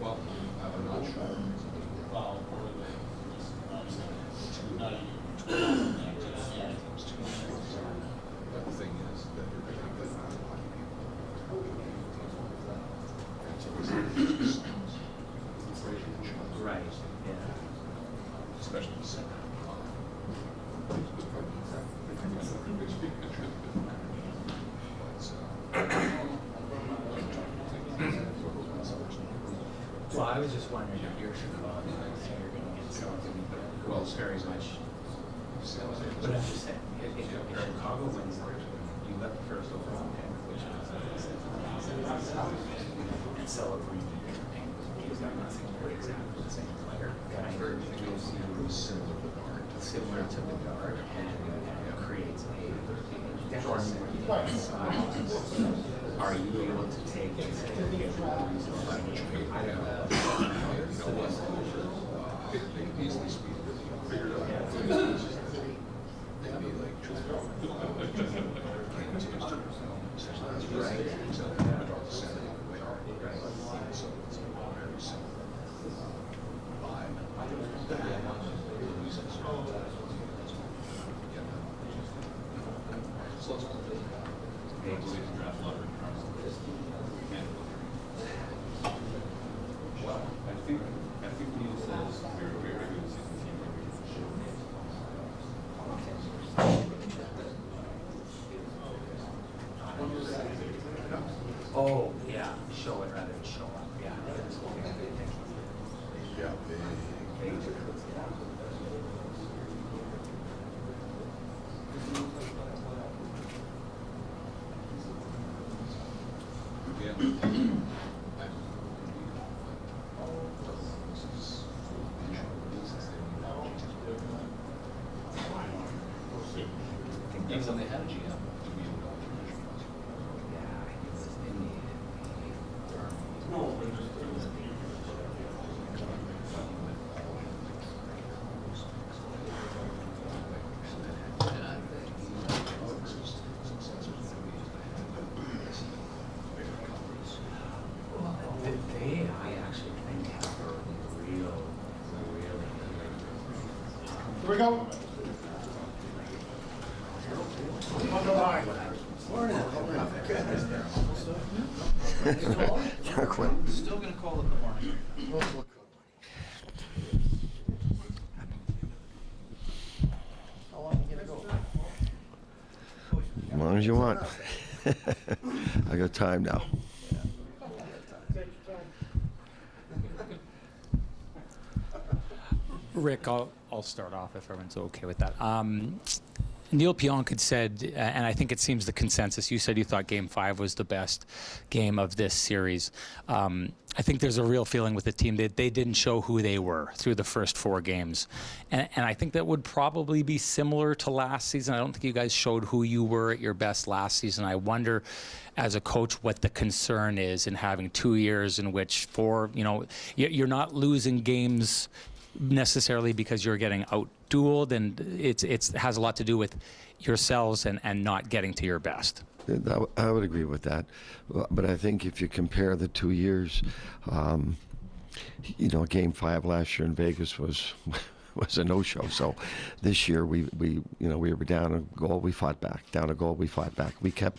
Well, I'm not sure. But the thing is that Right, yeah. Especially the center. Well, I was just wondering if you're Chicago, you're going to get something, well, it's very much. But I'm just saying, if Chicago wins, you got the first overall pick, which is and celebrate. He's got nothing but exactly the same player. I heard it was similar to the guard and creates a deficit. Are you able to take I don't know. I think Neil says we're a very good season team. Oh, yeah, show it rather than show up, yeah. Yeah, Things on the head of GM. I actually think have a really. Here we go. Still going to call it the morning. How long are you going to go? As long as you want. I got time now. Rick, I'll start off if everyone's okay with that. Neil Pionk had said, and I think it seems the consensus, you said you thought Game 5 was the best game of this series. I think there's a real feeling with the team that they didn't show who they were through the first 4 games. And I think that would probably be similar to last season. I don't think you guys showed who you were at your best last season. I wonder, as a coach, what the concern is in having 2 years in which you're not losing games necessarily because you're getting out-dueled, and it has a lot to do with yourselves and not getting to your best. I would agree with that, but I think if you compare the 2 years, Game 5 last year in Vegas was a no-show. So this year we were down a goal, we fought back. Down a goal, we fought back. We kept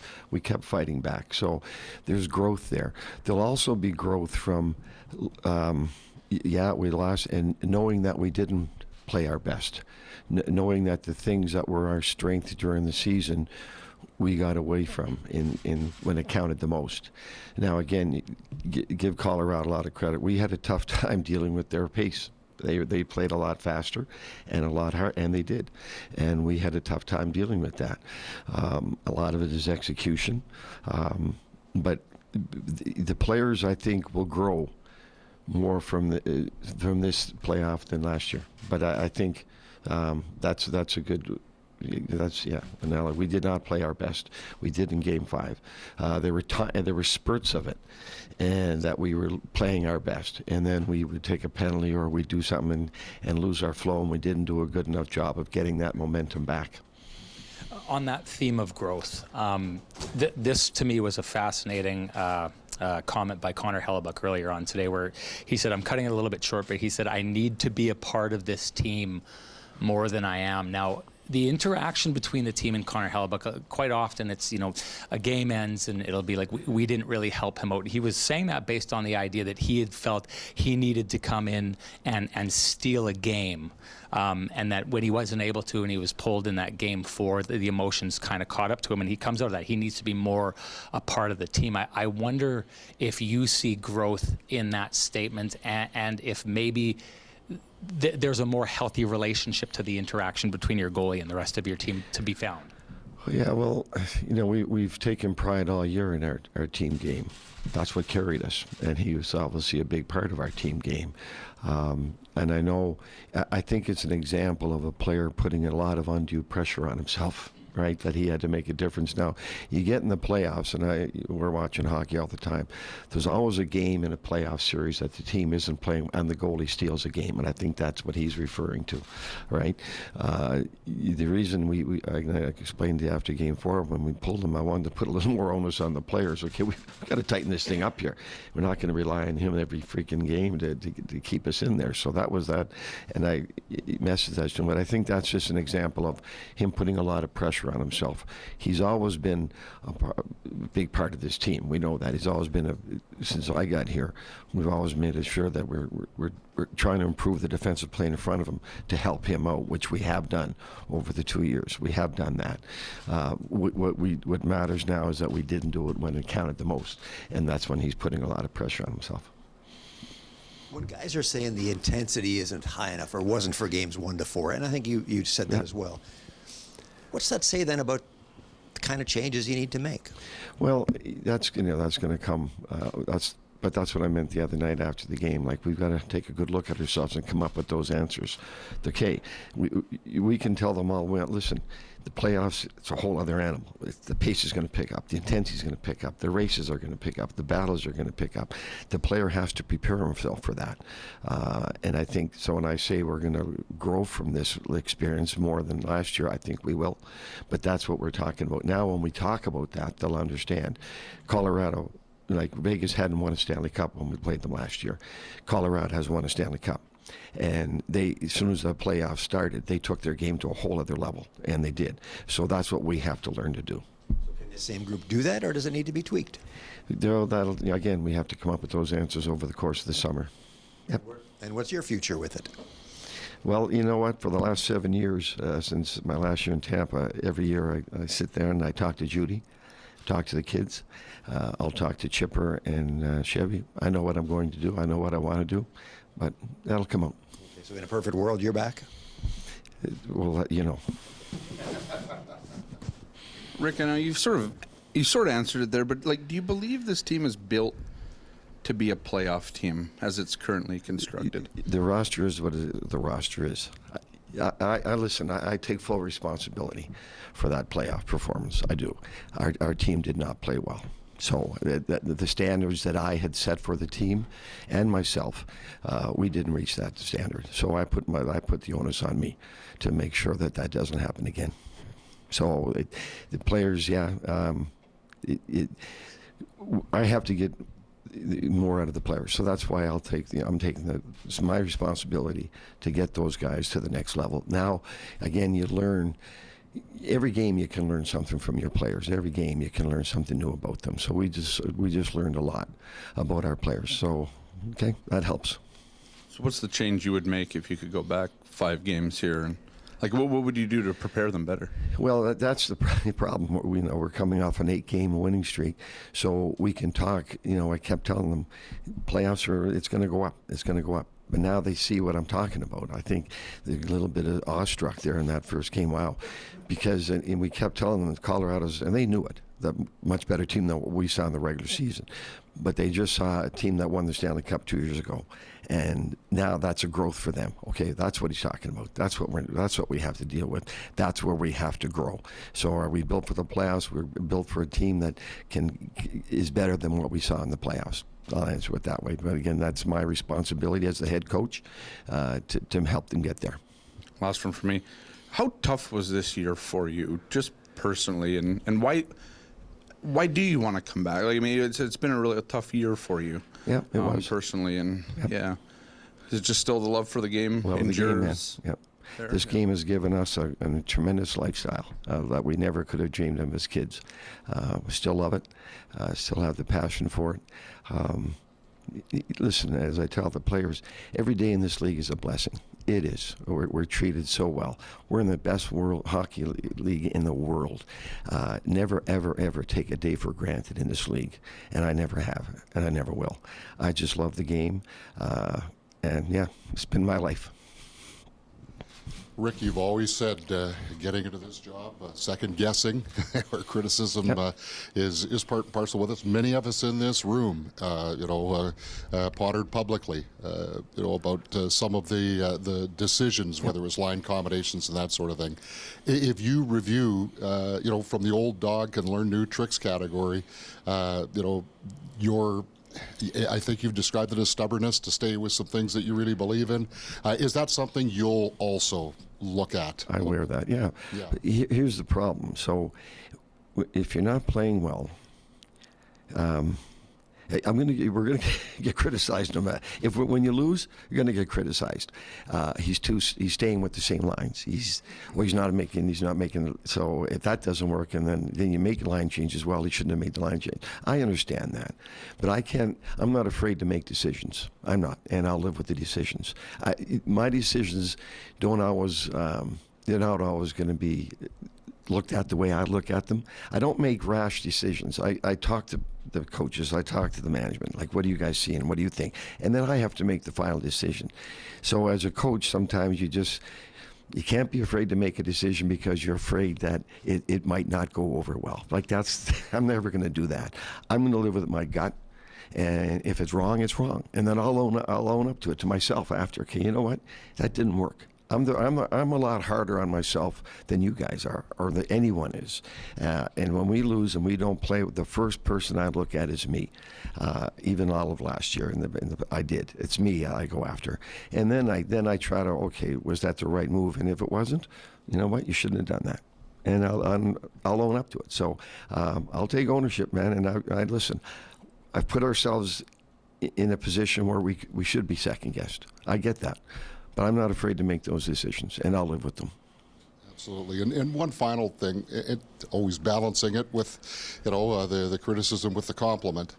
fighting back. So there's growth there. There'll also be growth from. We lost, and knowing that we didn't play our best, knowing that the things that were our strength during the season, we got away from in when it counted the most. Now again, give Colorado a lot of credit. We had a tough time dealing with their pace. They played a lot faster and a lot hard, and they did. And we had a tough time dealing with that. A lot of it is execution. But the players, I think, will grow more from this playoff than last year. But I think that's a good. Analogy. We did not play our best. We did in Game 5. There were spurts of it, and that we were playing our best, and then we would take a penalty or we'd do something and lose our flow, and we didn't do a good enough job of getting that momentum back. On that theme of growth, this to me was a fascinating comment by Connor Hellebuyck earlier on today, where he said, I'm cutting it a little bit short, but he said, I need to be a part of this team more than I am. Now, the interaction between the team and Connor Hellebuyck, quite often it's, a game ends and it'll be like, we didn't really help him out. He was saying that based on the idea that he had felt he needed to come in and steal a game. And that when he wasn't able to and he was pulled in that Game 4, the emotions kind of caught up to him, and he comes out of that. He needs to be more a part of the team. I wonder if you see growth in that statement, and if maybe there's a more healthy relationship to the interaction between your goalie and the rest of your team to be found. Yeah, well, we've taken pride all year in our team game. That's what carried us, and he was obviously a big part of our team game. And I think it's an example of a player putting a lot of undue pressure on himself, right? That he had to make a difference. Now, you get in the playoffs, and we're watching hockey all the time. There's always a game in a playoff series that the team isn't playing, and the goalie steals a game, and I think that's what he's referring to, right? The reason I explained after Game 4 when we pulled him, I wanted to put a little more onus on the players. Okay, we've got to tighten this thing up here. We're not going to rely on him every freaking game to keep us in there. So that was that, and I messaged that to him. But I think that's just an example of him putting a lot of pressure on himself. He's always been a big part of this team. We know that. He's always been, since I got here, we've always made sure that we're trying to improve the defensive play in front of him to help him out, which we have done over the 2 years. We have done that. What matters now is that we didn't do it when it counted the most, and that's when he's putting a lot of pressure on himself. When guys are saying the intensity isn't high enough or wasn't for games 1 to 4, and I think you said that as well. What's that say then about the kind of changes you need to make? Well, that's going to come. But that's what I meant the other night after the game. Like, we've got to take a good look at ourselves and come up with those answers. Okay, we can tell them all, well, listen, the playoffs, it's a whole other animal. The pace is going to pick up. The intensity is going to pick up. The races are going to pick up. The battles are going to pick up. The player has to prepare himself for that. And I think, so when I say we're going to grow from this experience more than last year, I think we will. But that's what we're talking about. Now, when we talk about that, they'll understand. Colorado, like Vegas hadn't won a Stanley Cup when we played them last year. Colorado has won a Stanley Cup. And as soon as the playoffs started, they took their game to a whole other level, and they did. So that's what we have to learn to do. So can the same group do that, or does it need to be tweaked? Again, we have to come up with those answers over the course of the summer. Yep. And what's your future with it? Well, you know what? For the last 7 years, since my last year in Tampa, every year I sit there and I talk to Judy, talk to the kids. I'll talk to Chipper and Chevy. I know what I'm going to do. I know what I want to do, but that'll come out. Okay, so in a perfect world, you're back? We'll let you know. Rick, I know you sort of answered it there, but do you believe this team is built to be a playoff team as it's currently constructed? The roster is what the roster is. I listen. I take full responsibility for that playoff performance. I do. Our team did not play well. So the standards that I had set for the team and myself, we didn't reach that standard. So I put the onus on me to make sure that doesn't happen again. So the players, I have to get more out of the players. So that's why it's my responsibility to get those guys to the next level. Now, again, you learn. Every game you can learn something from your players. Every game you can learn something new about them. So we just learned a lot about our players. So, okay, that helps. So what's the change you would make if you could go back 5 games here? And what would you do to prepare them better? Well, that's the problem. We're coming off an 8-game winning streak, so we can talk. I kept telling them, playoffs it's going to go up. It's going to go up. But now they see what I'm talking about. I think they're a little bit awestruck there in that first game. Wow. Because and we kept telling them Colorado's, and they knew it, the much better team than what we saw in the regular season. But they just saw a team that won the Stanley Cup 2 years ago. And now that's a growth for them. Okay, that's what he's talking about. That's what we have to deal with. That's where we have to grow. So are we built for the playoffs? We're built for a team that is better than what we saw in the playoffs. I'll answer it that way. But again, that's my responsibility as the head coach to help them get there. Last one for me. How tough was this year for you, just personally, and why do you want to come back? Like, I mean, it's been a really tough year for you. Yeah, it was personally, and yeah, is it just still the love for the game? Love the game, man. Yep. This game has given us a tremendous lifestyle that we never could have dreamed of as kids. We still love it. Still have the passion for it. Listen, as I tell the players, every day in this league is a blessing. It is. We're treated so well. We're in the best world hockey league in the world. Never, ever, ever take a day for granted in this league. And I never have, and I never will. I just love the game. And yeah, it's been my life. Rick, you've always said getting into this job, second guessing or criticism is part and parcel with us. Many of us in this room, pottered publicly, about some of the decisions, whether it was line combinations and that sort of thing. If you review, from the old dog can learn new tricks category, your I think you've described it as stubbornness to stay with some things that you really believe in. Is that something you'll also look at? I wear that, yeah. Here's the problem. So if you're not playing well, we're gonna get criticized no matter. When you lose, you're gonna get criticized. He's staying with the same lines. He's not making. So if that doesn't work, and then you make a line change as well, he shouldn't have made the line change. I understand that, but I'm not afraid to make decisions. I'm not, and I'll live with the decisions. My decisions don't always. They're not always going to be looked at the way I look at them. I don't make rash decisions. I talk to the coaches, I talk to the management, like, what do you guys see and what do you think? And then I have to make the final decision. So as a coach, sometimes you can't be afraid to make a decision because you're afraid that it might not go over well. Like I'm never going to do that. I'm going to live with my gut. And if it's wrong, it's wrong. And then I'll own up to it to myself after. Okay, you know what? That didn't work. I'm a lot harder on myself than you guys are, or that anyone is. And when we lose and we don't play, the first person I look at is me. Even all of last year, I did. It's me I go after. And then I try to, okay, was that the right move? And if it wasn't, you know what? You shouldn't have done that. And I'll own up to it. So I'll take ownership, man. And I listen. I've put ourselves in a position where we should be second guessed. I get that. But I'm not afraid to make those decisions, and I'll live with them. Absolutely. And one final thing, always balancing it with, the criticism with the compliment.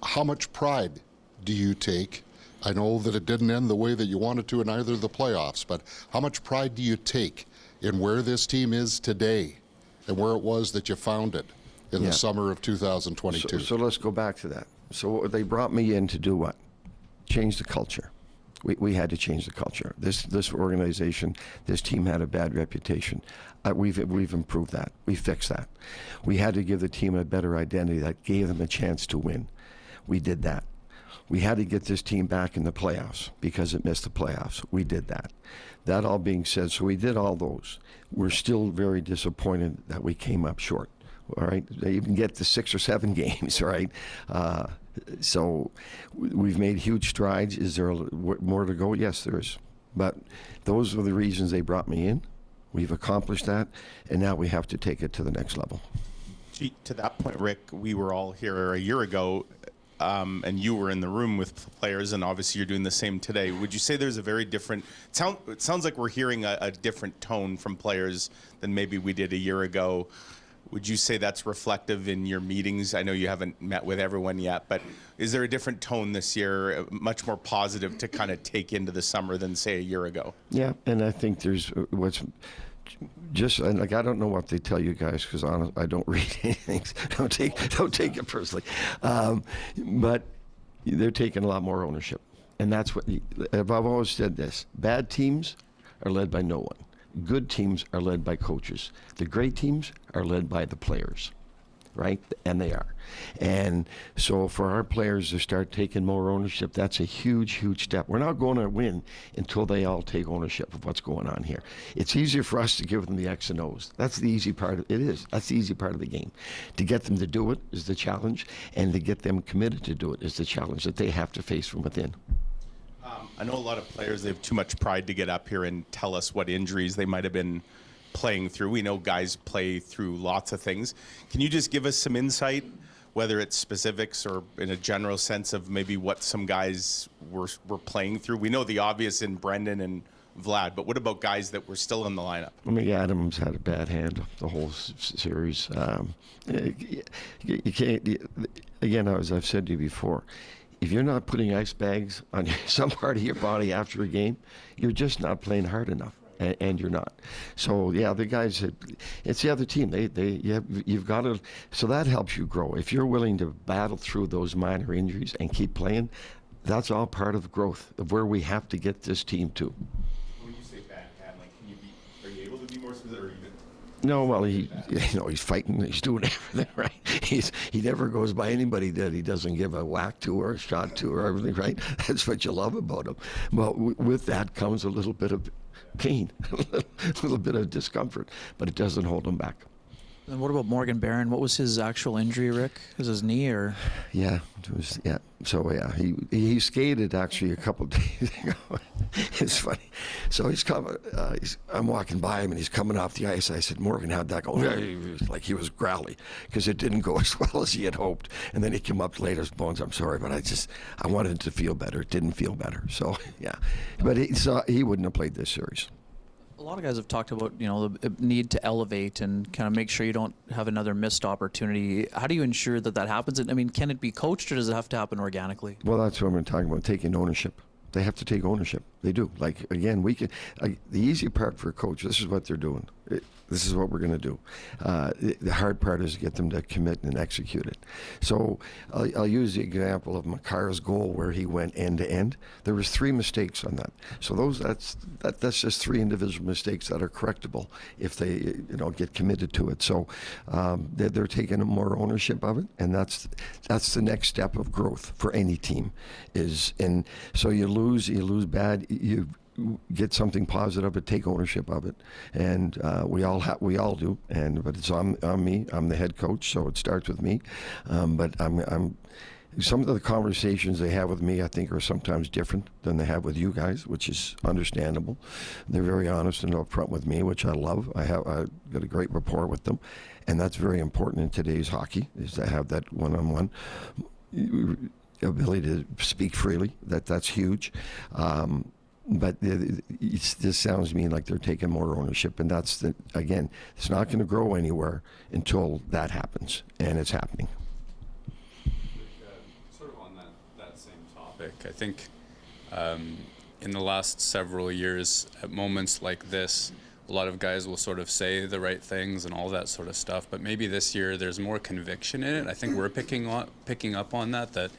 How much pride do you take? I know that it didn't end the way that you wanted to in either of the playoffs, but how much pride do you take in where this team is today and where it was that you found it in the summer of 2022? So let's go back to that. So they brought me in to do what? Change the culture. We had to change the culture. This organization, this team had a bad reputation. We've improved that. We fixed that. We had to give the team a better identity that gave them a chance to win. We did that. We had to get this team back in the playoffs because it missed the playoffs. We did that. That all being said, so we did all those. We're still very disappointed that we came up short. All right, they even get to 6 or 7 games. All right. So we've made huge strides. Is there more to go? Yes, there is. But those were the reasons they brought me in. We've accomplished that, and now we have to take it to the next level. Gee, to that point, Rick, we were all here a year ago, and you were in the room with players, and obviously you're doing the same today. Would you say there's a very different it sounds like we're hearing a different tone from players than maybe we did a year ago? Would you say that's reflective in your meetings? I know you haven't met with everyone yet, but is there a different tone this year, much more positive to kind of take into the summer than, say, a year ago? Yeah, and I think there's what's just like, I don't know what they tell you guys because I don't read anything. Don't take it personally, but they're taking a lot more ownership. And that's what I've always said this. Bad teams are led by no one. Good teams are led by coaches. The great teams are led by the players, right? And they are. And so for our players to start taking more ownership, that's a huge, huge step. We're not going to win until they all take ownership of what's going on here. It's easier for us to give them the X and O's. That's the easy part. It is. That's the easy part of the game. To get them to do it is the challenge, and to get them committed to do it is the challenge that they have to face from within. I know a lot of players, they have too much pride to get up here and tell us what injuries they might have been playing through. We know guys play through lots of things. Can you just give us some insight, whether it's specifics or in a general sense of maybe what some guys were playing through? We know the obvious in Brendan and Vlad, but what about guys that were still in the lineup? I mean, Adams had a bad hand the whole series. You can't, again, as I've said to you before, if you're not putting ice bags on some part of your body after a game, you're just not playing hard enough, and you're not. So yeah, the guys, it's the other team. You've got to. So that helps you grow. If you're willing to battle through those minor injuries and keep playing, that's all part of growth of where we have to get this team to. When you say bad handling, are you able to be more specific? Or No, well, he's fighting, he's doing everything right. He never goes by anybody that he doesn't give a whack to or a shot to or everything right. That's what you love about him. Well, with that comes a little bit of pain, a little bit of discomfort, but it doesn't hold him back. And what about Morgan Barron? What was his actual injury, Rick? Was his knee or? Yeah, it was. Yeah. So yeah, he skated actually a couple of days ago. It's funny. So he's coming. I'm walking by him and he's coming off the ice. I said, Morgan, how'd that go? Like he was growly because it didn't go as well as he had hoped. And then he came up later, Bones, I'm sorry, but I wanted it to feel better. It didn't feel better. So yeah, but he wouldn't have played this series. A lot of guys have talked about, the need to elevate and kind of make sure you don't have another missed opportunity. How do you ensure that happens? I mean, can it be coached or does it have to happen organically? Well, that's what I'm talking about, taking ownership. They have to take ownership. They do. Like, again, we can. The easy part for a coach, this is what they're doing. This is what we're going to do. The hard part is to get them to commit and execute it. So I'll use the example of Makar's goal where he went end to end. There was 3 mistakes on that. So that's just 3 individual mistakes that are correctable if they get committed to it. So they're taking more ownership of it, and that's the next step of growth for any team. And so you lose bad. You get something positive, but take ownership of it, and we all do. But it's on me. I'm the head coach, so it starts with me. But I'm some of the conversations they have with me, I think, are sometimes different than they have with you guys, which is understandable. They're very honest and upfront with me, which I love. I got a great rapport with them, and that's very important in today's hockey, is to have that one-on-one ability to speak freely. That's huge. But this sounds to me like they're taking more ownership, and again, it's not going to grow anywhere until that happens, and it's happening. Sort of on that same topic, I think in the last several years, at moments like this, a lot of guys will sort of say the right things and all that sort of stuff, but maybe this year there's more conviction in it. I think we're picking up on that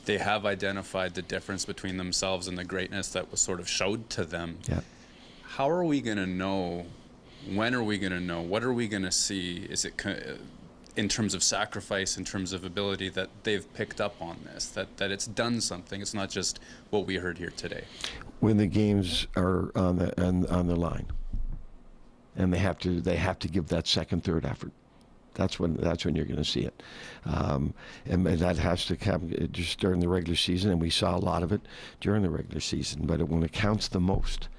they have identified the difference between themselves and the greatness that was sort of showed to them. Yeah. How are we going to know? When are we going to know? What are we going to see? Is it in terms of sacrifice, in terms of ability, that they've picked up on this, that it's done something? It's not just what we heard here today. When the games are on the line, and they have to give that second, third effort. That's when you're going to see it, and that has to come just during the regular season, and we saw a lot of it during the regular season. But when it counts the most,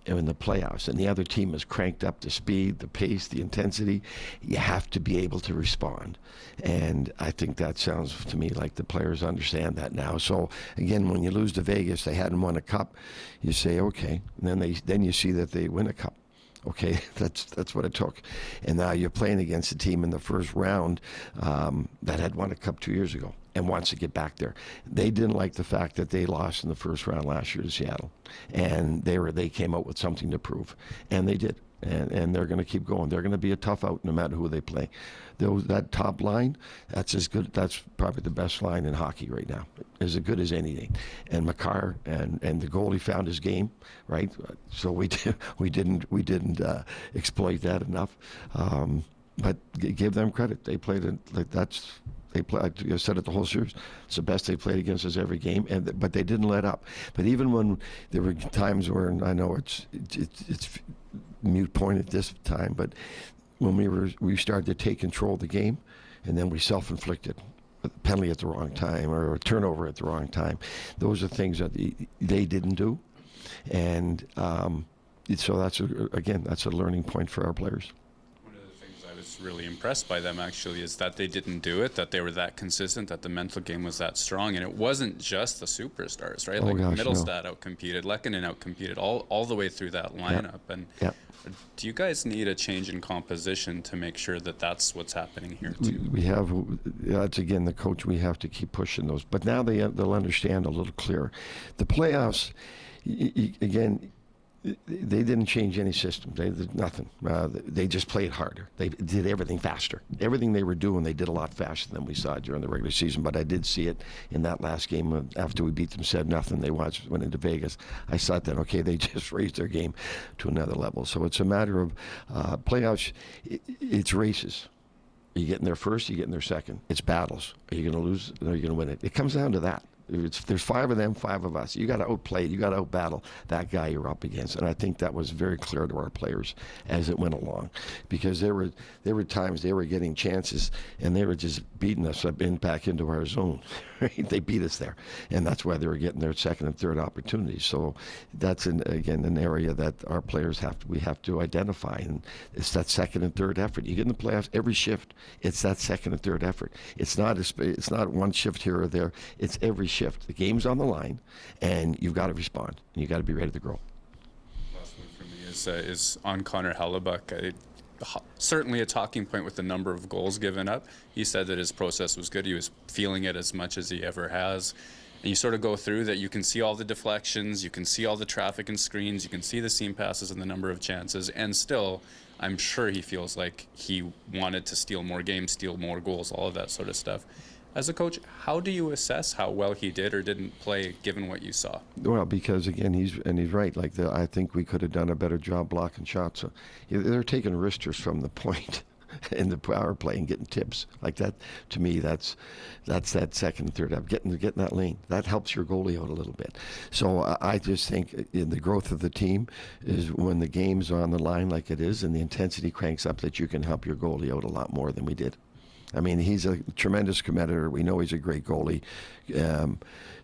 in the playoffs, and the other team has cranked up the speed, the pace, the intensity, you have to be able to respond. And I think that sounds to me like the players understand that now. So again, when you lose to Vegas, they hadn't won a cup. You say okay, and then you see that they win a cup. Okay, that's what it took. And now you're playing against a team in the first round that had won a cup 2 years ago and wants to get back there. They didn't like the fact that they lost in the first round last year to Seattle, and they came out with something to prove, and they did. and they're going to keep going. They're going to be a tough out no matter who they play. That top line, that's as good. That's probably the best line in hockey right now, as good as anything. And Makar and the goalie found his game, right? So we didn't exploit that enough. But give them credit. They played it like that's. They play. I said it the whole series. It's the best they played against us every game, but they didn't let up. But even when there were times where, and I know it's mute point at this time, but when we started to take control of the game, and then we self-inflicted a penalty at the wrong time or a turnover at the wrong time. Those are things that they didn't do, and so that's a learning point for our players. I was really impressed by them actually is that they didn't do it, that they were that consistent, that the mental game was that strong, and it wasn't just the superstars, right? Middlestad outcompeted, Lehkonen outcompeted all the way through that lineup. And do you guys need a change in composition to make sure that that's what's happening here too? We have, that's again the coach. We have to keep pushing those, but now they'll understand a little clearer. The playoffs, again. They didn't change any system. They did nothing. They just played harder. They did everything faster. Everything they were doing, they did a lot faster than we saw during the regular season. But I did see it in that last game after we beat them 7-0. They went into Vegas. I saw that, okay, they just raised their game to another level. So it's a matter of playoffs. It's races. Are you getting there first? Are you getting there second? It's battles. Are you going to lose or are you going to win it? It comes down to that. There's 5 of them, 5 of us. You got to outplay. You got to outbattle that guy you're up against, and I think that was very clear to our players as it went along, because there were times they were getting chances and they were just beating us back into our zone. Right? They beat us there, and that's why they were getting their second and third opportunities. So that's again an area that our players we have to identify, and it's that second and third effort. You get in the playoffs every shift. It's that second and third effort. It's not one shift here or there. It's every shift. The game's on the line, and you've got to respond. And you've got to be ready to grow. Last one for me is on Connor Hellebuyck. Certainly a talking point with the number of goals given up. He said that his process was good. He was feeling it as much as he ever has. And you sort of go through that. You can see all the deflections. You can see all the traffic and screens. You can see the seam passes and the number of chances. And still, I'm sure he feels like he wanted to steal more games, steal more goals, all of that sort of stuff. As a coach, how do you assess how well he did or didn't play given what you saw? Well, because again, he's right. I think we could have done a better job blocking shots. So they're taking wristers from the point in the power play and getting tips like that. To me, that's that second and third. Getting that lane that helps your goalie out a little bit. So I just think in the growth of the team is when the game's on the line like it is, and the intensity cranks up, that you can help your goalie out a lot more than we did. I mean, he's a tremendous competitor. We know he's a great goalie.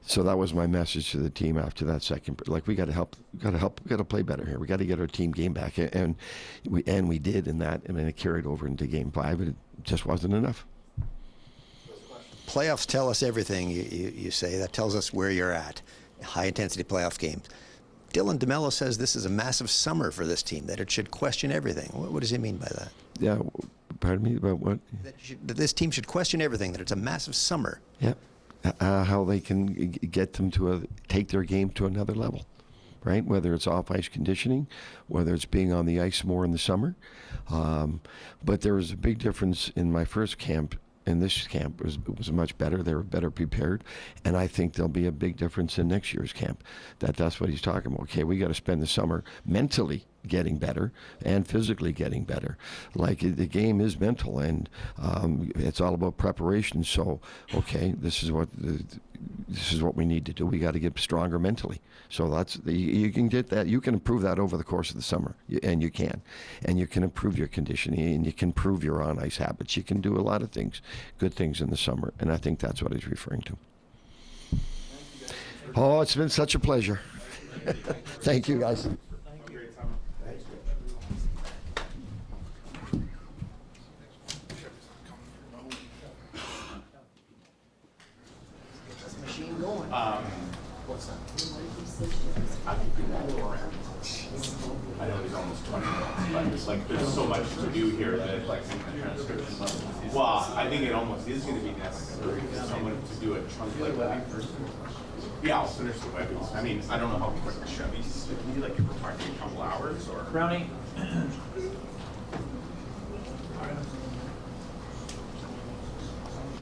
So that was my message to the team after that second. Like, we got to help. We got to play better here. We got to get our team game back, and we did in that. And then it carried over into Game 5, but it just wasn't enough. Playoffs tell us everything. You say that tells us where you're at. High intensity playoff games. Dylan DeMello says this is a massive summer for this team, that it should question everything. What does he mean by that? Yeah, pardon me, about what? That this team should question everything, that it's a massive summer. Yeah, how they can get them to take their game to another level, right? Whether it's off-ice conditioning, whether it's being on the ice more in the summer. But there was a big difference in my first camp. In this camp, it was much better. They were better prepared, and I think there'll be a big difference in next year's camp. That's what he's talking about. Okay, we got to spend the summer mentally getting better and physically getting better. Like, the game is mental, and it's all about preparation. So, okay, this is what we need to do. We got to get stronger mentally. So you can get that. You can improve that over the course of the summer, and you can improve your conditioning, and you can improve your on-ice habits. You can do a lot of things, good things in the summer, and I think that's what he's referring to. Oh, it's been such a pleasure. Thank you, guys. What's that? I think we can go around. I know he's almost 20 minutes, but it's like there's so much to do here that like transcription level. Well, I think it almost is going to be necessary for someone to do a chunk like that. Yeah, I'll finish the webbies. I mean, I don't know how quick the Chevys. Can you like require a couple hours or? Brownie.